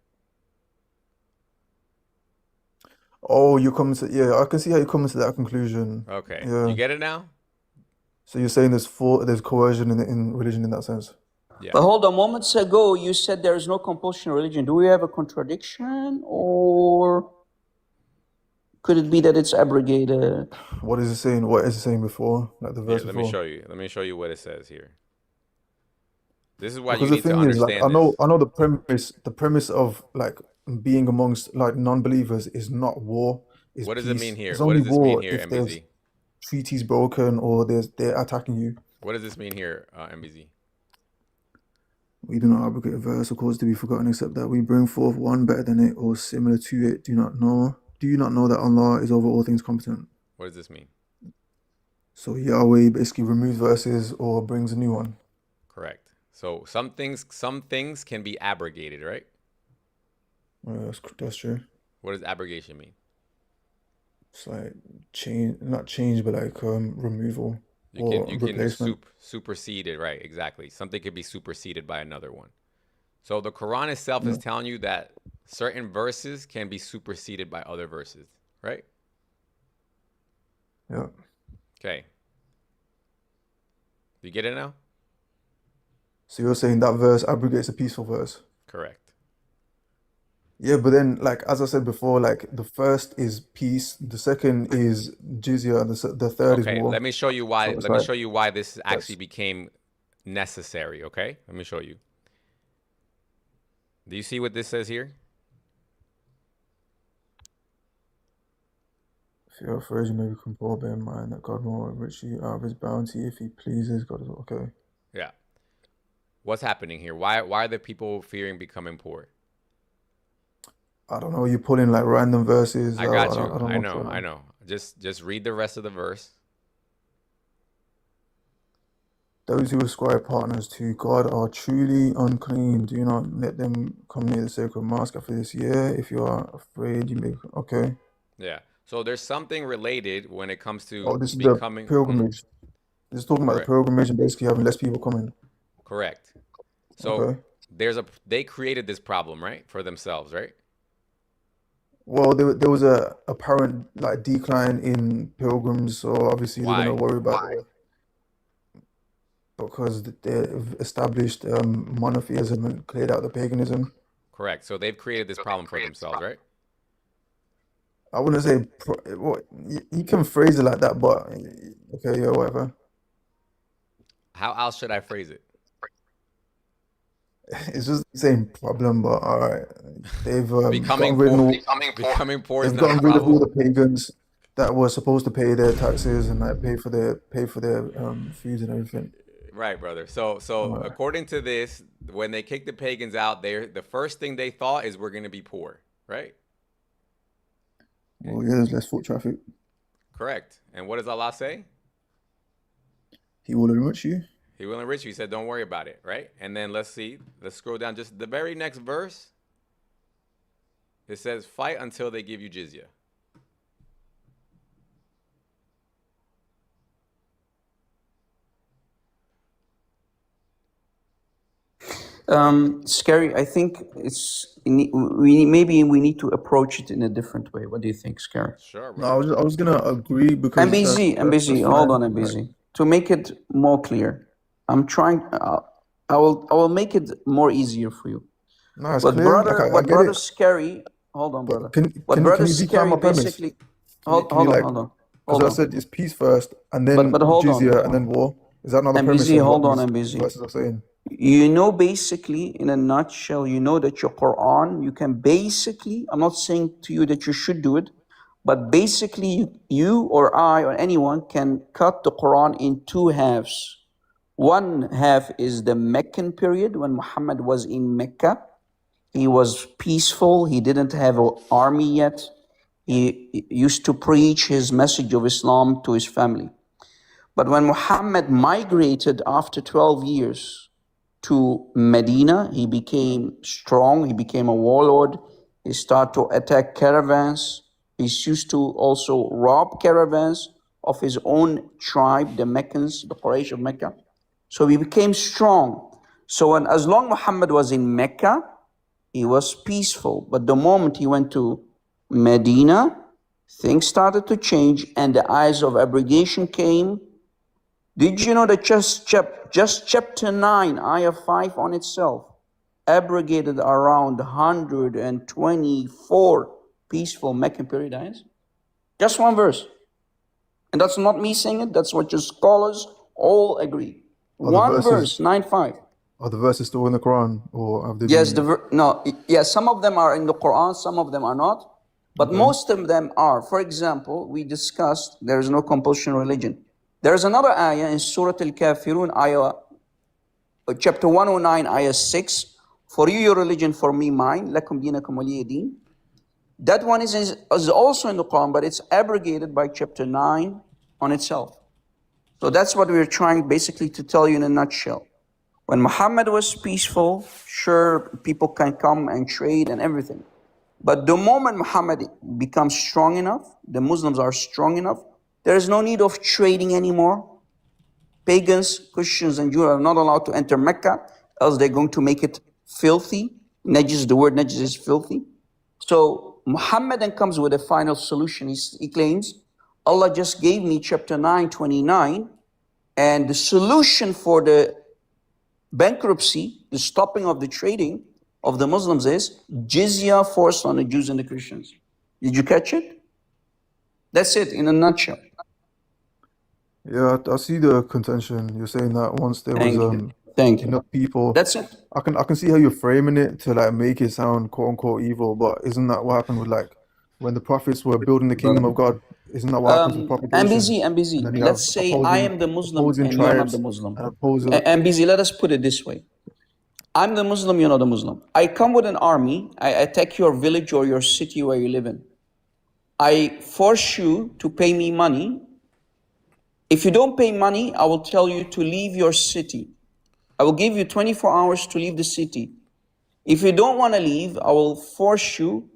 Oh, you come to I can see how you come to that conclusion. Okay. Yeah. You get it now? So you're saying there's coercion in religion in that sense. Yeah. But hold on, moments ago you said there is no compulsion in religion. Do we have a contradiction, or could it be that it's abrogated? What is it saying? What is it saying before? Like the Here, verse let before. me show you. Let me show you what it says here. This is why Because you the need to thing is, like, understand this. I know the premise of like being amongst like non-believers is not war. Is What does it peace. mean here? It's What only does this mean war here, if there's MBZ? treaties broken or they're attacking you. What does this mean here, MBZ? We do not abrogate a verse or cause to be forgotten, except that we bring forth one better than it or similar to it. Do you not know that Allah is over all things competent? What does this mean? So Yahweh basically removes verses or brings a new one. Correct. So some things can be abrogated, right? That's true. What does abrogation mean? It's like not change, but like removal or You can replacement. supersede it, right? Exactly. Something could be superseded by another one. So the Quran itself is telling you that certain verses can be superseded by other verses, right? Yeah. Okay. You get it now? So you're saying that verse abrogates a peaceful verse? Correct. Yeah, but then, like as I said before, like the first is peace, the second is jizya, and the third is Okay, war. let me show you why. So it's Let me like- show you why this actually became necessary. Okay, let me show you. Do you see what this says here? If you're afraid, you may become poor. Bear in mind that God will enrich you out of His bounty if He pleases. God is okay. Yeah. What's happening here? Why are the people fearing becoming poor? I don't know. You pull in like random verses. I got you. don't I know. know. Just read the rest of the verse. Those who ascribe partners to God are truly unclean. Do not let them come near the sacred mosque after this year. If you are afraid, you may. Okay. Yeah. So there's something related when it comes to Oh, this is becoming the pilgrimage. This is talking about Correct. the pilgrimage and basically having less people coming. Correct. So Okay. they created this problem, right, for themselves, right? Well, there was a apparent like decline in pilgrims, so obviously they're Why? gonna worry about it because they've established monotheism and cleared out the paganism. Correct. So they've created this problem for themselves, right? I wouldn't say you can phrase it like that, but okay, yeah, whatever. How else should I phrase it? It's just the same problem, but all right. They've Becoming gotten rid of poor. all, Becoming poor is they've not a gotten rid of all problem. the pagans that were supposed to pay their taxes and like pay for their foods and everything. Right, brother. So Right. according to this, when they kicked the pagans out, the first thing they thought is we're going to be poor, right? Well, yeah, there's less foot traffic. Correct. And what does Allah say? He will enrich you. He will enrich you. He said, don't worry about it, right? And then let's scroll down just the very next verse. It says, fight until they give you jizya. Scary, I think we need to approach it in a different way. What do you think, Scary? Sure. No, I was gonna agree because MBZ, that's hold on, fine. MBZ. To make it more clear, I'm trying. I will make it more easier for you. No, it's But clear. brother, Like, I what get brother it. Scary? Hold on, brother. Can What you brother decline Scary my premise? basically? Can you Hold on. because I said it's peace first and then But hold on. jizya and then war. Is that not the premise MBZ, of hold what on, these MBZ. verses are saying? You know, basically, in a nutshell, you know that your Quran, you can basically, I'm not saying to you that you should do it, but basically, you or I or anyone can cut the Quran in two halves. One half is the Meccan period when Muhammad was in Mecca. He was peaceful, he didn't have an army yet. He used to preach his message of Islam to his family. But when Muhammad migrated after 12 years to Medina, he became strong, he became a warlord, he started to attack caravans, he used to also rob caravans of his own tribe, the Meccans, the Quraysh of Mecca. So he became strong. So as long Muhammad was in Mecca, he was peaceful. But the moment he went to Medina, things started to change and the eyes of abrogation came. Did you know that just chapter 9, ayah 5 on itself, abrogated around 124 peaceful Meccan period ayahs? Just one verse. And that's not me saying it, that's what your scholars all agree. One verse, 9:5. Are the verses still in the Quran, or have they Yes, been... some of them are in the Quran, some of them are not. But most of them are. For example, we discussed there is no compulsion religion. There is another ayah in Surah Al-Kafirun, chapter 109, ayah 6. For you, your religion, for me, mine. Lakum dinakum waliya din. That one is also in the Quran, but it's abrogated by chapter 9 on itself. So that's what we're trying basically to tell you in a nutshell. When Muhammad was peaceful, sure, people can come and trade and everything. But the moment Muhammad becomes strong enough, the Muslims are strong enough, there is no need of trading anymore. Pagans, Christians, and Jews are not allowed to enter Mecca, else they're going to make it filthy. Najis, the word najis is filthy. So Muhammad then comes with a final solution. He claims, Allah just gave me chapter 9:29, and the solution for the bankruptcy, the stopping of the trading of the Muslims is jizya forced on the Jews and the Christians. Did you catch it? That's it in a nutshell. Yeah, I see the contention. You're saying that once there was enough people. That's it. I can see how you're framing it to like make it sound quote unquote evil, but isn't that what happened with like when the prophets were building the kingdom of God? Isn't that what happens with propagation? MBZ. Let's say I am the Muslim and you're not the Muslim. MBZ, let us put it this way. I'm the Muslim, you're not the Muslim. I come with an army, I attack your village or your city where you live in. I force you to pay me money. If you don't pay money, I will tell you to leave your city. I will give you 24 hours to leave the city. If you don't want to leave, I will force you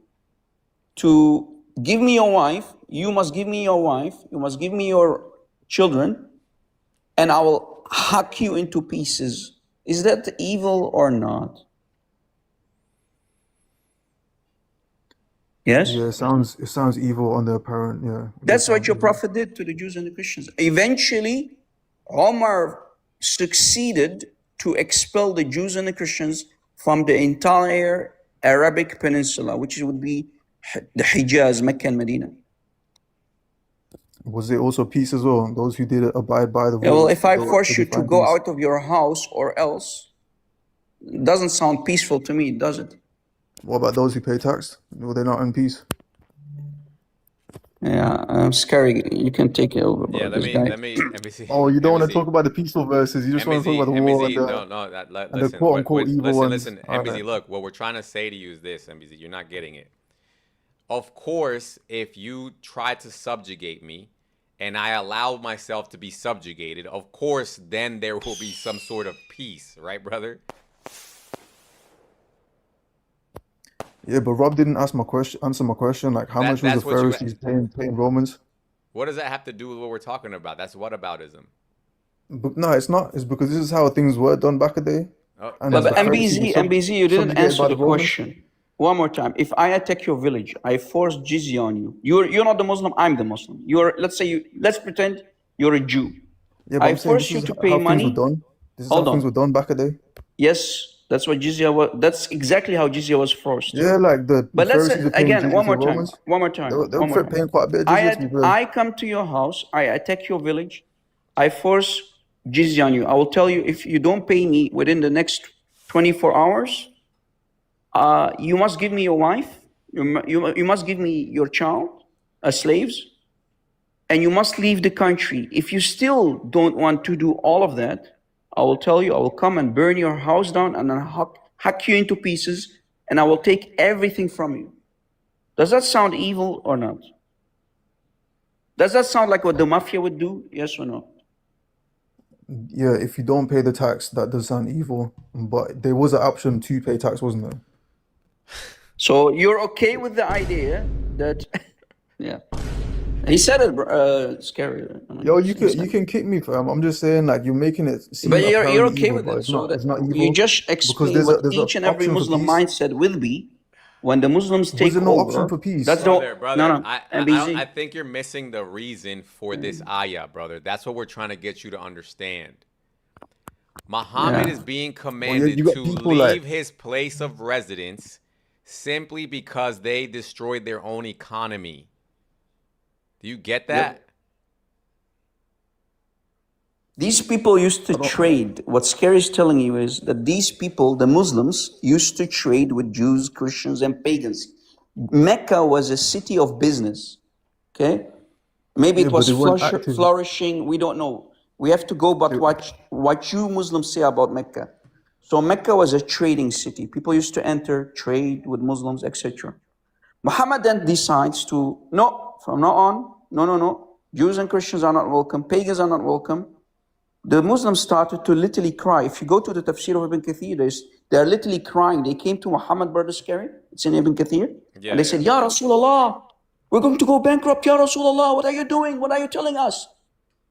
to give me your wife. You must give me your wife. You must give me your children. And I will hack you into pieces. Is that evil or not? Yes? Yeah, it sounds evil on the apparent, yeah. That's what your prophet did to the Jews and the Christians. Eventually, Omar succeeded to expel the Jews and the Christians from the entire Arabic Peninsula, which would be the Hijaz, Mecca and Medina. Was there also peace as well? Those who did abide by the Well, if I force you to go out of your house or else, it doesn't sound peaceful to me, does it? What about those who pay tax? Were they not in peace? Yeah, I'm scary. You can take it over. Bro. Yeah, let me see. Oh, you don't want to talk about the peaceful verses. You just want to talk about the war and the quote-unquote evil ones. Listen, MBZ, look, what we're trying to say to you is this, MBZ, you're not getting it. Of course, if you try to subjugate me and I allow myself to be subjugated, of course, then there will be some sort of peace, right, brother? Yeah, but Rob didn't answer my question. Like, how much was the Pharisees paying Romans? What does that have to do with what we're talking about? That's whataboutism. But no, it's not. It's because this is how things were done back in the day. But MBZ, you didn't answer the question. One more time. If I attack your village, I force jizya on you. You're not the Muslim. I'm the Muslim. Let's pretend you're a Jew. Yeah, I force you to pay money. This is how things were done back in the day. Yes, that's what jizya was. That's exactly how jizya was forced. Yeah, like the. But let's again one more time. They were paying quite a bit of jizya. I come to your house. I attack your village. I force jizya on you. I will tell you, if you don't pay me within the next 24 hours, you must give me your wife, you must give me your child as slaves, and you must leave the country. If you still don't want to do all of that, I will tell you, I will come and burn your house down and then hack you into pieces, and I will take everything from you. Does that sound evil or not? Does that sound like what the mafia would do? Yes or no? Yeah, if you don't pay the tax, that does sound evil. But there was an option to pay tax, wasn't there? So you're okay with the idea that, yeah. He said it, scary. I mean, Yo, you can kick me, fam. I'm just saying, like, you're making it seem but you're apparently okay evil, with but it. it's So not. It's not that evil you just because explain there's what an each and every option for Muslim peace. mindset will be when the Muslims Was take there no option over. for peace? That's Brother, no. I MBZ. think you're missing the reason for this ayah, brother. That's what we're trying to get you to understand. Muhammad Yeah. is being Well, commanded you got to people leave like his place of residence simply because they destroyed their own economy. Do you get that? These people used to trade. What Scary is telling you is that these people, the Muslims, used to trade with Jews, Christians, and pagans. Mecca was a city of business. Okay? Maybe yeah, it but was they weren't active. flourishing. We don't know. We have to go by what you Muslims say about Mecca. So Mecca was a trading city. People used to enter, trade with Muslims, etc. Muhammad then decides to, no, from now on, no. Jews and Christians are not welcome. Pagans are not welcome. The Muslims started to literally cry. If you go to the tafsir of Ibn Kathir, they're literally crying. They came to Muhammad, brother Scary, it's in Ibn Kathir, and they said, Ya Rasulullah, we're going to go bankrupt, Ya Rasulullah, what are you doing? What are you telling us?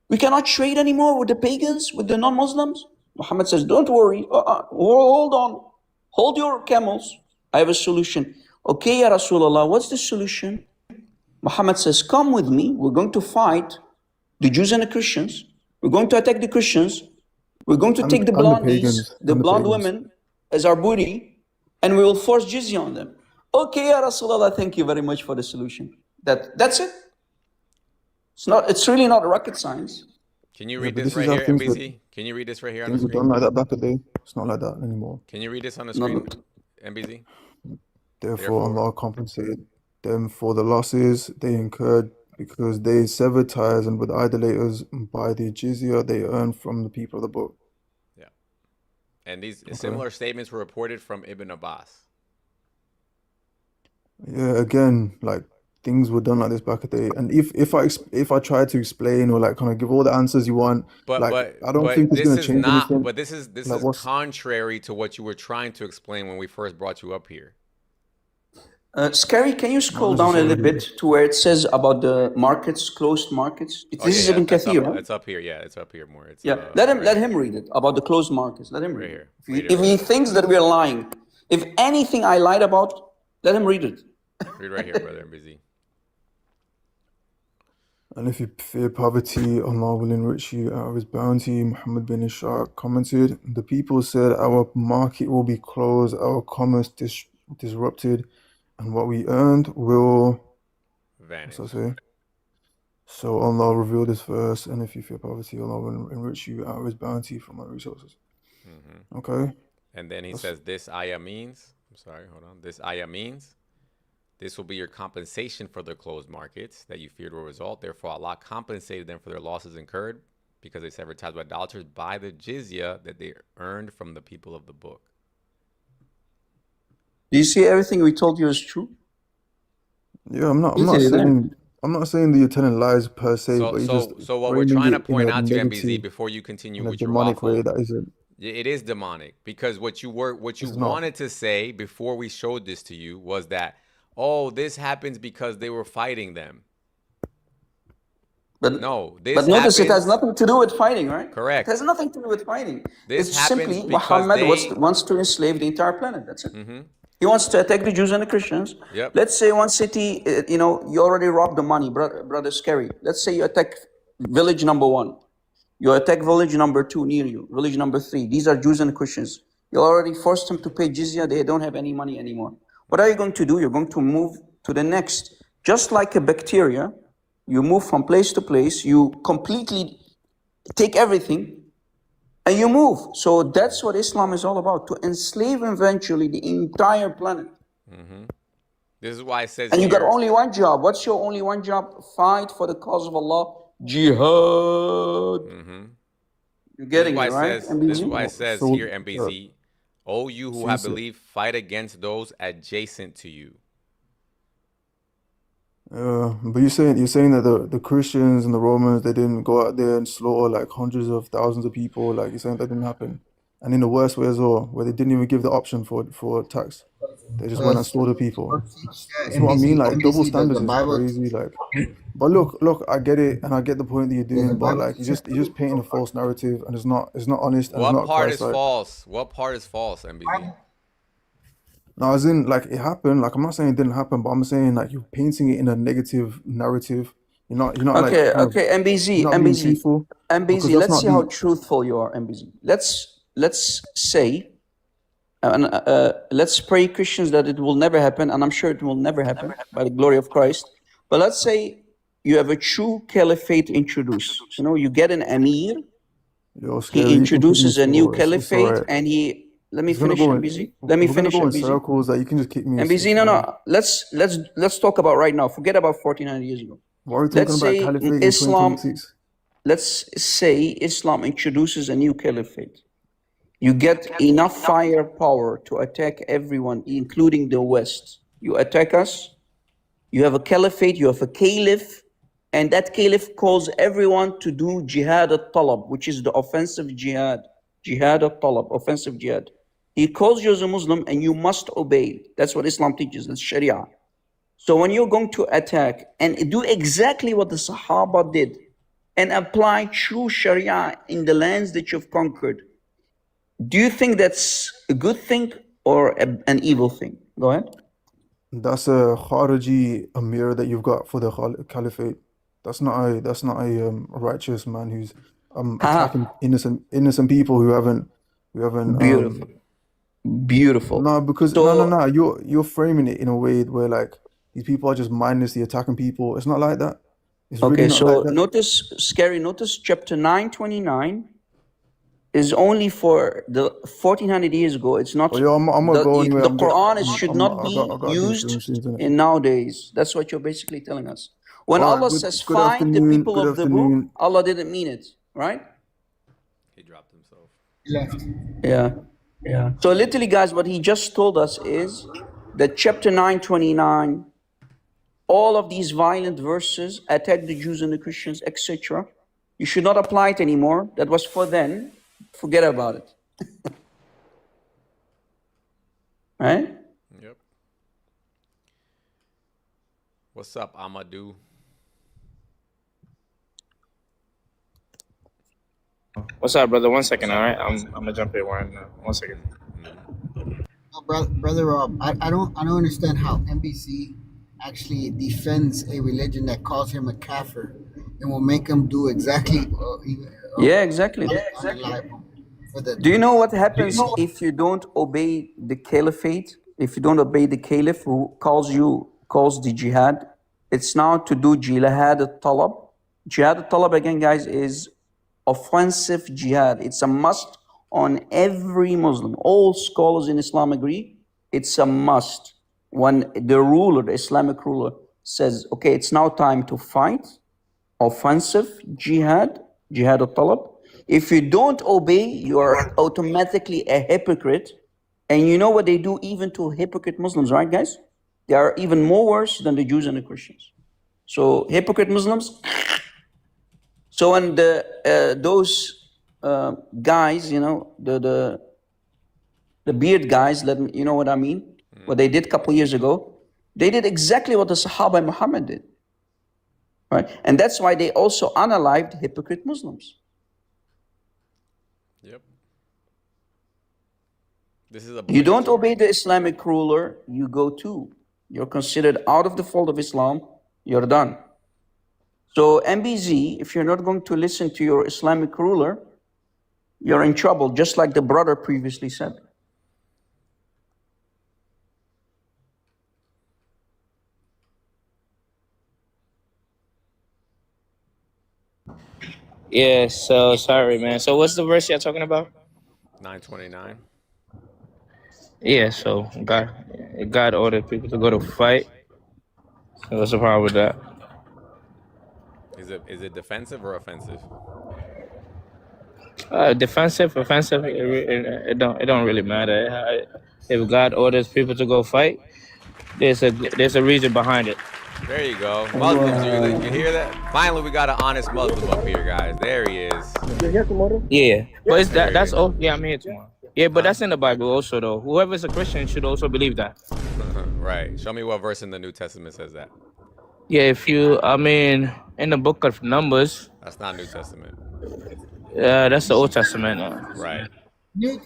We cannot trade anymore with the pagans, with the non-Muslims. Muhammad says, don't worry, hold on, hold your camels. I have a solution. Okay, Ya Rasulullah, what's the solution? Muhammad says, come with me, we're going to fight the Jews and the Christians. We're going to attack the Christians. We're going to take the blondies, the blonde women, as our booty, and we will force jizya on them. Okay, Ya Rasulullah, thank you very much for the solution. That's it. It's really not rocket science. Can you Yeah, read but this this is right how here, things were MBZ? Can you read this right here on the things were done screen? like that back in the day. It's not like that anymore. Can you read this on the screen, MBZ? Therefore, Allah compensated them for the losses they incurred because they severed ties and with idolaters by the jizya they earned from the people of the book. Yeah. And these similar statements were reported from Ibn Abbas. Yeah, again, like things were done like this back in the day. And if I try to explain or like kind of give all the answers you want, But I don't think it's this gonna is change not. anything. But this is Like, what's contrary to what you were trying to explain when we first brought you up here. Scary, can you scroll down a little bit to where it says about the markets, closed markets? This is Ibn Kathir, right? It's up here. Yeah, it's up here more. It's, Yeah, let him read it about the closed markets. Let him read it. If he thinks that we're lying, if anything I lied about, let him read it. Read right here, brother. I'm busy. And if you fear poverty, Allah will enrich you out of His bounty. Muhammad bin Ishaq commented, the people said, our market will be closed, our commerce disrupted, and what we earned will vanish. What's that say? So Allah revealed this verse, and if you fear poverty, Allah will enrich you out of His bounty from our resources. Okay? And then he says, this ayah means, I'm sorry, hold on. This ayah means, this will be your compensation for the closed markets that you feared will result. Therefore, Allah compensated them for their losses incurred because they severed ties with idolaters by the jizya that they earned from the people of the book. Do you see everything we told you is true? Yeah, I'm not saying that you're telling lies per se, but you're just So what we're framing trying to it in point a out to negative, MBZ before you continue in a with your demonic waffle, way that isn't. it is demonic because what you wanted to say before we showed this to you was that, oh, this happens because they were fighting them. But no, this but notice happens, it has nothing to do with fighting, right? Correct. It has nothing to do with fighting. This It's happens simply because Muhammad wants to enslave the entire planet. That's it. He wants to attack the Jews and the Christians. Yep. Let's say one city, you already robbed the money, brother Scary. Let's say you attack village number 1. You attack village number 2 near you, village number 3. These are Jews and Christians. You already forced them to pay jizya. They don't have any money anymore. What are you going to do? You're going to move to the next. Just like a bacteria, you move from place to place. You completely take everything. and you move. So that's what Islam is all about, to enslave eventually the entire planet. This is why it says And you got here. only one job. What's your only one job? Fight for the cause of Allah. Jihad. You're getting it, right? This is why it says So, here, MBZ. O you who so have you said- believed, fight against those adjacent to you. but you're saying that the Christians and the Romans, they didn't go out there and slaughter like hundreds of thousands of people. Like you're saying that didn't happen, and in the worst way as well, where they didn't even give the option for tax. They just went and slaughtered people. That's what I mean. Like double standards is crazy. Like, but look, I get it, and I get the point that you're doing, but like you're just painting a false narrative, and it's not honest. And it's What not part is Christ-like. false? What part is false, MBZ? No, as in, like, it happened. Like, I'm not saying it didn't happen, but I'm saying, like, you're painting it in a negative narrative. You're not like, Okay, kind of- okay, MBZ, you're not being MBZ, truthful, because MBZ. that's Let's not see how the- truthful you are, MBZ. Let's say, let's pray Christians that it will never happen, and I'm sure it will never happen by the glory of Christ. But let's say you have a true caliphate introduced. You know, you get an emir. Yo, Scary, He you can keep introduces me a new slow. It's caliphate, alright. and he. Let me It's gonna finish, go in- MBZ. Let me we're gonna finish, go in MBZ. circles that you can just kick me. MBZ, no. Let's talk about right now. Forget about 1400 years ago. Why are we talking Let's about say caliphate in Islam. 2026? Let's say Islam introduces a new caliphate. You get enough firepower to attack everyone, including the West. You attack us. You have a caliphate. You have a caliph, and that caliph calls everyone to do jihad al-talab, which is the offensive jihad. Jihad al-talab, offensive jihad. He calls you as a Muslim, and you must obey. That's what Islam teaches. That's Sharia. So when you're going to attack and do exactly what the Sahaba did, and apply true Sharia in the lands that you've conquered, do you think that's a good thing or an evil thing? Go ahead. That's a Khariji Amir that you've got for the caliphate. That's not a righteous man who's attacking innocent people who haven't Beautiful. Beautiful. No, because So- no, you're framing it in a way where like these people are just mindlessly attacking people. It's not like that. It's Okay, really not so like that. notice chapter 929 is only for the 1400 years ago. It's not. Oh, yo, I'm gonna go anyway. The I'm Quran just- should I'm- not I be got different used things in it. in nowadays. That's what you're basically telling us. When Alright, Allah good- says good find the afternoon, people good of the book, afternoon. Allah didn't mean it, right? He dropped himself. Left. Yeah. So literally, guys, what he just told us is that chapter 929, all of these violent verses attack the Jews and the Christians, etc. You should not apply it anymore. That was for then. Forget about it. Right? Yep. What's up, Amadou? What's up, brother? 1 second, all right? I'm gonna jump in 1 second. Brother Rob, I don't understand how NBC actually defends a religion that calls him a kafir and will make him do exactly. Yeah, exactly. Do you know what happens if you don't obey the caliphate? If you don't obey the caliph who calls the jihad? It's now to do jihad al-talab. Jihad al-talab, again, guys, is offensive jihad. It's a must on every Muslim. All scholars in Islam agree it's a must. When the ruler, the Islamic ruler, says, okay, it's now time to fight, offensive jihad, jihad al-talab. If you don't obey, you are automatically a hypocrite. And you know what they do even to hypocrite Muslims, right, guys? They are even more worse than the Jews and the Christians. So hypocrite Muslims. So when those guys, you know, the beard guys, you know what I mean? What they did a couple years ago, they did exactly what the Sahaba and Muhammad did, right? And that's why they also unalived hypocrite Muslims. Yep. This is a. You don't obey the Islamic ruler, you go too. You're considered out of the fold of Islam, you're done. So MBZ, if you're not going to listen to your Islamic ruler, you're in trouble, just like the brother previously said. Yeah. So sorry, man. So what's the verse you're talking about? 9:29. Yeah. So God ordered people to go to fight. So what's the problem with that? Is it defensive or offensive? Defensive, offensive. It don't really matter. If God orders people to go fight, there's a reason behind it. There you go. Muslims, you hear that? Finally, we got an honest Muslim up here, guys. There he is. Yeah, but it's There he that's is. oh yeah, I'm here tomorrow. Yeah, but that's in the Bible also though. Whoever's a Christian should also believe that. Right. Show me what verse in the New Testament says that. Yeah, in the book of Numbers, That's not New Testament. that's the Old Testament. Right.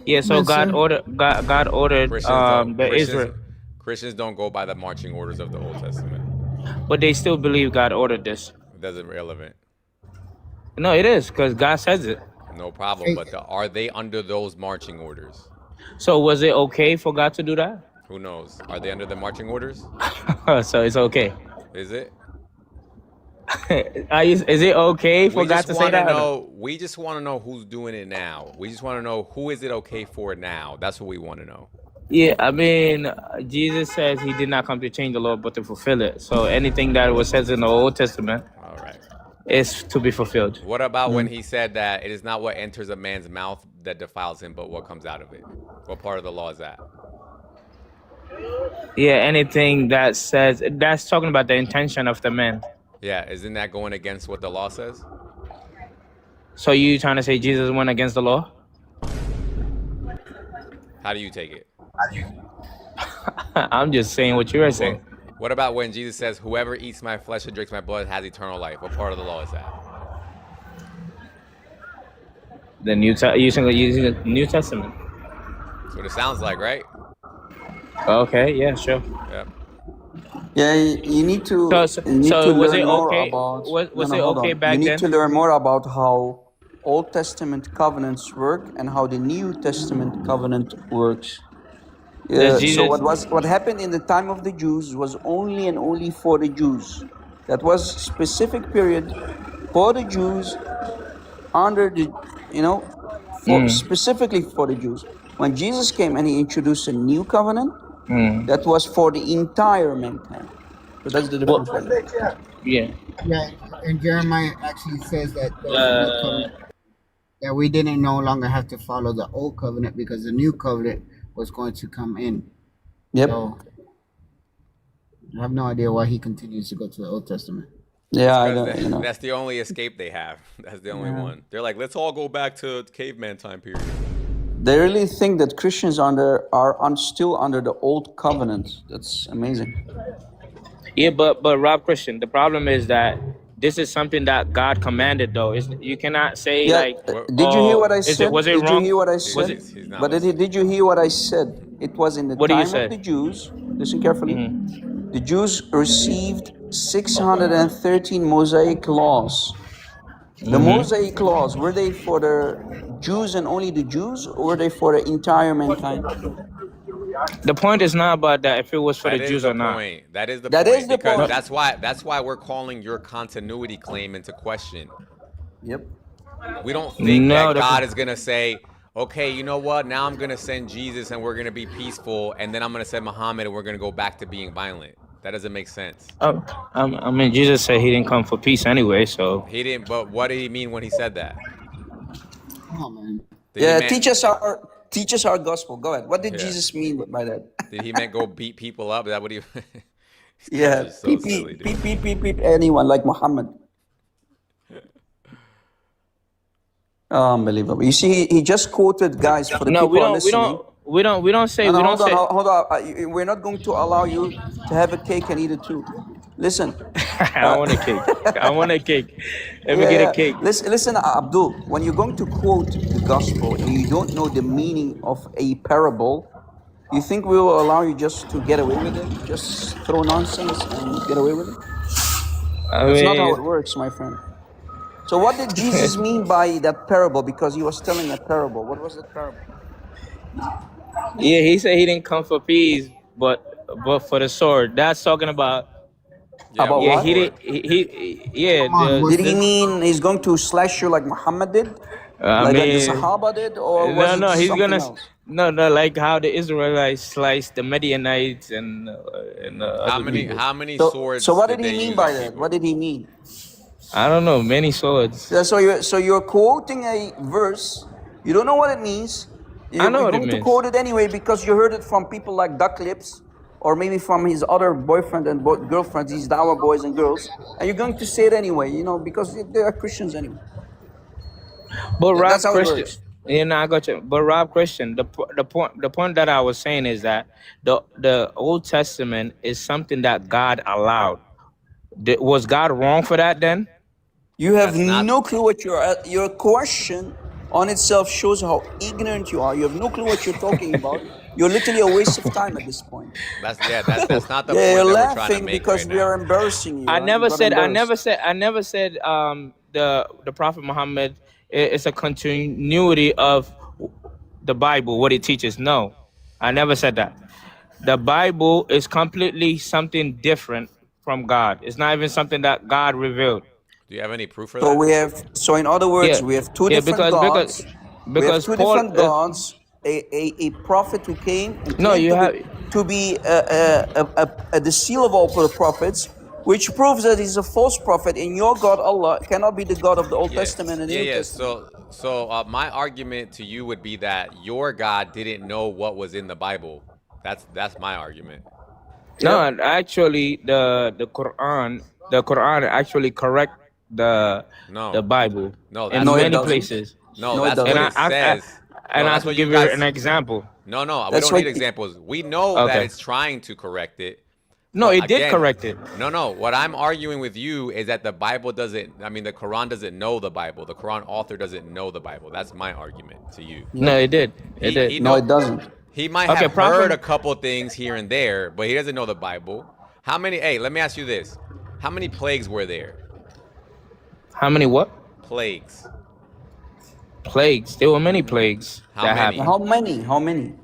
Yeah, so God ordered the Israel, Christians don't go by the marching orders of the Old Testament. but they still believe God ordered this. It doesn't relevant. No, it is because God says it. No problem. But are they under those marching orders? So was it okay for God to do that? Who knows? Are they under the marching orders? So it's okay. Is it? Is it okay for God to say that? We just want to know who's doing it now. We just want to know who is it okay for now. That's what we want to know. Yeah, Jesus says he did not come to change the law, but to fulfill it. So anything that was said in the Old Testament is to be fulfilled. What about when he said that it is not what enters a man's mouth that defiles him, but what comes out of it? What part of the law is that? Yeah, anything that says, that's talking about the intention of the man. Yeah, isn't that going against what the law says? So you trying to say Jesus went against the law? How do you take it? I'm just saying what you are saying. What about when Jesus says, whoever eats my flesh and drinks my blood has eternal life? What part of the law is that? The using the New Testament. That's what it sounds like, right? Okay, yeah, sure. Yep. Yeah, you need to. So you need to was learn it more okay? about. Was it hold okay on. back You need then? to learn more about how Old Testament covenants work and how the New Testament covenant works. So what happened in the time of the Jews was only and only for the Jews. That was specific period for the Jews under the specifically for the Jews. When Jesus came and he introduced a new covenant, that was for the entire mankind. So that's the difference. Yeah. Yeah, and Jeremiah actually says that there was a new covenant, that we didn't no longer have to follow the old covenant because the new covenant was going to come in. Yep. So I have no idea why he continues to go to the Old Testament. Yeah, That's the only escape they have. That's the only one. They're like, let's all go back to caveman time period. They really think that Christians are still under the old covenant. That's amazing. Yeah, but Rob Christian, the problem is that this is something that God commanded, though. You cannot say Did you hear what I said? Was it did wrong? you hear what I said? Did you hear what I said? It was in the time of the Jews. Listen carefully. The Jews received 613 Mosaic laws. The Mosaic laws, were they for the Jews and only the Jews, or were they for the entire mankind? The point is not about that if it was for the Jews or not. That is the That point. is the because point. That's why we're calling your continuity claim into question. Yep. We don't think No, that God is gonna say, okay, you know what? Now I'm gonna send Jesus and we're gonna be peaceful, and then I'm gonna send Muhammad and we're gonna go back to being violent. That doesn't make sense. Jesus said he didn't come for peace anyway, so. He didn't. But what did he mean when he said that? Come on, man. Teach us our gospel. Go ahead. What did Jesus mean by that? Did he meant go beat people up? Is that what he? Yeah, so beep, silly, beep, beep, beep, beep, anyone like Muhammad. Unbelievable. You see, he just quoted, guys, for the people listening. We don't say. Hold on. We're not going to allow you to have a cake and eat it too. Listen. I want a cake. I want a cake. Let me get a cake. Listen, Abdul. When you're going to quote the gospel and you don't know the meaning of a parable, you think we will allow you just to get away with it? Just throw nonsense and get away with it? That's not how it works, my friend. So what did Jesus mean by that parable? Because he was telling a parable. What was that parable? Yeah, he said he didn't come for peace, but for the sword. That's talking about Yeah, About Yeah, what? he did. Yeah. Come on, Did he The mean he's going to slash you like Muhammad did? I Like the mean, Sahaba did? Or was no, it no, he's something gonna else? no, like how the Israelites sliced the Midianites and How other many people. swords So what did did they he mean use by on that? people? What did he mean? I don't know, many swords. Yeah, so you're quoting a verse. You don't know what it means. I know You're what it going to means. quote it anyway because you heard it from people like Duck Lips, or maybe from his other boyfriend and girlfriends, these Dawa boys and girls, and you're going to say it anyway, because they are Christians anyway. But Rob That's how it Christian, works. I got you. But Rob Christian, the point that I was saying is that the Old Testament is something that God allowed. Was God wrong for that then? You have no clue what your question on itself shows how ignorant you are. You have no clue what you're talking about. You're literally a waste of time at this point. That's not the Yeah, point you're that we're trying to laughing make because right we now. are embarrassing you. I Right? never You got said embarrassed. the Prophet Muhammad is a continuity of the Bible, what it teaches. No, I never said that. The Bible is completely something different from God. It's not even something that God revealed. Do you have any proof for So that? so in other words, Yeah, we have two yeah, different gods. We have because two Paul. different gods. A prophet who came and No, claimed you have. to be the seal of all prophets, which proves that he's a false prophet. And your God Allah cannot be the God of the Old Testament and the New Testament. So my argument to you would be that your God didn't know what was in the Bible. That's my argument. No, actually, the Quran actually correct the Bible No, in that's many what it places. No, that's what it says. And I that's can what give you you guys. an example. No, we That's don't need what- examples. We know that Okay. it's trying to correct it. No, But it did again, correct it. No. What I'm arguing with you is that the Bible doesn't. I mean, the Quran doesn't know the Bible. The Quran author doesn't know the Bible. That's my argument to you. No, it did. It did. No, it doesn't. He might Okay, have heard a couple things here and there, but he doesn't know the Bible. How many? Hey, let me ask you this: how many plagues were there? How many what? Plagues. Plagues. There were many plagues How that many? happened. How many?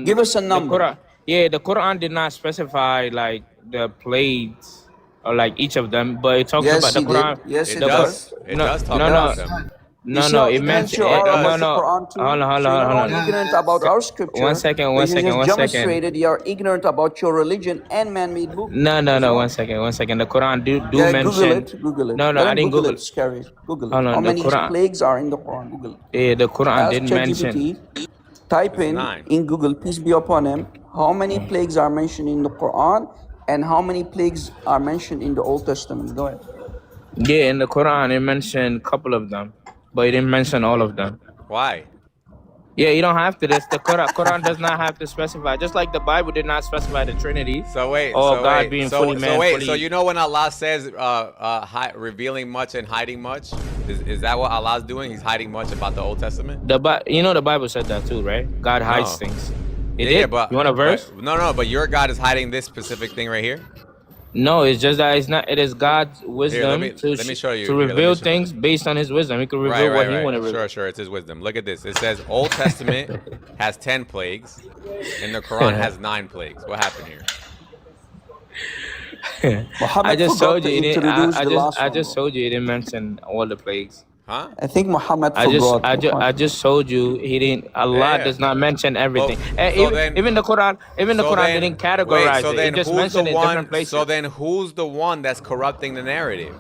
Give us a number. The Quran did not specify like the plagues or like each of them, but it talks Yes, about the he did. Quran. Yes, it the does. It does talk no, about no, them. no, You no. see It how meant ignorant you are no, about the no. Quran too? Hold on, So you're hold not on. ignorant about our scripture. One second, but one you second, just one second. demonstrated you are ignorant about your religion and man-made book. No. One second. The Quran do Yeah, mention. Google it. No, Don't I didn't Google Google it. Scary. Google it. Hold on, How the many Quran. plagues are in the Quran? Google it. Yeah, the Quran Ask didn't mention. ChatGPT. Type in Google, peace be upon him, how many plagues are mentioned in the Quran and how many plagues are mentioned in the Old Testament. Go ahead. Yeah, in the Quran it mentioned a couple of them, but it didn't mention all of them. Why? Yeah, you don't have to. This the Quran does not have to specify. Just like the Bible did not specify the Trinity. So wait. Or so God wait, being so, fully so man, wait. fully. So you know when Allah says revealing much and hiding much, is that what Allah's doing? He's hiding much about the Old Testament. The Bible said that too, right? God hides No. things. It Yeah, did. but You want a verse? But your God is hiding this specific thing right here. No, it's just that it's not. It is God's wisdom let me show you. to Here, let me reveal show- things based on His wisdom. He can reveal what He want to reveal. Sure. It's His wisdom. Look at this. It says Old Testament has 10 plagues, and the Quran has 9 plagues. What happened here? Muhammad I just forgot told to you. It didn't, introduce I the just, last I one, just bro. told you. He didn't mention all the plagues. Huh? I think Muhammad I forgot. just told you he didn't. Allah Yeah. does not mention everything. And so even the Quran, so then- didn't categorize wait, so it. then It just who's mentioned the it in different one? places. So then who's the one that's corrupting the narrative?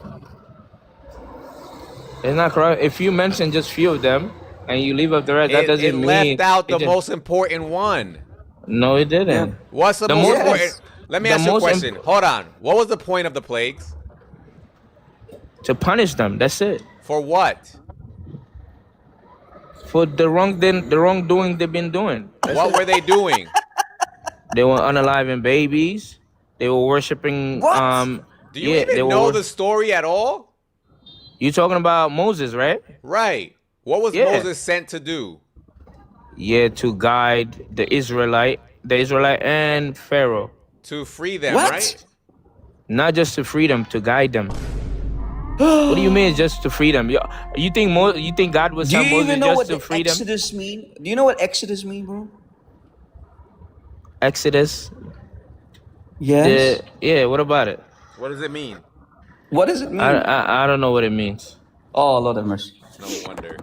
It's not correct. If you mention just few of them and you leave up the rest, that doesn't It mean left out the it just- most important one. No, it didn't. What's the, The most most- important? Let me the ask you a most question. Hold on. What was the point of the plagues? To punish them. That's it. For what? For the wrongdoing they've been doing. That's What it. were they doing? They were unaliving babies. They were worshiping. What? Do you they even were know wor- the story at all? You talking about Moses, right? Right. What was Yeah. Moses sent to do? Yeah, to guide the Israelite and Pharaoh. To free them, What? right? Not just to free them, to guide them. What do you mean just to free them? You think God was Do sent you Moses even know just what to the free them? Exodus mean? Do you know what Exodus mean, bro? Exodus. Yes. Yeah, what about it? What does it mean? What does it mean? I don't know what it means. Oh, Lord have mercy. No wonder.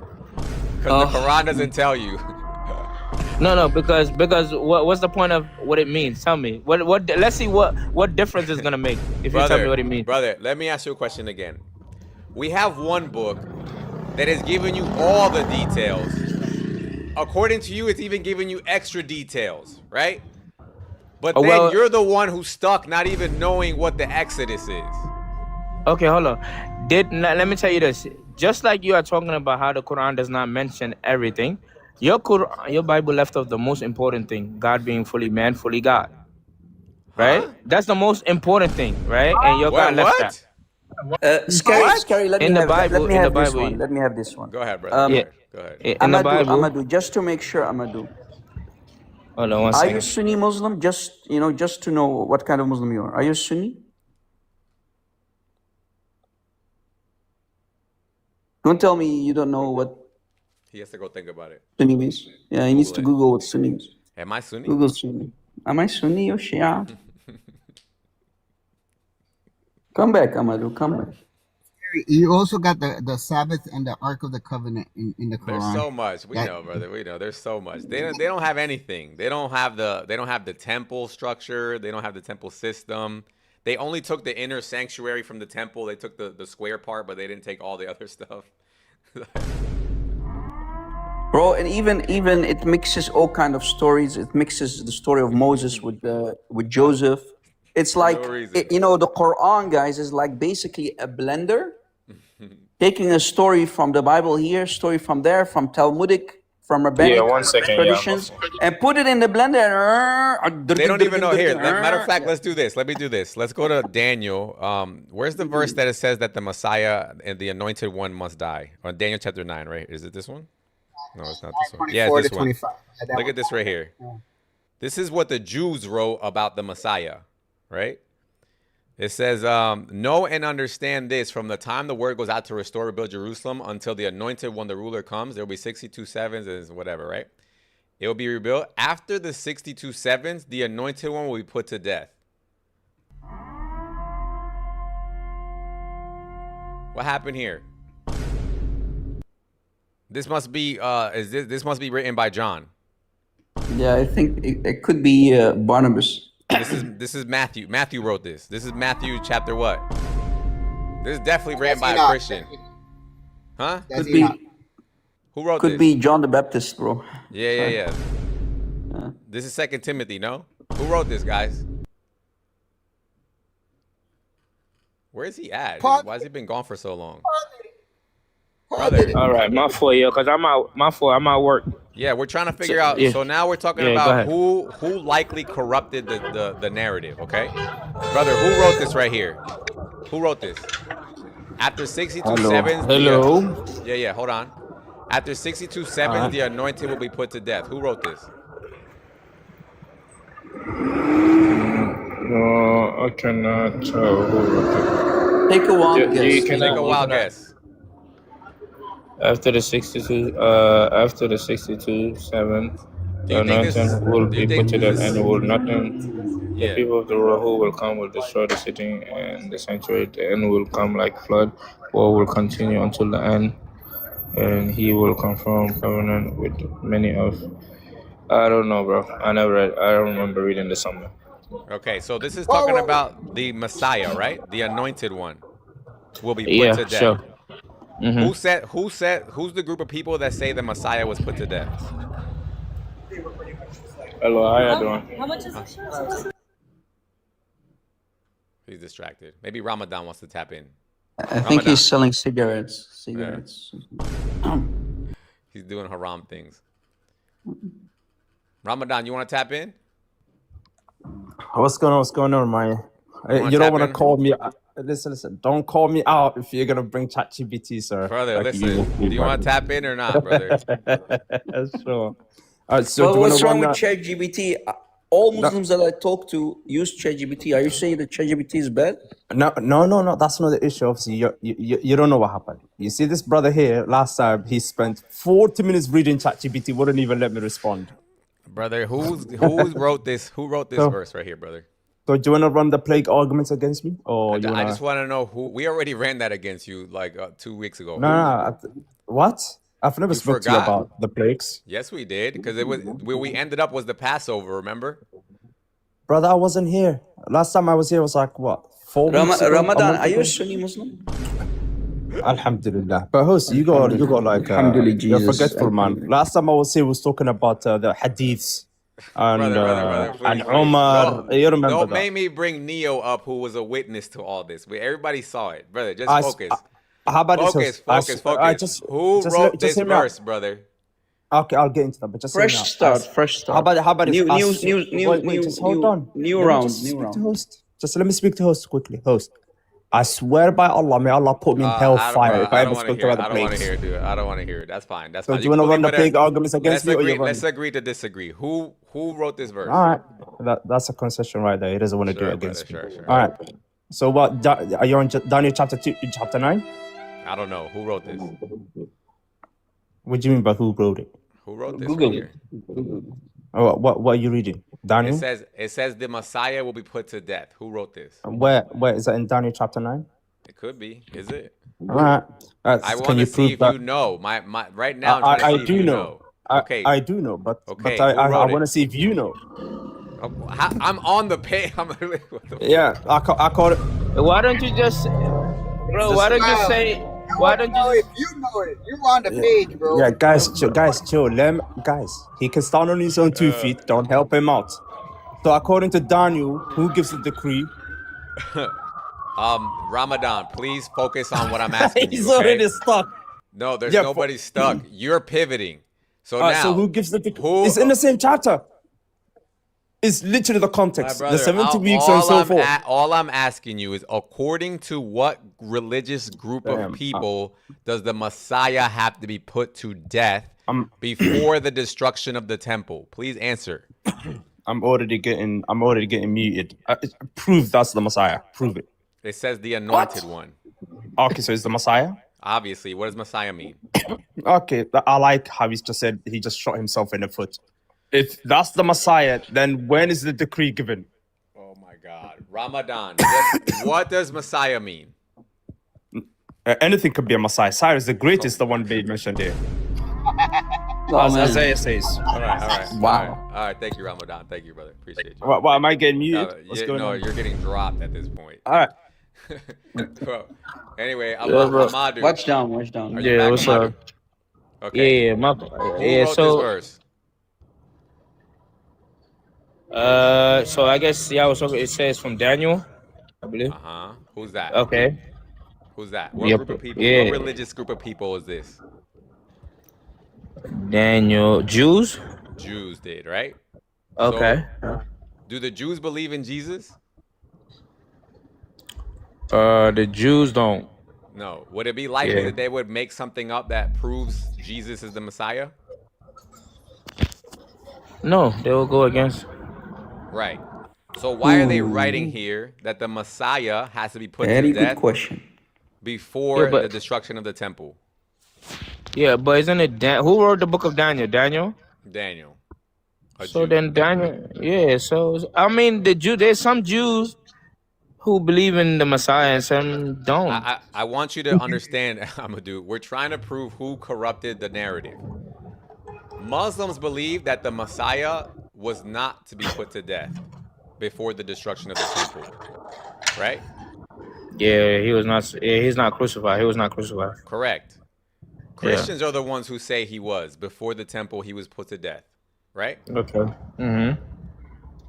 Because the Quran doesn't tell you. No, because what's the point of what it means? Tell me. What let's see what difference it's gonna make if you tell me what it means. Brother, let me ask you a question again. We have one book that is giving you all the details. According to you, it's even giving you extra details, right? But then you're the one who's stuck not even knowing what the Exodus is. Okay, hold on. Let me tell you this. Just like you are talking about how the Quran does not mention everything, your Bible left off the most important thing, God being fully man, fully God. Right? That's the most important thing, right? And your God left that. Scary, let me have this Bible. one. Let me have this one. Go ahead, brother. Go ahead. In the Bible. Amadou, just to make sure, Amadou. Hold on one Are second. you Sunni Muslim? Just to know what kind of Muslim you are. Are you Sunni? Don't tell me you don't know what He has to go think about it. Sunni means. Yeah, he needs to Google what Sunni means. Am I Sunni? Google Sunni. Am I Sunni or Shia? Come back, Amadou. Come back. You also got the Sabbath and the Ark of the Covenant in the Quran. There's so much. We know, brother. We know. There's so much. They don't have anything. They don't have the temple structure. They don't have the temple system. They only took the inner sanctuary from the temple. They took the square part, but they didn't take all the other stuff. Bro, and even it mixes all kind of stories. It mixes the story of Moses with Joseph. It's like the Quran, guys, is like basically a blender, taking a story from the Bible here, story from there, from Talmudic, from rabbinic traditions, and put it in the blender. They don't even know. Here, matter of fact, let's do this. Let me do this. Let's go to Daniel. Where's the verse that it says that the Messiah and the Anointed One must die? On Daniel chapter 9, right? Is it this one? No, it's not this one. Yeah, it's this one. Look at this right here. This is what the Jews wrote about the Messiah, right? It says, know and understand this, from the time the word goes out to restore, rebuild Jerusalem until the Anointed One, the ruler, comes, there will be 62 sevens and whatever, right? It will be rebuilt. After the 62 sevens, the Anointed One will be put to death. What happened here? This must be this must be written by John. Yeah, I think it could be Barnabas. This is Matthew. Matthew wrote this. This is Matthew chapter what? This is definitely written by a Christian. Huh? Could be. Who wrote this? Could be John the Baptist, bro. Yeah. This is 2 Timothy, no? Who wrote this, guys? Where is he at? Why has he been gone for so long? Brother. All right, my fault, yo, because I'm at work. Yeah, we're trying to figure out. So now we're talking about who likely corrupted the narrative, okay? Brother, who wrote this right here? Who wrote this? After 62 sevens. Hello. Yeah, hold on. After 62 sevens, the anointed will be put to death. Who wrote this? No, I cannot tell who wrote it. Take a wild guess. You can take a wild guess. After the 62 7, the anointing will be put to death, and will nothing. The people of the world who will come will destroy the city and the sanctuary. The end will come like flood, war will continue until the end, and he will confirm covenant with many of. I don't know, bro. I don't remember reading this somewhere. Okay, so this is talking about the Messiah, right? The Anointed One will be put to death. Sure. Mm-hmm. Who's the group of people that say the Messiah was put to death? Hello, how you doing? How much is it? He's distracted. Maybe Ramadan wants to tap in. I think he's selling cigarettes. Yeah. He's doing haram things. Ramadan, you want to tap in? What's going on, man? You don't want to call me. Listen. Don't call me out if you're gonna bring ChatGPT, sir. Brother, listen. Do you want to tap in or not, brother? Sure. So what's wrong with ChatGPT? All Muslims that I talk to use ChatGPT. Are you saying that ChatGPT is bad? No. That's not the issue. Obviously, you don't know what happened. You see, this brother here. Last time he spent 40 minutes reading ChatGPT. Wouldn't even let me respond. Brother, who wrote this? Who wrote this verse right here, brother? So do you want to run the plague arguments against me, or you I wanna... just want to know who. We already ran that against you like 2 weeks ago. No. What? I've never You spoke to you forgot? about the plagues, Yes, we did, because it was where we ended up was the Passover. Remember? brother. I wasn't here last time. I was here was like what 4 weeks ago. Ramadan, are you a Sunni Muslim? Alhamdulillah. But host, you got like Alhamdulillah, you're Jesus. forgetful, man. Last time I was here was talking about the hadiths and Brother, and please. Umar. You remember Don't that? make me bring Neo up, who was a witness to all this. Everybody saw it, brother. Just I- focus. How about this? Focus, host? focus. Who wrote this hear me out. verse, brother? Okay, I'll get into that, but just hear me out. Fresh start. How about New, this? new, Just hold new, on. new Let me round, just new speak round. to host. Just let me speak to host quickly. Host, I swear by Allah, may Allah put me in hellfire if I ever spoke about the I don't want to plagues. hear it, dude. I don't want to hear it. That's fine. That's So fine. do you want to can run the believe plague whatever. arguments against me, or you run? Let's agree to disagree. Who wrote this verse? All right, that's a concession right there. He doesn't want to do it against me. Sure. All right. So what? Are you on Daniel chapter 2, chapter 9? I don't know. Who wrote this? What do you mean by who wrote it? Who wrote this? Google right it. here? Oh, what are you reading? Daniel? It says the Messiah will be put to death. Who wrote this? Where is that in Daniel chapter 9? It could be. Is it? All right. I Can want to you see prove if that? you know. My right now. I'm trying to I see if do you know. Okay. I do know, but Okay, but who I wrote it? want to see if you know. I'm on the page. I'm literally, what the Yeah, I call it. Why don't you just, bro? Why don't you say? Why don't you? You know it. You on the page, bro. Yeah, guys, chill. Guys, he can stand on his own 2 feet. Don't help him out. So according to Daniel, who gives the decree? Ramadan, please focus on what I'm asking you. He's okay? already stuck. No, there's Yeah, nobody stuck. You're pivoting. So Alright, now, so who gives the decree? It's in the same chapter. It's literally the context. brother, The 70 weeks and so forth. all I'm asking you is, according to what religious group Damn, of people does the Messiah have to be put to death before the destruction of the temple? Please answer. I'm already getting muted. Prove that's the Messiah. Prove it. It says the anointed one. Okay, so it's the Messiah? Obviously, what does Messiah mean? Okay, I like how he just said he just shot himself in the foot. If that's the Messiah, then when is the decree given? Oh my God, Ramadan. What does Messiah mean? Anything could be a Messiah. Cyrus the Great is the one being mentioned here. Oh, As man. Isaiah says. All right. Wow. All right. Thank you, Ramadan. Thank you, brother. Appreciate you. What am I getting muted? What's going on? You're getting dropped at this point. All right. Bro. Anyway, Yeah, bro. Amadou. Watch down. Are you Yeah, back, what's Amadou? up? Okay. Yeah, my Who yeah. wrote So this verse? so I guess yeah. It says from Daniel, I believe. Who's that? Okay. Who's that? What Yep. group of people? Yeah. What religious group of people is this? Daniel, Jews. Jews did, right? Okay. So, do the Jews believe in Jesus? The Jews don't. No. Would it be likely Yeah. that they would make something up that proves Jesus is the Messiah? No, they will go against. Right. So why are they writing here that the Messiah has to be put Very to good death question. before Yeah, but- the destruction of the temple? Yeah, but isn't it who wrote the book of Daniel? Daniel. Daniel. A So Jew. then Daniel, yeah. So I mean, there's some Jews who believe in the Messiah and some don't. I want you to understand, Amadou, we're trying to prove who corrupted the narrative. Muslims believe that the Messiah was not to be put to death before the destruction of the temple, right? Yeah, he was not. Yeah, he's not crucified. He was not crucified. Correct. Christians are the ones who say he was. Before the temple, he was put to death, right? Okay. Mm-hmm.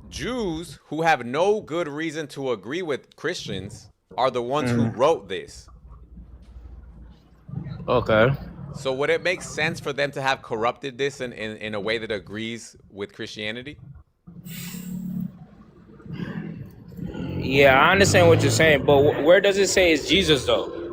Jews who have no good reason to agree with Christians are the ones who wrote this. Okay. So would it make sense for them to have corrupted this in a way that agrees with Christianity? Yeah, I understand what you're saying, but where does it say it's Jesus though?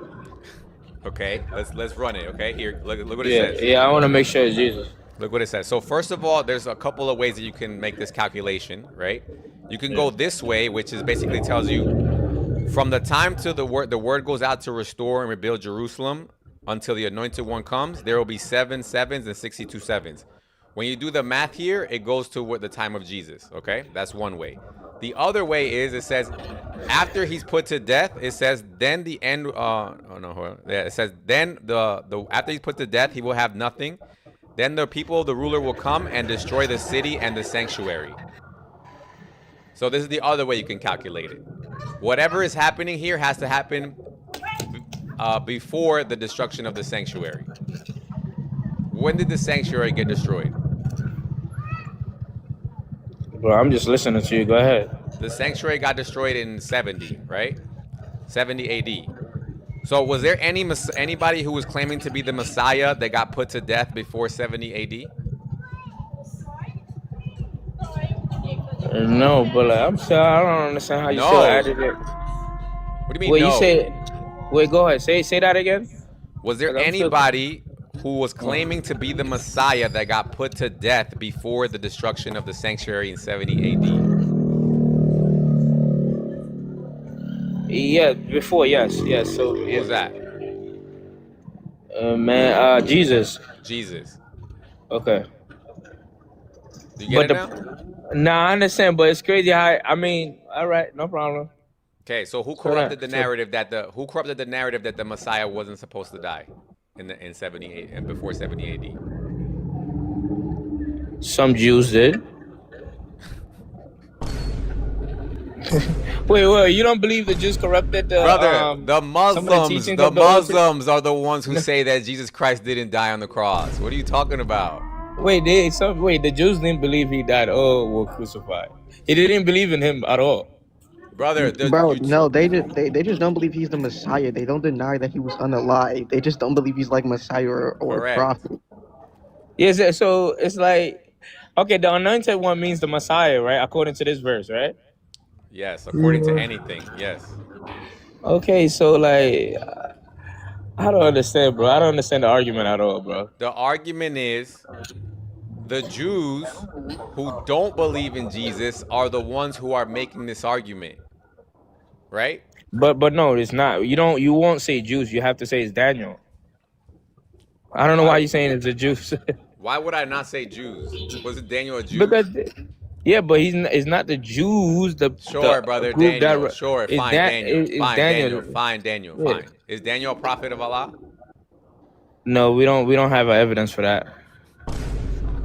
Okay, let's run it. Okay, here, look what it Yeah, says. yeah, I want to make sure it's Jesus. Look what it says. So first of all, there's a couple of ways that you can make this calculation, right? You can go this way, which is basically tells you from the time to the word goes out to restore and rebuild Jerusalem until the anointed one comes, there will be 7 sevens and 62 sevens. When you do the math here, it goes to what the time of Jesus, okay? That's one way. The other way is, it says, after he's put to death, it says, then the end. Oh no, hold on. Yeah, it says, then the after he's put to death, he will have nothing. Then the ruler will come and destroy the city and the sanctuary. So this is the other way you can calculate it. Whatever is happening here has to happen before the destruction of the sanctuary. When did the sanctuary get destroyed? Well, I'm just listening to you. Go ahead. The sanctuary got destroyed in 70, right? 70 AD. So was there anybody who was claiming to be the Messiah that got put to death before 70 AD? No, but I'm sorry, I don't understand how you still added it. What do you mean? Wait, no? you say? Wait, go ahead. Say that again. Was there anybody who was claiming to be the Messiah that got put to death before the destruction of the sanctuary in 70 AD? Yeah, before, yes. So who was that? Jesus. Jesus. Okay. Do you get it now? Nah, I understand, but it's crazy how I mean, all right, no problem. Okay, so who corrupted the narrative that the Messiah wasn't supposed to die in 78 and before 70 AD? Some Jews did. Wait, you don't believe the Jews corrupted the brother? The Muslims are the ones who No. say that Jesus Christ didn't die on the cross. What are you talking about? Wait, the Jews didn't believe he died or were crucified. They didn't believe in him at all. Brother, no, they just don't believe he's the Messiah. They don't deny that he was unalive. They just don't believe he's like Messiah or prophet. Yes, so it's like, okay, the anointed one means the Messiah, right? According to this verse, right? Yes, according to anything, yes. Okay, so like, I don't understand, bro. I don't understand the argument at all, bro. The argument is the Jews who don't believe in Jesus are the ones who are making this argument, right? But no, it's not. You won't say Jews. You have to say it's Daniel. I don't know why you're saying it's the Jews. Why would I not say Jews? Was it Daniel a Jew? Yeah, but it's not the Jews. Sure, brother, Daniel. Sure, it's fine, Daniel. it's Fine, Daniel. Daniel. Yeah. Fine. Is Daniel a prophet of Allah? No, we don't have evidence for that.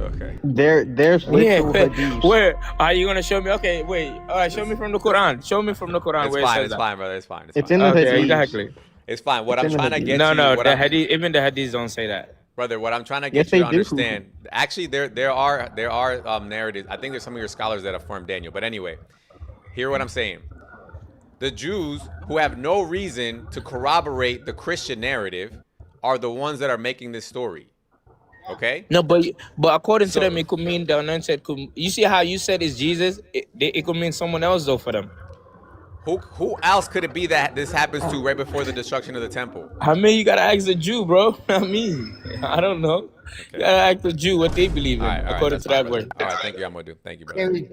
Okay. There's literal hadiths. Where are you gonna show me? Okay, wait. All right, show me from the Quran. Show me from the Quran It's where fine, it says it's that. fine, brother. It's fine. It's in the Okay, hadiths. exactly. It's fine. What It's I'm in the trying to get No, to no, what the I'm- hadith, even the hadiths don't say that. Brother, what I'm trying to Yes, get you to they do. understand, actually, there are narratives. I think there's some of your scholars that affirm Daniel. But anyway, hear what I'm saying. The Jews who have no reason to corroborate the Christian narrative are the ones that are making this story. Okay? No, but according to them, it could mean the anointed. You see how you said it's Jesus? It could mean someone else though for them. Who else could it be that this happens to right before the destruction of the temple? I mean, you gotta ask the Jew, bro. Not me. I don't know. You gotta ask the Jew what they believe in, All right, according that's to that fine, word. brother. All right, thank you, Amadou. Thank you, brother. Scary.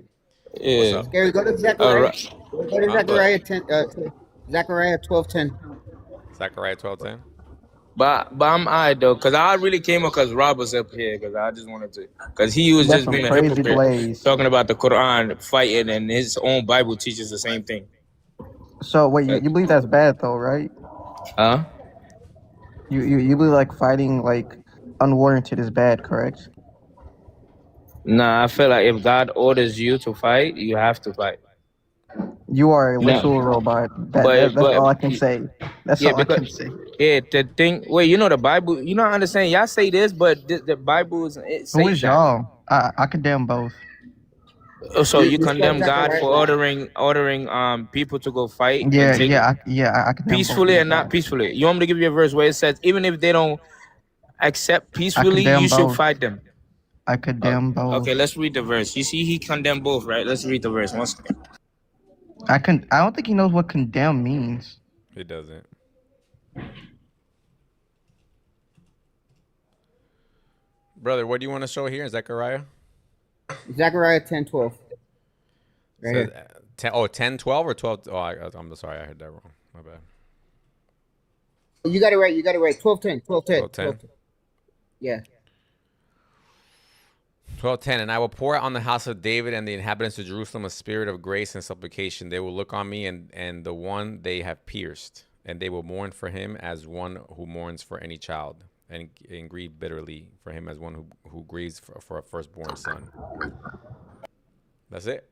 Yeah. What's up? Scary, go to Zechariah. right. Go to Zechariah 10. Zechariah 12:10. Zechariah 12:10. But I'm alright though, cause I really came up cause Rob was up here, cause I just wanted to, cause he was That's just some being a crazy hypocrite, blaze. talking about the Quran fighting, and his own Bible teaches the same thing. So wait, you believe that's bad though, right? Huh? You believe like fighting like unwarranted is bad, correct? Nah, I feel like if God orders you to fight, you have to fight. You are a No. literal robot. That's all I can say. That's yeah, all I can because say. yeah, the thing. Wait, you know the Bible. You don't understand. Y'all say this, but the Bible is. It Who says is that. y'all? I condemn both. Oh, so you This condemn guy's God right for now. ordering people to go fight? and Yeah, take yeah, I condemn both peacefully of and not peacefully. You want me to give you a verse where it says even if they don't accept peacefully, condemn you should both. fight them. I condemn both. Okay, let's read the verse. You see, he condemned both, right? Let's read the verse once again. I don't think he knows what condemn means. It doesn't. Brother, what do you want to show here? Zechariah? Zechariah 10:12. Right Says, here. 10, 12 or 12? Oh, I'm sorry. I heard that wrong. My bad. You got it right. 12:10. 12:10. 12:10. 12:10. Yeah. 12:10, and I will pour out on the house of David and the inhabitants of Jerusalem a spirit of grace and supplication. They will look on me and the one they have pierced, and they will mourn for him as one who mourns for any child, and grieve bitterly for him as one who grieves for a firstborn son. That's it.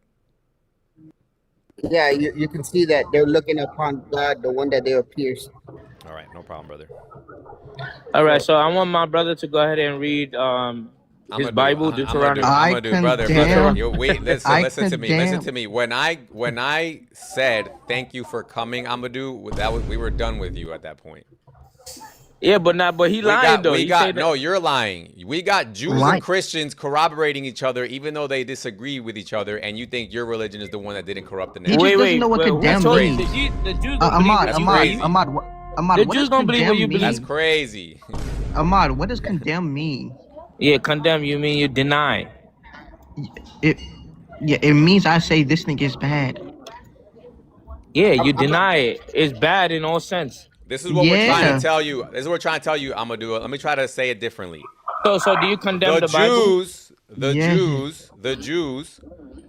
Yeah, you can see that they're looking upon God, the one that they were pierced. All right, no problem, brother. All right, so I want my brother to go ahead and read his Bible, Deuteronomy. Brother. Wait, listen to me. When I said thank you for coming, Amadou, we were done with you at that point. Yeah, but he lying though. You're lying. We got Jews and Christians corroborating each other, even though they disagree with each other, and you think your religion is the one that didn't corrupt the nation. He just doesn't know what condemn means. The Jews Ahmad, the Jews don't believe what you believe. That's crazy. Ahmad, what does condemn mean? Yeah, condemn, you mean you deny. It means I say this thing is bad. Yeah, you deny it. It's bad in all sense. This is what we're trying to tell you. Amadou. Let me try to say it differently. So do you condemn the Bible? The Jews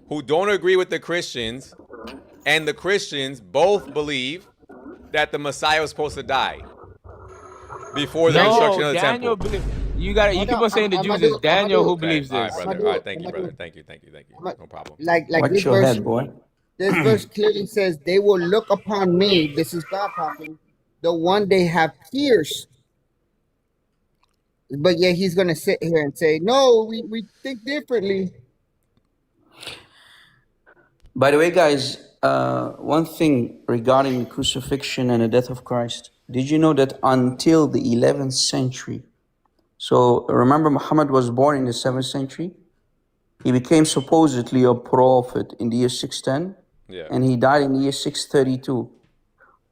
who don't agree with the Christians and the Christians both believe that the Messiah was supposed to die before the destruction of the temple. You keep on saying the Jews. It's Daniel who believes this. All right, brother. All right, thank you, brother. Thank you. No problem. Like this verse, this verse clearly says, they will look upon me. This is God talking. The one they have pierced. But yet he's going to sit here and say, no, we think differently. By the way, guys, one thing regarding the crucifixion and the death of Christ. Did you know that until the 11th century, so remember Muhammad was born in the 7th century? He became supposedly a prophet in the year 610, and he died in the year 632.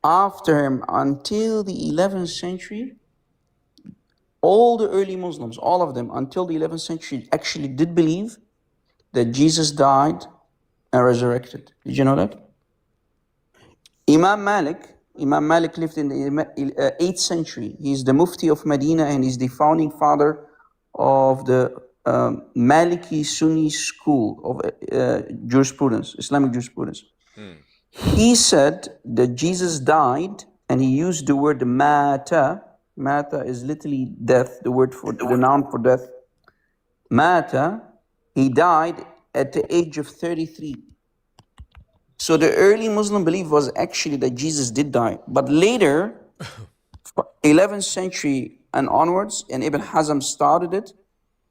After him, until the 11th century, all the early Muslims, all of them, until the 11th century, actually did believe that Jesus died and resurrected. Did you know that? Imam Malik lived in the 8th century. He's the Mufti of Medina, and he's the founding father of the Maliki Sunni school of jurisprudence, Islamic jurisprudence. He said that Jesus died, and he used the word mata. Mata is literally death, the noun for death. Mata, he died at the age of 33. So the early Muslim belief was actually that Jesus did die. But later, 11th century and onwards, and Ibn Hazm started it.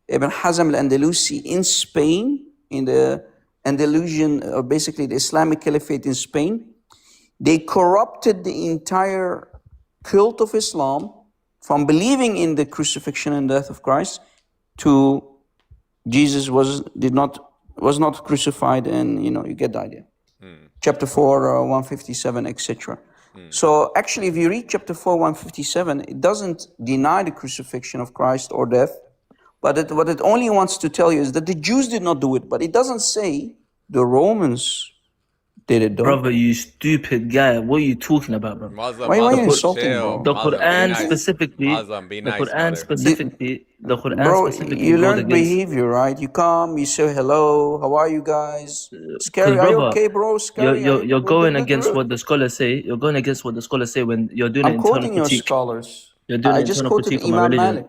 Ibn Hazm al-Andalusi in Spain, in the Andalusian, or basically the Islamic Caliphate in Spain, they corrupted the entire cult of Islam from believing in the crucifixion and death of Christ to Jesus was not crucified, and you get the idea. Chapter 4, 157, etc. So actually, if you read chapter 4, 157, it doesn't deny the crucifixion of Christ or death, but what it only wants to tell you is that the Jews did not do it, but it doesn't say the Romans did it, though. Brother, you stupid guy. What are you talking about, bro? Muslim, why are you insulting, bro? The Quran specifically, bro, you learn behavior, right? You come, you say hello, how are you guys? Scary, are you okay, bro? Scary, you're going against what the scholars say. You're going against what the scholars say when you're doing an internal critique. I'm quoting your scholars. You're doing I just quoted Imam Malik.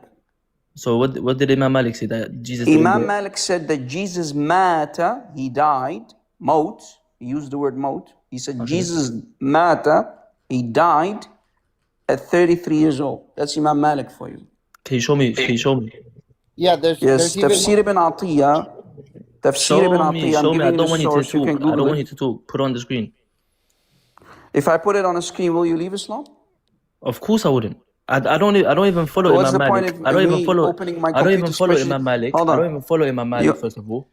So what did Imam Malik say? That Jesus Imam Malik said that Jesus mata, he died, maut. He used the word maut. He said Jesus mata, he died at 33 years old. That's Imam Malik for you. Can you show me? Yeah, there's Tafsir ibn Atiyah. Tafsir ibn Atiyah. Show me. I don't want you to talk. I don't want you to talk. Put it on the screen. If I put it on the screen, will you leave Islam? Of course I wouldn't. I don't even follow Imam Malik. I don't even follow Imam Malik. I don't even follow Imam Malik, first of all.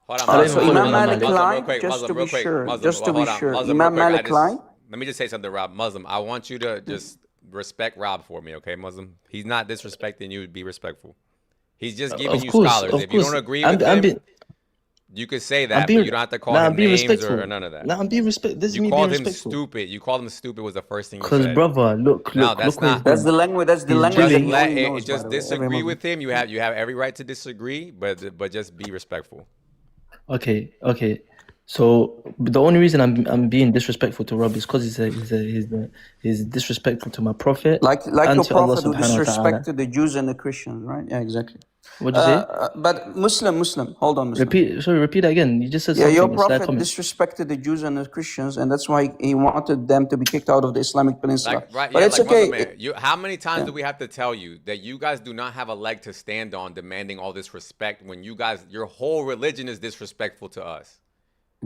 So Imam Malik lied, just to be sure. Imam Malik lied. Let me just say something, Rob. Muslim, I want you to just respect Rob for me, okay, Muslim? He's not disrespecting you. Be respectful. He's just giving you scholars. If you don't agree with him, You could say I'm that, but being you don't have to call nah, him I'm being names respectful. or none of that. Nah, I'm being respect. This is You me being called him respectful. stupid. You called him stupid was the first thing you Cause said. brother, look, No, look, that's look what he's not. That's doing. the language. That's the He's language that Just doing. he let only it. knows. By Just the way, every disagree Muslim. with him. You have every right to disagree, but just be respectful. Okay, okay. So the only reason I'm being disrespectful to Rob is because he's disrespectful to my prophet Like and your to Allah prophet who subhanahu wa ta'ala. disrespected the Jews and the Christians, right? Yeah, exactly. What'd you say? But Muslim. Hold on, Muslim. Repeat that again. You just said Yeah, your something, a slight prophet comment. disrespected the Jews and the Christians, and that's why he wanted them to be kicked out of the Islamic Peninsula. Right? But Yeah, it's like okay. Muslim man. How many times Yeah. do we have to tell you that you guys do not have a leg to stand on, demanding all this respect when your whole religion is disrespectful to us?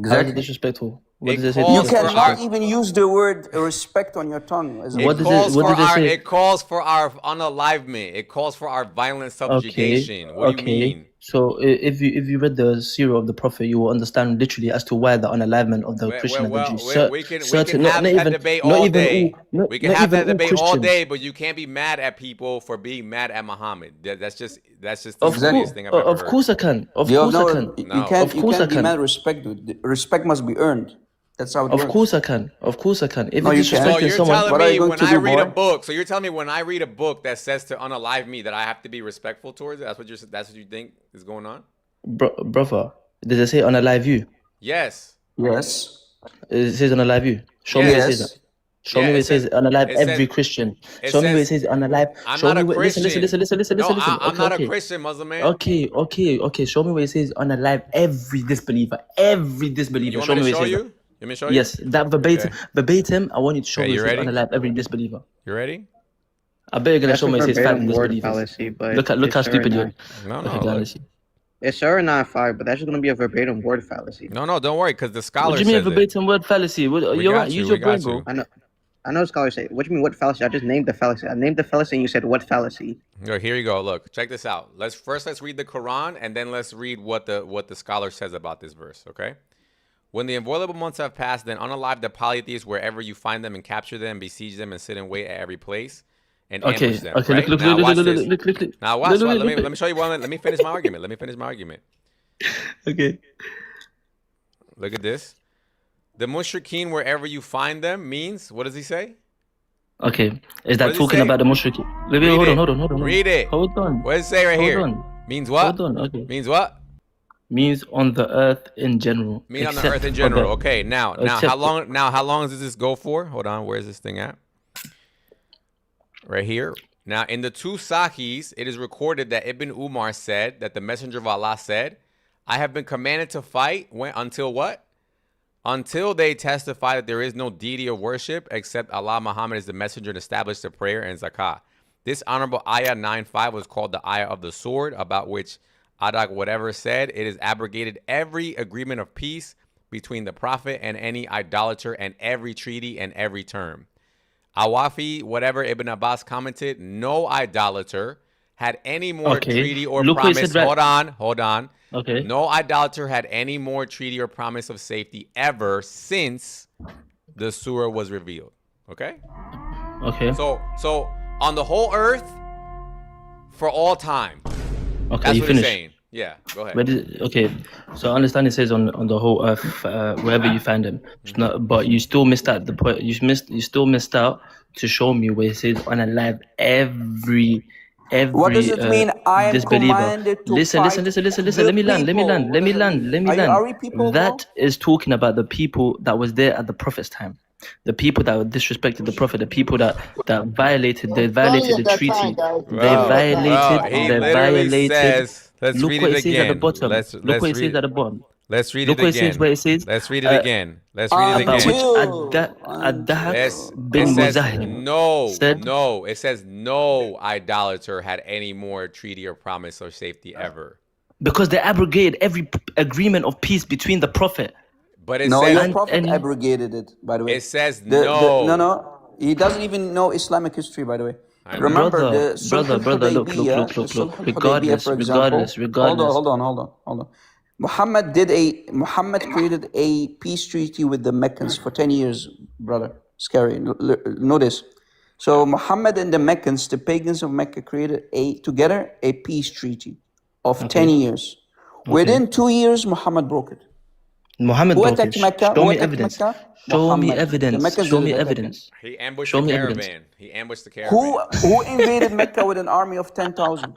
How is it disrespectful? What does it say? You disrespectful? cannot even use the word respect on your tongue. As a What Muslim. does it? What does it say? It calls for our unalivement. It calls for our violent subjugation. What do you mean? So if you read the Sirah of the Prophet, you will understand literally as to why the unalivement of the Christian and the Jews. We can have that debate all day. We can have that debate all day, but you can't be mad at people for being mad at Muhammad. That's just the silliest thing I've ever heard. Of course I can. Of You course know, I can. You can't, Of course I can. demand respect. Dude. Respect must be earned. That's how it Of works. course I can. Of course I can. If No, you're you can't. So disrespecting you're someone, telling me when I read a book. So you're telling me when I read a book that says to unalive me that I have to be respectful towards it. That's what you think is going on? brother, does it say unalive you? Yes. Yes. It says unalive you. Show me where it says that. Show me where it says unalive every Christian. Show me where it says unalive. I'm Show not me a where, Christian. listen. No, listen. I'm not okay. a Christian, Muslim man. Okay. Show me where it says unalive every disbeliever. Every disbeliever. You want show me me to where show it says you? that. You want me to show you? Yes, that verbatim. I want you to show Okay, me you where it says ready? unalive every disbeliever. You ready? I bet you're gonna show me where it says 5 verbatim word disbelievers. fallacy, but Look how it's stupid you are. No, Okay, look. honestly. It's Surah 9:5, but that's just gonna be a verbatim word fallacy. No, don't worry, because the scholar What do you mean a says it. verbatim word fallacy? You're right. Use your brain, bro. I know scholars say, what do you mean what fallacy? I just named the fallacy. I named the fallacy and you said what fallacy? Here you go. Look, check this out. Let's read the Quran and then let's read what the scholar says about this verse, okay? When the inviolable months have passed, then unalive the polytheists wherever you find them and capture them, besiege them, and sit and wait at every place and ambush them. Okay, right? look. Now watch. Let me show you one. Let me finish my argument. Okay. Look at this. The mushrikeen wherever you find them means, what does he say? Okay. Is that What does he talking say? about the mushrikeen? Hold on. Read it. Hold on. What does it say right here? Hold on. Means what? Hold on. Okay. Means what? Means on the earth in general. Mean on the earth in general. Okay. Now how long does this go for? Hold on. Where's this thing at? Right here. Now in the two Sahihs, it is recorded that Ibn Umar said that the Messenger of Allah said, "I have been commanded to fight until what? Until they testify that there is no deity of worship except Allah, Muhammad is the messenger, and established the prayer and zakah." This honorable ayah 9:5 was called the ayah of the sword, about which Adak whatever said, it is abrogated every agreement of peace between the Prophet and any idolater, and every treaty and every term. Awafi, whatever Ibn Abbas commented, no idolater had any more treaty or promise. Hold on. Okay. No idolater had any more treaty or promise of safety ever since the surah was revealed. Okay? Okay. So on the whole earth, for all time. Okay, That's you what finished. he's saying. Yeah, go ahead. Okay, so I understand it says on the whole earth, wherever you find them. But you still missed out the point. You still missed out to show me where it says unalive every What does it mean? I am disbeliever. commanded to Listen. Let me land. Are we people, That is talking about the people that was there at the Prophet's time. The people that disrespected the Prophet, the people that violated the treaty. They violated. Let's Look read what it it says again. at the bottom. Look what it says at the bottom. Let's read Look it what it again. says where it says. Let's read it again. Let's read it About again. which Adhak bin It says Muzahim said. no. It says no idolater had any more treaty or promise or safety ever. Because they abrogated every agreement of peace between the Prophet. But it no, says your prophet abrogated it, by the way. It says no. He doesn't even know Islamic history, by the way. Remember brother, look. Regardless. Hold on. Muhammad created a peace treaty with the Meccans for 10 years, brother. Scary. Notice. So Muhammad and the Meccans, the pagans of Mecca, created together a peace treaty of 10 years. Within 2 years, Muhammad broke it. Muhammad Who broke attacked it. Mecca? Show Who me attacked evidence. Mecca? Show me Muhammad. The evidence. Meccans Show me didn't attack evidence. He ambushed Show the me evidence. caravan. He ambushed the caravan. Who invaded Mecca with an army of 10,000?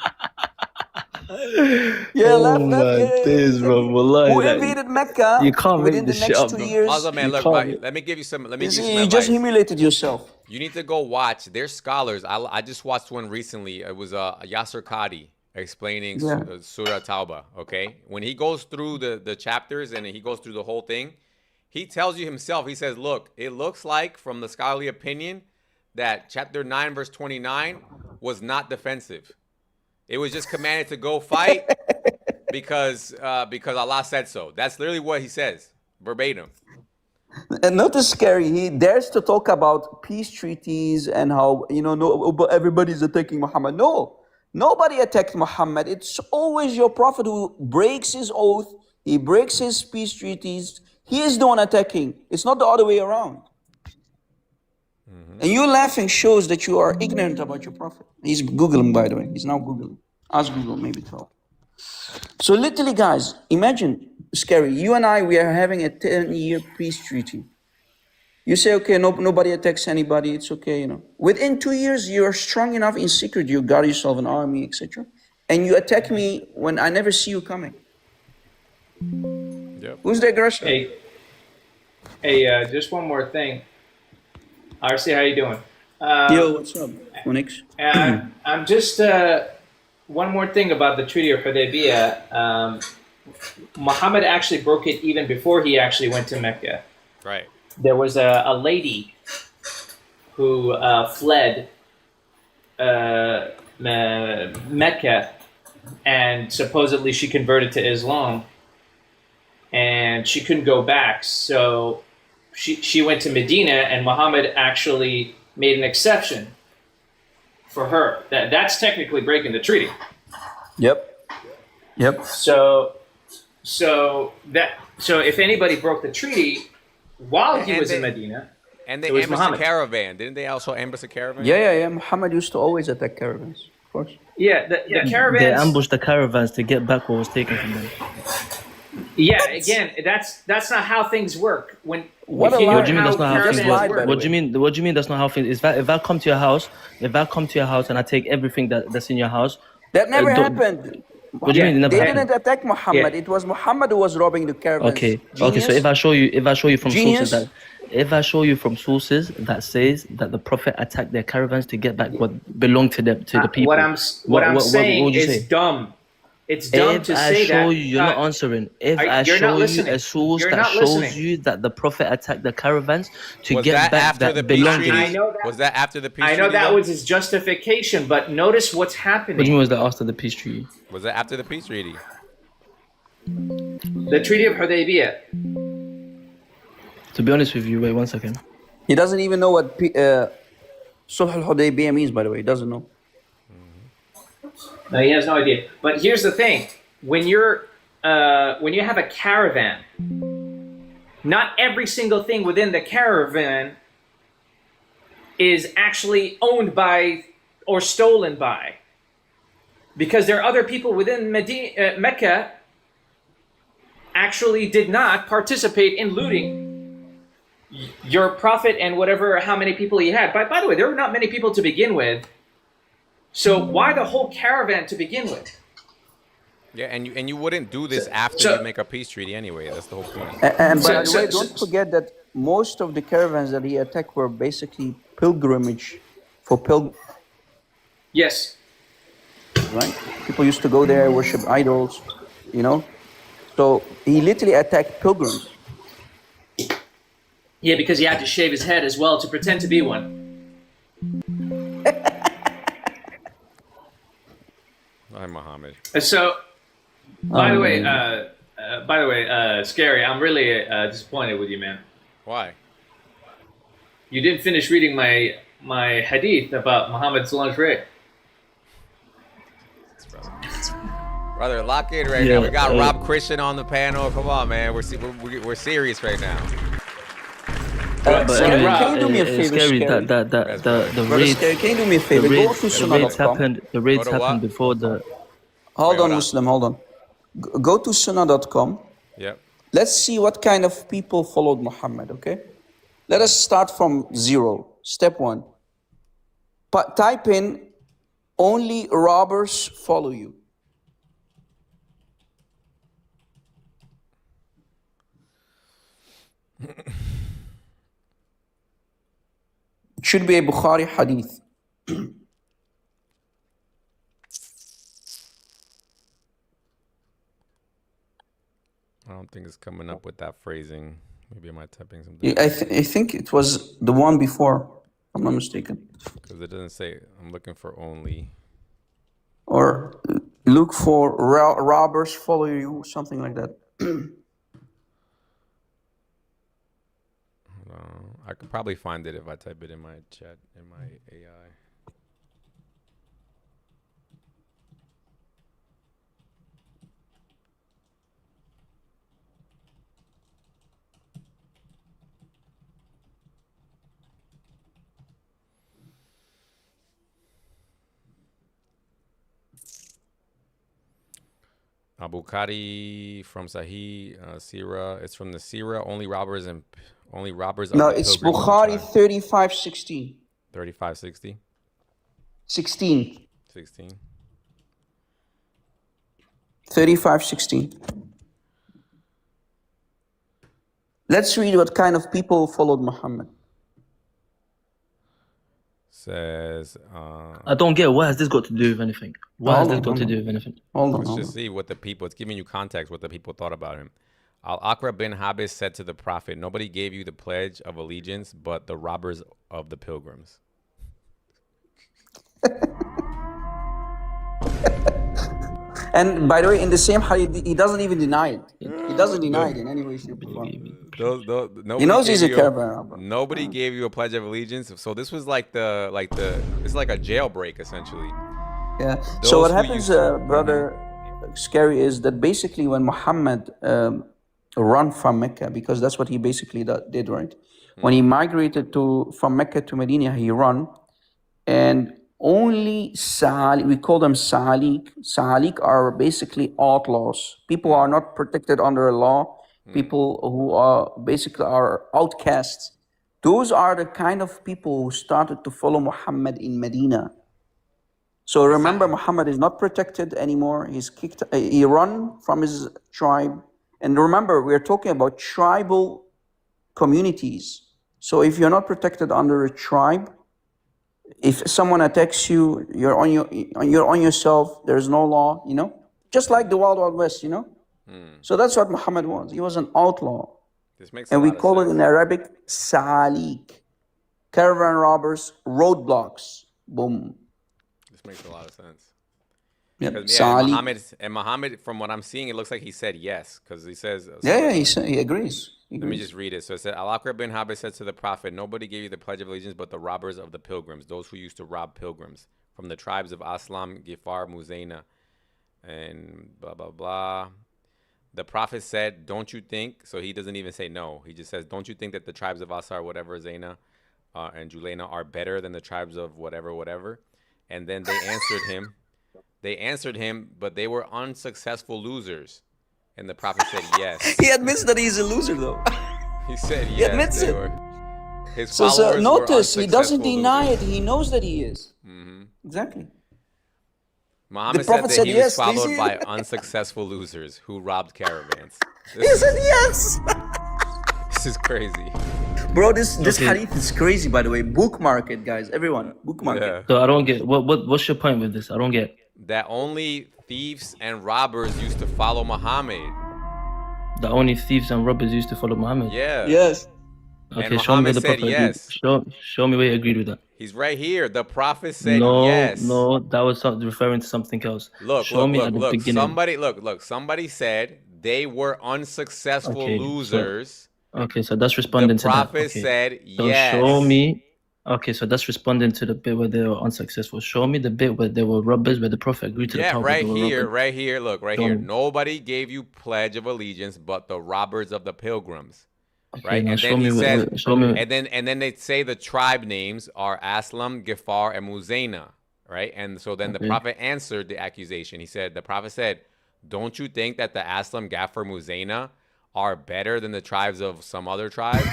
Yeah, Oh laugh. my Yeah. days, bro. Wallahi, Who that- invaded Mecca you can't within make the this shit next up, 2 bro. years? Muslim man, You look, can't right, make- let me give you some. Let me You give you see, some you just advice. humiliated yourself. You need to go watch. There's scholars. I just watched one recently. It was Yasser Qadi explaining Yeah. Surah Tauba. Okay, when he goes through the chapters and he goes through the whole thing, he tells you himself. He says, "Look, it looks like from the scholarly opinion that chapter 9 verse 29 was not defensive. It was just commanded to go fight because Allah said so." That's literally what he says verbatim. And notice scary. He dares to talk about peace treaties and how no, but everybody's attacking Muhammad. No, nobody attacked Muhammad. It's always your prophet who breaks his oath. He breaks his peace treaties. He is the one attacking. It's not the other way around. And you laughing shows that you are ignorant about your prophet. He's Googling, by the way. He's now Googling. Ask Google, maybe 12. So literally, guys, imagine, scary. You and I, we are having a 10-year peace treaty. You say, okay, nobody attacks anybody. It's okay, Within 2 years, you are strong enough in secret. You got yourself an army, etc. And you attack me when I never see you coming. Yep. Who's the aggressor? Hey, just one more thing. RC, how you doing? Yo, what's up, Onyx? I'm just one more thing about the Treaty of Hudaybiyah. Muhammad actually broke it even before he actually went to Mecca. Right. There was a lady who fled Mecca, and supposedly she converted to Islam, and she couldn't go back. So she went to Medina, and Muhammad actually made an exception for her. That's technically breaking the treaty. Yep. So if anybody broke the treaty while he was in Medina, And they it was ambushed Muhammad. a caravan. Didn't they also ambush a caravan? Yeah. Muhammad used to always attack caravans, of course. Yeah, the caravans. They ambushed the caravans to get back what was taken from them. Yeah, again, that's not how things work. What do you mean that's not how things work? What do you mean? What do you mean that's not how things? If I come to your house, and I take everything that's in your house, That never happened. What do you mean it never They happened? didn't attack Muhammad. It was Muhammad who was robbing the caravans. Okay. Genius? So if I show you from Genius? sources that says that the Prophet attacked their caravans to get back what belonged to them, to the people. What I'm saying would you is say? dumb. It's dumb If to I say show that. you, you're not answering. If I you're not show you listening. a source You're that not shows listening. you that the Prophet attacked the caravans to Was get that back after that the peace belonged to treaty? I know that. Was that after the peace I know treaty? that though? was his justification, but notice what's happening. What do you mean was that after the peace treaty? Was that after the peace treaty? The Treaty of Hudaybiyah. To be honest with you, wait 1 second. He doesn't even know what Sulh al-Hudaybiyah means, by the way. He doesn't know. No, he has no idea. But here's the thing: when you have a caravan, not every single thing within the caravan is actually owned by or stolen by, because there are other people within Mecca actually did not participate in looting your prophet and how many people he had. By the way, there were not many people to begin with. So why the whole caravan to begin with? Yeah, and you wouldn't do this after you make a peace treaty anyway. That's the whole point. And by the way, don't forget that most of the caravans that he attacked were basically pilgrimage for pilgrims. Yes. Right? People used to go there, worship idols, So he literally attacked pilgrims. Yeah, because he had to shave his head as well to pretend to be one. Hi, Muhammad. So, by the way, Scary, I'm really disappointed with you, man. Why? You didn't finish reading my hadith about Muhammad's lingerie. Brother, lock in right now. We got Rob Christian on the panel. Come on, man. We're serious right now. But anyway, can you do me a favor, Scary, Scary? the Brother raids. Scary, can you do me a favor? Go to The raids Sunnah.com. happened. The raids happened before the. Hold on, Muslim. Hold on. Go to sunnah.com. Yep. Let's see what kind of people followed Muhammad, okay? Let us start from zero. Step one. Type in, only robbers follow you. It should be a Bukhari hadith. I don't think it's coming up with that phrasing. Maybe am I typing something? I think it was the one before, if I'm not mistaken. Because it doesn't say. I'm looking for only. Or look for robbers follow you, something like that. I could probably find it if I type it in my chat, in my AI. Al-Bukhari from Sahih, Sirah. It's from the Sirah. Only robbers of No, the it's pilgrims Bukhari tribe. 3560. 3560? 16. 16. 3516. Let's read what kind of people followed Muhammad. Says. I don't get, what has this got to do with anything? What has this got to do with anything? Let's just see what the people. It's giving you context what the people thought about him. Al-Aqra bin Habis said to the Prophet, "Nobody gave you the pledge of allegiance, but the robbers of the pilgrims." And by the way, in the same hadith, he doesn't even deny it. He doesn't deny it in any way, shape, or form. He knows he's a caravan robber. Nobody gave you a pledge of allegiance. So this was like it's like a jailbreak essentially. Yeah. So what happens, brother Scary, is that basically when Muhammad run from Mecca, because that's what he basically did, right? When he migrated from Mecca to Medina, he run, and only we call them Sa'alik. Sa'alik are basically outlaws. People are not protected under a law. People who are basically are outcasts. Those are the kind of people who started to follow Muhammad in Medina. So remember, Muhammad is not protected anymore. He's kicked. He run from his tribe. And remember, we are talking about tribal communities. So if you're not protected under a tribe, if someone attacks you, you're on yourself. There's no law, just like the Wild Wild West, So that's what Muhammad was. He was an outlaw. This makes and we call it in Arabic Sa'alik. Caravan robbers, roadblocks. Boom. This makes a lot of sense. Yep. Muhammad, from what I'm seeing, it looks like he said yes, because he says. He agrees. Let me just read it. So it said, Al-Aqra bin Habis said to the Prophet, "Nobody gave you the pledge of allegiance but the robbers of the pilgrims, those who used to rob pilgrims, from the tribes of Aslam, Gifar, Muzayna, and blah, blah, blah." The Prophet said, "Don't you think," so he doesn't even say no. He just says, "Don't you think that the tribes of Asar, whatever, Zaina, and Julayna are better than the tribes of whatever, whatever?" And then they answered him, but they were unsuccessful losers. And the Prophet said yes. He admits that he's a loser, though. He said yes. He admits it. His so followers notice, were he doesn't unsuccessful deny losers. it. He knows that he is. Mm-hmm. Exactly. Muhammad said that he was followed by unsuccessful losers who robbed caravans. He said yes. This is crazy. Bro, this hadith is crazy, by the way. Bookmark it, guys. Everyone, bookmark it. So I don't get, what's your point with this? I don't get. That only thieves and robbers used to follow Muhammad. The only thieves and robbers used to follow Muhammad. Yeah. Yes. Okay, show me where the Prophet agreed. Show me where he agreed with that. He's right here. The Prophet said yes. No, that was referring to something else. Look, show me at the beginning. Somebody said they were unsuccessful losers. Okay, so that's responding to that. The Prophet said so yes. Show me. Okay, so that's responding to the bit where they were unsuccessful. Show me the bit where they were robbers, where the Prophet agreed to the Prophet. Right here. Look, right here. Nobody gave you pledge of allegiance but the robbers of the pilgrims. Okay, right? now And then he says, show me. and then they say the tribe names are Aslam, Gifar, and Muzayna, right? And so then the Prophet answered the accusation. The Prophet said, don't you think that the Aslam, Gafar, Muzayna are better than the tribes of some other tribes?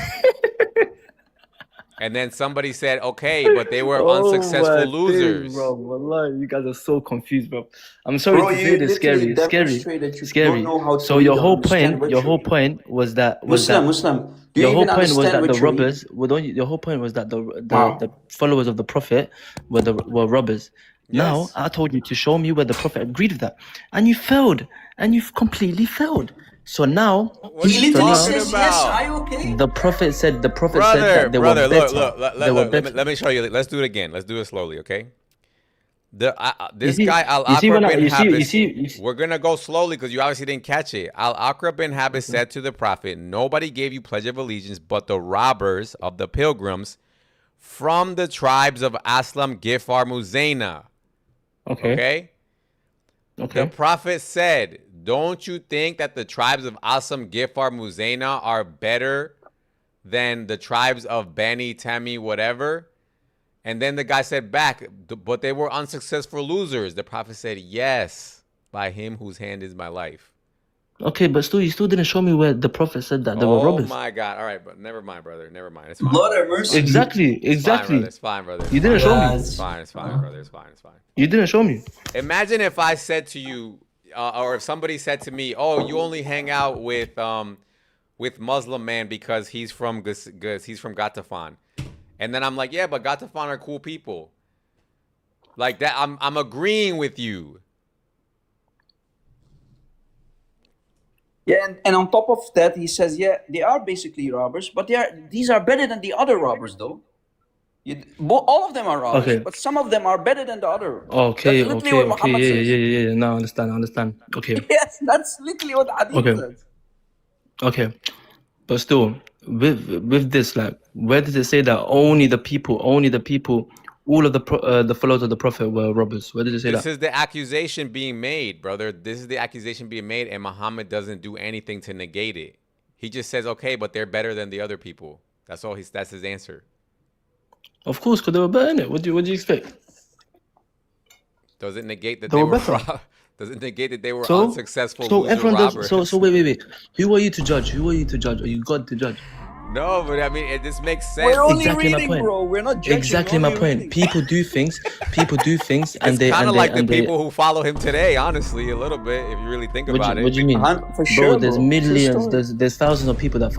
And then somebody said, okay, but they were unsuccessful losers. Bro, Wallah, you guys are so confused, bro. I'm sorry to say this, scary. So your whole point was that Muslim. Do you your whole even point was understand that what the you read? robbers your whole point was that the followers of the prophet were robbers. Now I told you to show me where the prophet agreed with that, and you failed, and you've completely failed. So now, He literally says yes. Are you okay? the prophet said that they were Brother, better. look, let me show you. Let's do it again. Let's do it slowly, okay? This see- guy Al you see when Aqra I- bin you see- you Habis. see- you see- We're gonna go slowly because you obviously didn't catch it. Al Aqra bin Habis said to the prophet, "Nobody gave you pledge of allegiance but the robbers of the pilgrims from the tribes of Aslam, Gifar, Muzayna." Okay. The prophet said, "Don't you think that the tribes of Aslam, Gifar, Muzayna are better than the tribes of Bani, Tami, whatever?" And then the guy said back, "But they were unsuccessful losers." The prophet said, "Yes, by him whose hand is my life." Okay, but still, you still didn't show me where the prophet said that they were robbers. Oh my God! All right, but never mind, brother. Never mind. It's fine. Lord have mercy. Exactly. It's fine, brother. You didn't show me. It's fine. It's fine, brother. It's fine. It's fine. You didn't show me. Imagine if I said to you, or if somebody said to me, "Oh, you only hang out with Muslim man because he's from Ghatafan," and then I'm like, "Yeah, but Ghatafan are cool people." Like that, I'm agreeing with you. Yeah, and on top of that, he says, yeah, they are basically robbers, but these are better than the other robbers, though. All of them are robbers, Okay. but some of them are better than the other. Okay, That's literally what Muhammad says. yeah. No, I understand. Okay, Yes, that's literally what Hadith Okay. says. okay. But still, with this, like, where does it say that only the people, all of the followers of the prophet were robbers? Where does it say This that? is the accusation being made, brother. This is the accusation being made, and Muhammad doesn't do anything to negate it. He just says, "Okay, but they're better than the other people." That's all. That's his answer. Of course, because they were better, innit? What do you expect? Doesn't negate that They they were were. better. Doesn't negate that they were So, unsuccessful so loser everyone robbers. does. So wait. Who are you to judge? Are you God to judge? No, but I mean, this makes sense. We're only Exactly my reading, point. bro. We're not judging. Exactly we're my only point. reading. People do things, and It's they kind and of they like the and they. people who follow him today, honestly, a little bit, if you really think about it. What do you mean, For bro? sure, There's bro. True millions. story. There's thousands of people that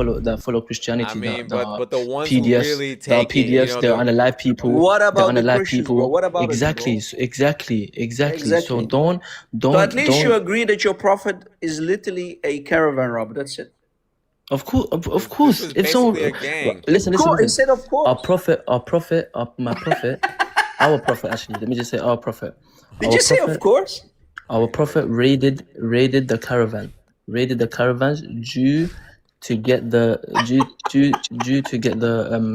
follow Christianity. I mean, that are but the ones PDFs, who really that are take it, you PDFs. know, They're the- unalive people. What They're about the unalive Christians, people. bro? What about exactly, it, exactly. So don't. So at least you agree that your prophet is literally a caravan robber. That's it. Of course. This is If someone basically a gang. listen, He said, of course. my prophet, our prophet. Our prophet. Actually, let me just say our prophet. Did Our you say, prophet- of course? Our prophet raided the caravan. Raided the caravans due to get the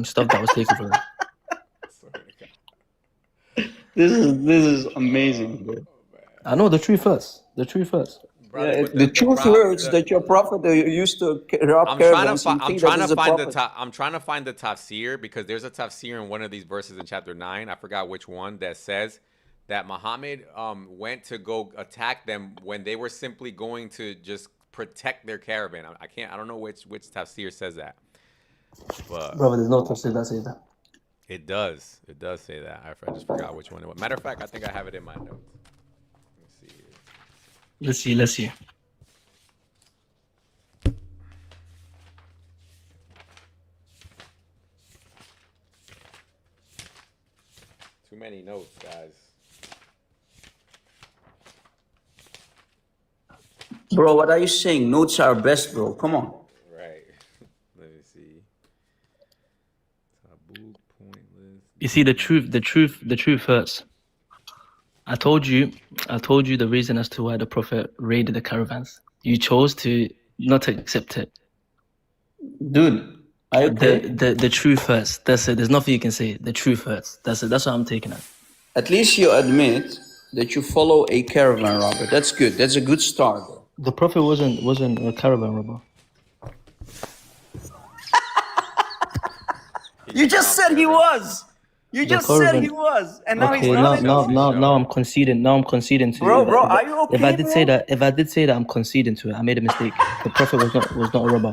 stuff that was taken from them. This is amazing, bro. I know the truth first. Brother, but The truth hurts that your prophet used to rob I'm trying to caravans. find. You I'm think trying that to is a find the prophet. I'm trying to find the tafsir because there's a tafsir in one of these verses in chapter 9. I forgot which one that says that Muhammad went to go attack them when they were simply going to just protect their caravan. I don't know which tafsir says that, but Brother, there's no tafsir that says that. it does say that. I just forgot which one it was. Matter of fact, I think I have it in my notes. Let's see. Too many notes, guys. Bro, what are you saying? Notes are best, bro. Come on. Right. Let me see. Taboo, pointless. You see, the truth hurts. I told you the reason as to why the prophet raided the caravans. You chose to not to accept it. Dude, are you okay? The truth hurts. That's it. There's nothing you can say. The truth hurts. That's it. That's what I'm taking it. At least you admit that you follow a caravan robber. That's good. That's a good start. The prophet wasn't a caravan robber. You just said he was. You The just said he caravan. was, and now he's Okay, not. now I'm conceding. Now I'm conceding to Bro, it. bro, are you If I okay, did say bro? that, if I did say that, I'm conceding to it. I made a mistake. The prophet was not a robber.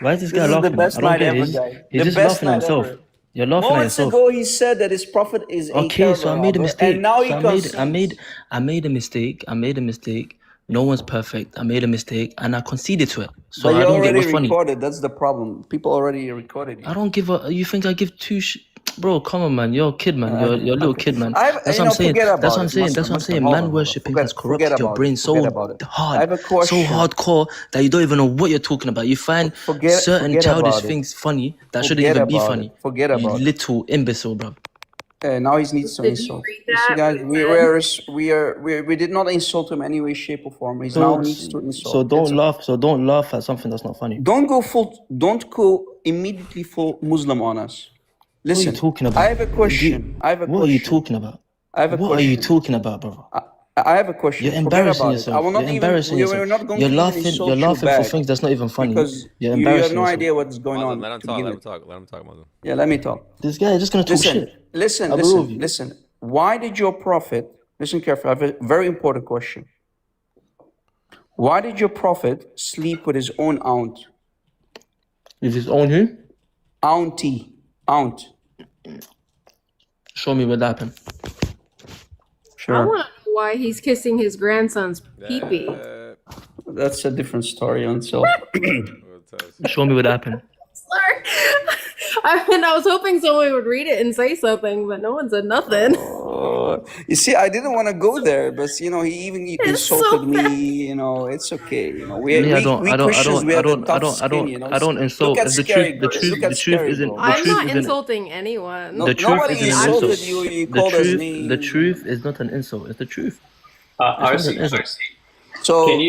Why is this guy This is the laughing? best I don't night get it. ever, He's, guy. he's The just best laughing at night himself. ever. You're laughing at Moments yourself. ago, he said that his prophet is a Okay, so I caravan made a robber, mistake. and now he So concedes. I made a mistake. I made a mistake. No one's perfect. I made a mistake, and I conceded to it. So But I you don't get already what's funny. recorded. That's the problem. People already recorded you. I don't give a. You think I give two? Bro, come on, man. You're a kid, man. You're a little Okay. kid, man. I have, That's you what know, I'm saying. forget That's about what I'm it. saying. That's Muslim, what I'm saying. hold Man on. worshipping has Forget corrupted your about brain it. so Forget about it. I hard, have a so question. hardcore that you don't even know what you're talking about. You find certain Forget childish about it. things funny that shouldn't Forget even be about funny. it. Forget You about it. little imbecile, bro. Now he needs to Did you insult. read You see, that? guys, What we did not insult him any way, shape, or form. He So now needs to insult. so It's don't okay. laugh. So don't laugh at something that's not funny. Don't go immediately full Muslim on us. What are you Listen, talking about? I have a question. I have a What are you question. talking about? I have a What are you question. talking about, bro? I have a question. You're Forget embarrassing about it. I yourself. will You're not even. embarrassing We're yourself. not going You're to even laughing. insult You're you laughing for back things that's not even funny. because You're you have embarrassing no yourself. idea what's going Muslim, on let him to talk. begin Let him with. talk. Let him talk, Muslim. Yeah, let me talk. This guy is just gonna talk Listen, shit. listen, I believe listen, you. listen. Why did your prophet? Listen carefully. I have a very important question. Why did your prophet sleep with his own aunt? With his own who? Auntie. Aunt. Show me what happened. I Sure. want to know why he's kissing his grandson's pee-pee. That's a different story until. Show me what happened. Sorry. I was hoping someone would read it and say something, but no one said nothing. You see, I didn't want to go there, but he even insulted me. It's okay. Me, I don't Christians, we have a tough skin. I don't insult. Look at If the Scary. truth, Look at the truth Scary, isn't, bro. the I'm truth not isn't, insulting anyone. the truth Nobody isn't an insulted insult. you. You The called us truth, names. the truth is not an insult. It's the truth. It's not an insult. So Can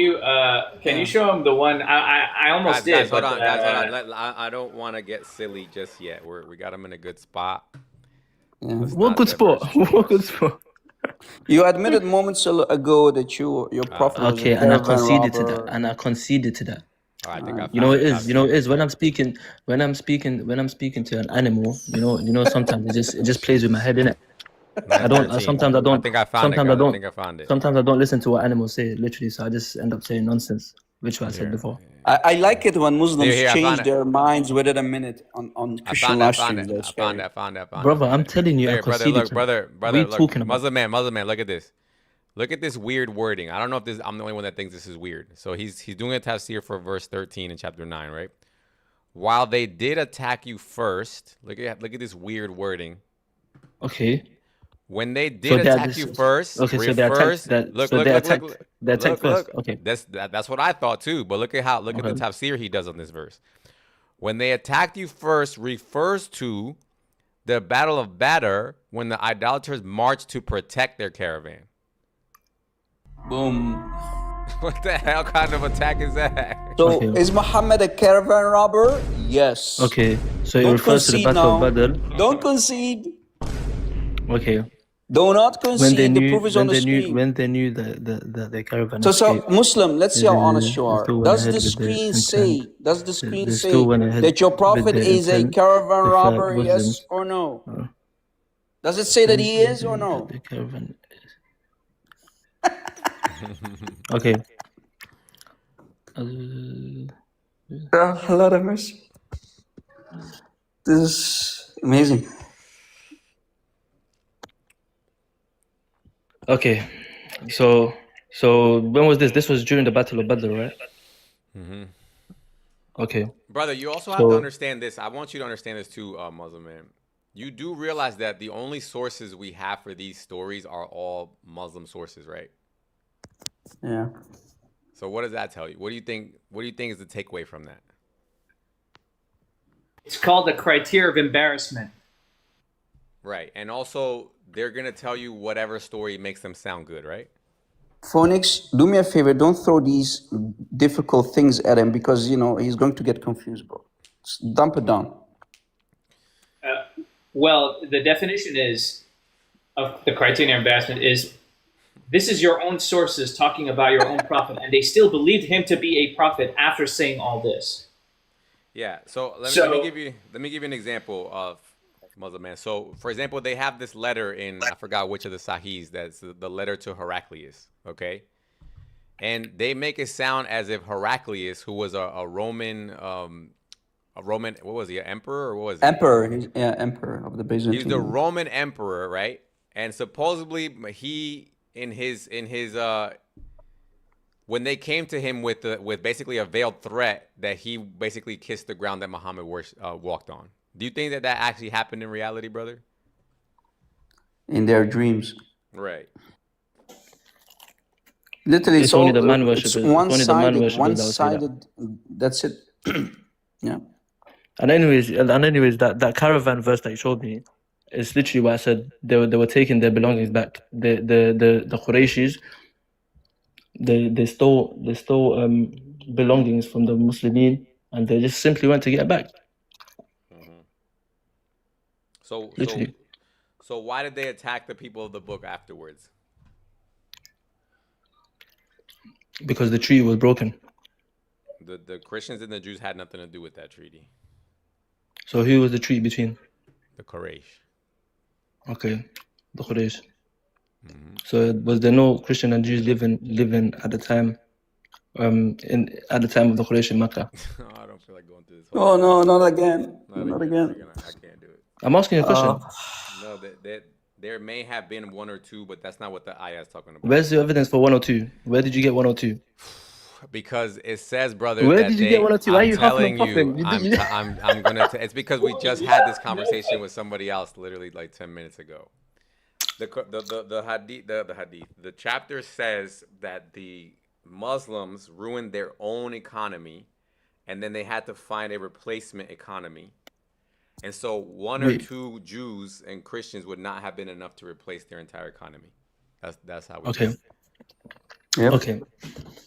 you show him the one? I almost Guys, did. hold but, on, guys, hold on. I don't want to get silly just yet. We got him in a good spot. Let's What not good diverge spot? too What good much. spot? you admitted moments ago that your prophet was Okay, a and I caravan conceded to robber. that. And I conceded to that. Oh, I think I You know found it the is. You know it tafsir. is. When I'm speaking to an animal, you know sometimes it just plays with my head, innit? I don't. 9:13. Sometimes I don't. I think I found Sometimes it, I guys. don't. I think I found it. Sometimes I don't listen to what animals say, literally. So I just end up saying nonsense, which I said before. I like it when Muslims Here, I change found it. their minds within a minute on I Christian found live it. Found streams. it. That's I found scary. it. I found it. I found Brother, it. I'm telling you, I Here, brother, conceded look, to it. brother, What are you look. talking about? Muslim man, look at this. Look at this weird wording. I don't know if I'm the only one that thinks this is weird. So he's doing a tafsir for verse 13 in chapter 9, right? While they did attack you first, look at this weird wording. Okay. When they So did they attack you first, okay, so they refers. attacked that. Look, So look, they look, attacked. look, They attacked look, first. look. Okay. That's what I thought too. But look at the Okay. tafsir he does on this verse. When they attacked you first refers to the Battle of Badr when the idolaters marched to protect their caravan. Boom. What the hell kind of attack is that? So Okay. is Muhammad a caravan robber? Yes. Okay. So it Don't refers to the concede Battle of now. Badr. Don't concede. Okay. Do not When concede. they The knew, proof is on the screen. when they knew that the caravan So escaped, Muslim, let's see how honest you they are. still went Does ahead the with their screen intent. say? Does the screen They say still went ahead that your with prophet their is a intent caravan to fight robber? Yes Muslims. or no? Does it say that he is or no? The caravan. Okay. Lord have mercy. This is amazing. Okay. So when was this? This was during the Battle of Badr, right? Mm-hmm. Okay. Brother, you also have to So understand this. I want you to understand this too, Muslim man. You do realize that the only sources we have for these stories are all Muslim sources, right? Yeah. So what does that tell you? What do you think is the takeaway from that? It's called the criteria of embarrassment. Right. And also they're going to tell you whatever story makes them sound good, right? Phoenix, do me a favor. Don't throw these difficult things at him because, he's going to get confused, bro. Just dump it down. Well, the definition of the criteria of embarrassment is this is your own sources talking about your own prophet, and they still believed him to be a prophet after saying all this. Yeah. So let So me give you an example of Muslim man. So for example, they have this letter in, I forgot which of the Sahihs, that's the letter to Heraclius. Okay. And they make it sound as if Heraclius, who was a Roman, what was he, an emperor or what was he? emperor, he's emperor of the Byzantine. He's the Roman emperor, right? And supposedly he in his when they came to him with basically a veiled threat that he basically kissed the ground that Muhammad walked on. Do you think that actually happened in reality, brother? In their dreams. Right. Literally, It's so only the man it's worshippers. It's only the man one-sided. worshippers that will say that. One-sided. That's it. Yeah. And anyways, that caravan verse that you showed me is literally what I said. They were taking their belongings back. The Qurayshis, they stole belongings from the Muslimin, and they just simply went to get it back. So Literally. so why did they attack the people of the book afterwards? Because the treaty was broken. The Christians and the Jews had nothing to do with that treaty. So who was the treaty between? The Quraysh. Okay, the Quraysh. So was there no Christian and Jews living at the time, at the time of the Quraysh in Mecca? I don't feel like going through this. Oh no, not again. Not again. I can't do it. I'm asking you a question. No, there may have been one or two, but that's not what the ayah is talking about. Where's the evidence for 102? Where did you get 102? Because it says, brother. Where that did you get 102? Why are you huffing and puffing? I'm gonna. It's because we just had this conversation with somebody else, literally like 10 minutes ago. The hadith. The chapter says that the Muslims ruined their own economy, and then they had to find a replacement economy. And so one or two Jews and Christians would not have been enough to replace their entire economy. That's how we. Okay. Yep. Okay.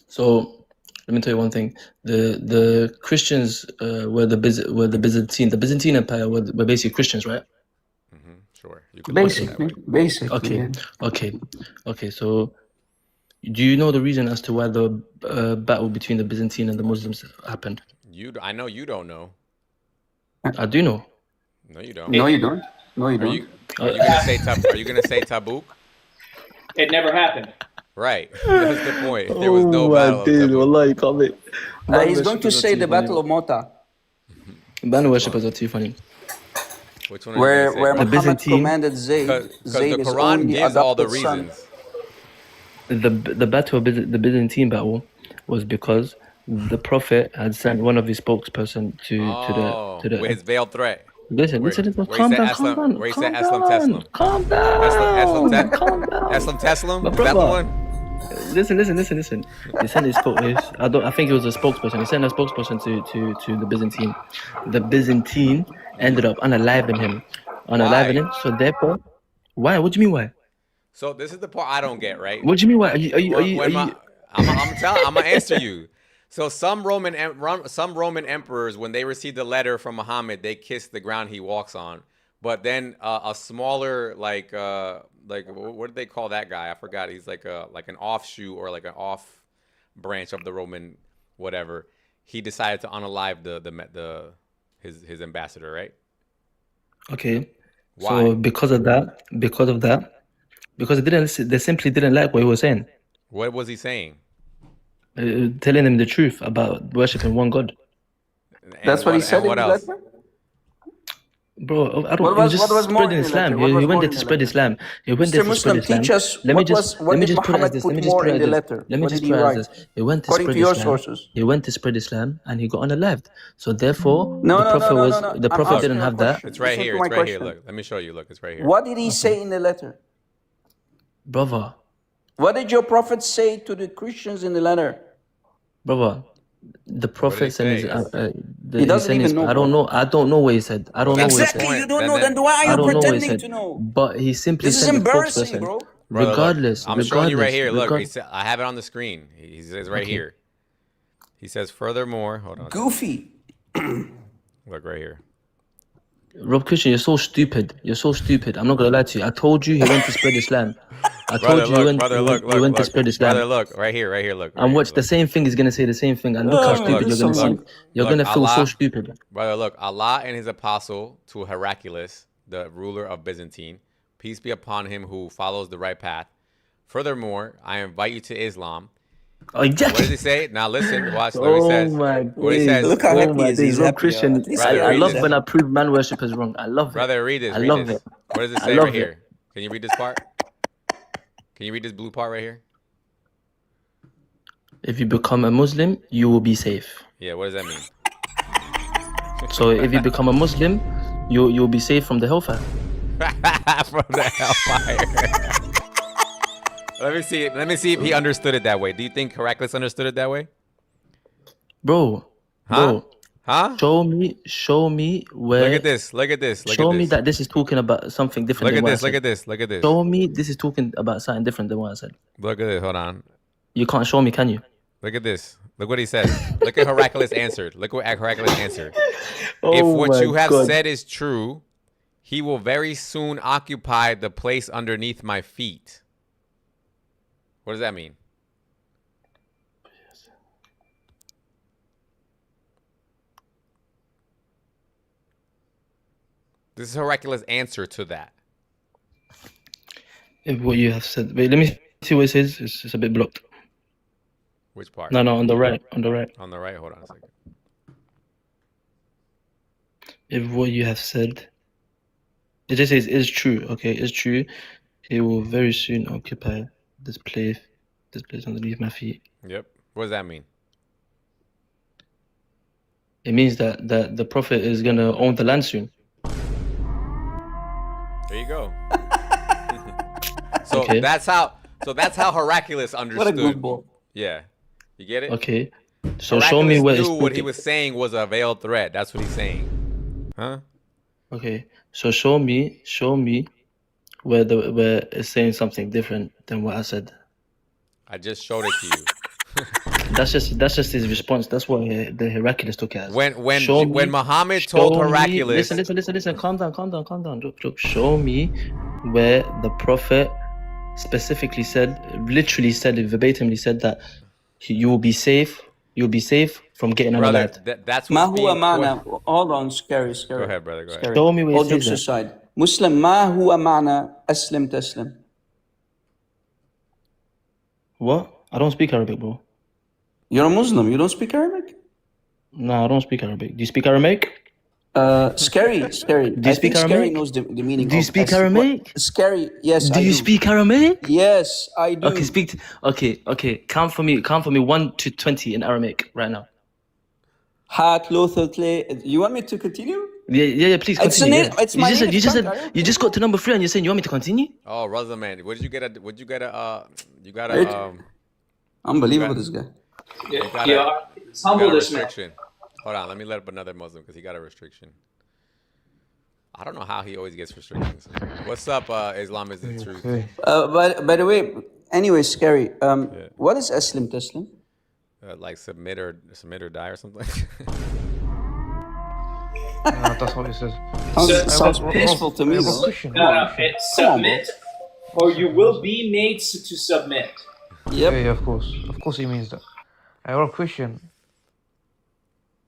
So let me tell you one thing. The Christians were the Byzantine Empire were basically Christians, right? Sure. Basically. Okay. So do you know the reason as to why the battle between the Byzantine and the Muslims happened? I know you don't know. I do know. No, you don't. No, you don't. No, you don't. Are you gonna say Are you gonna say Tabuk? It never happened. Right. That's the point. There was no battle. Of Tabuk. He's going to say the Battle of Mota, Banner worshippers are too funny. Which one? where The Muhammad Byzantine- commanded Zayd. Because Zayd the is Quran only gives all the adopted son. reasons. The battle of the Byzantine battle was because the Prophet had sent one of his spokesperson to the with his veiled threat. Listen, Where calm he said down, Aslam, calm down, where he calm said Aslam down, Teslam. calm down, Aslam calm Teslam? My Is that the brother. one? Listen. He sent his I think it was a spokesperson. He sent a spokesperson to the Byzantine. The Byzantine ended up unaliving him. So therefore, why? What do you mean why? So this is the part I don't get, right? What do you mean why? Are you? I'm gonna answer you. So some Roman emperors, when they received the letter from Muhammad, they kissed the ground he walks on. But then a smaller, like what did they call that guy? I forgot. He's like an offshoot or like an off branch of the Roman whatever. He decided to unalive his ambassador, right? Okay. Why? So because of that, they simply didn't like what he was saying. What was he saying? Telling them the truth about worshiping one God. That's what he said in the letter? Bro, I don't. What was- he was what just was more spreading in the Islam. letter? What He was more went there in to the spread letter? Islam. He went there Mr. to spread Muslim, Islam. teach us Let me what just did put it as Muhammad this. put more in the letter? Let me What just did he put it as write? this. He went to According spread to your Islam. sources. He went to spread Islam, and he got unalived. So therefore, No, the no, prophet no, no, was no, no. the I'm prophet asking didn't you a have that. question. It's right Listen here. to my It's right here. question. Look, let me show you. Look, it's right here. What did he say in the letter? Brother, What did your prophet say to the Christians in the letter? the prophet sent his. He doesn't sent his. even know, I don't bro. know. I don't know what he said. I don't know what he said. Exactly, you don't know. Then why I are you don't know what he pretending said. to know? But he simply This is sent the embarrassing, spokesperson. bro. Brother, look, Regardless, I'm showing you right regardless, here. Look, regard- I have it on the screen. He says right Okay. here. He says, furthermore, hold on. Goofy. Look right here. Rob Christian, you're so stupid. You're so stupid. I'm not gonna lie to you. I told you he went to spread Islam. I told you he went to spread Islam. Brother, look, right here, look. And watch the same thing. He's gonna say the same thing. And look how stupid you're gonna seem. You're gonna feel so stupid. Brother, look, Allah and his apostle to Heraclius, the ruler of Byzantine, peace be upon him who follows the right path. Furthermore, I invite you to Islam. Oh, yeah. What does he say? Now listen, watch what he says. What he says. Look how happy he is. He's Rob Christian. I love when I prove man worship is wrong. I love it. Brother, read this. I love it. What does it say right here? Can you read this part? Can you read this blue part right here? If you become a Muslim, you will be safe. Yeah, what does that mean? So if you become a Muslim, you'll be safe from the hellfire. From the hellfire. Let me see if he understood it that way. Do you think Heraclius understood it that way? Bro. Huh? Show me where. Look at this. Show me that this is talking about something different. Look at this. Show me this is talking about something different than what I said. Look at this. Hold on. You can't show me, can you? Look at this. Look what he says. Look at Heraclius answered. Look what Heraclius answered. If what you have said is true, he will very soon occupy the place underneath my feet. What does that mean? This is Heraclius' answer to that. If what you have said. Wait, let me see what it says. It's a bit blocked. Which part? No, on the right. On the right. On the right. Hold on a second. If what you have said, it just says is true. Okay, is true. He will very soon occupy this place underneath my feet. Yep. What does that mean? It means that the prophet is gonna own the land soon. There you go. So that's how Heraclius understood. What a good boy. Yeah. You get it? Okay. So Heraclius show me where knew what he was saying was a veiled threat. That's what he's saying. Huh? Okay. So show me where it's saying something different than what I said. I just showed it to you. That's just his response. That's what the Heraclius took it as. When Muhammad told Heraclius, listen. Calm down. Look. Show me where the prophet specifically said, literally said, verbatimly said that you will be safe. You'll be safe from getting on the land. That's ما what's هو being. معنى hold on scary. Go ahead, brother. Go ahead. Show me where All it jokes says that. aside, Muslim ما هو معنى أسلم تسلم. What? I don't speak Arabic, bro. You're a Muslim. You don't speak Arabic? No, I don't speak Arabic. Do you speak Aramaic? Scary. Do you I speak think Scary Aramaic? knows the meaning. Do you of speak Aslam. Aramaic? Scary, yes. Do I you speak Aramaic? Yes, I do. Okay, okay. Count for me 1 to 20 in Aramaic right now. Hat Lothotle. You want me to continue? Yeah, please It's continue. a name- it's my native tongue, Arab. You just got to number 3 and you're saying you want me to continue? Oh, Rosamond, you got a Unbelievable, this guy. It's humble, this man. restriction. Hold on, let me let up another Muslim because he got a restriction. I don't know how he always gets restrictions. What's up, Islam is the truth? By the way, anyway, Scary. What is Aslim Taslim? Like submit or die or something. That's what it says. Sounds peaceful to me. though. It's submit, or you will be made to submit. Yep. Yeah, of course he means that. I got a question.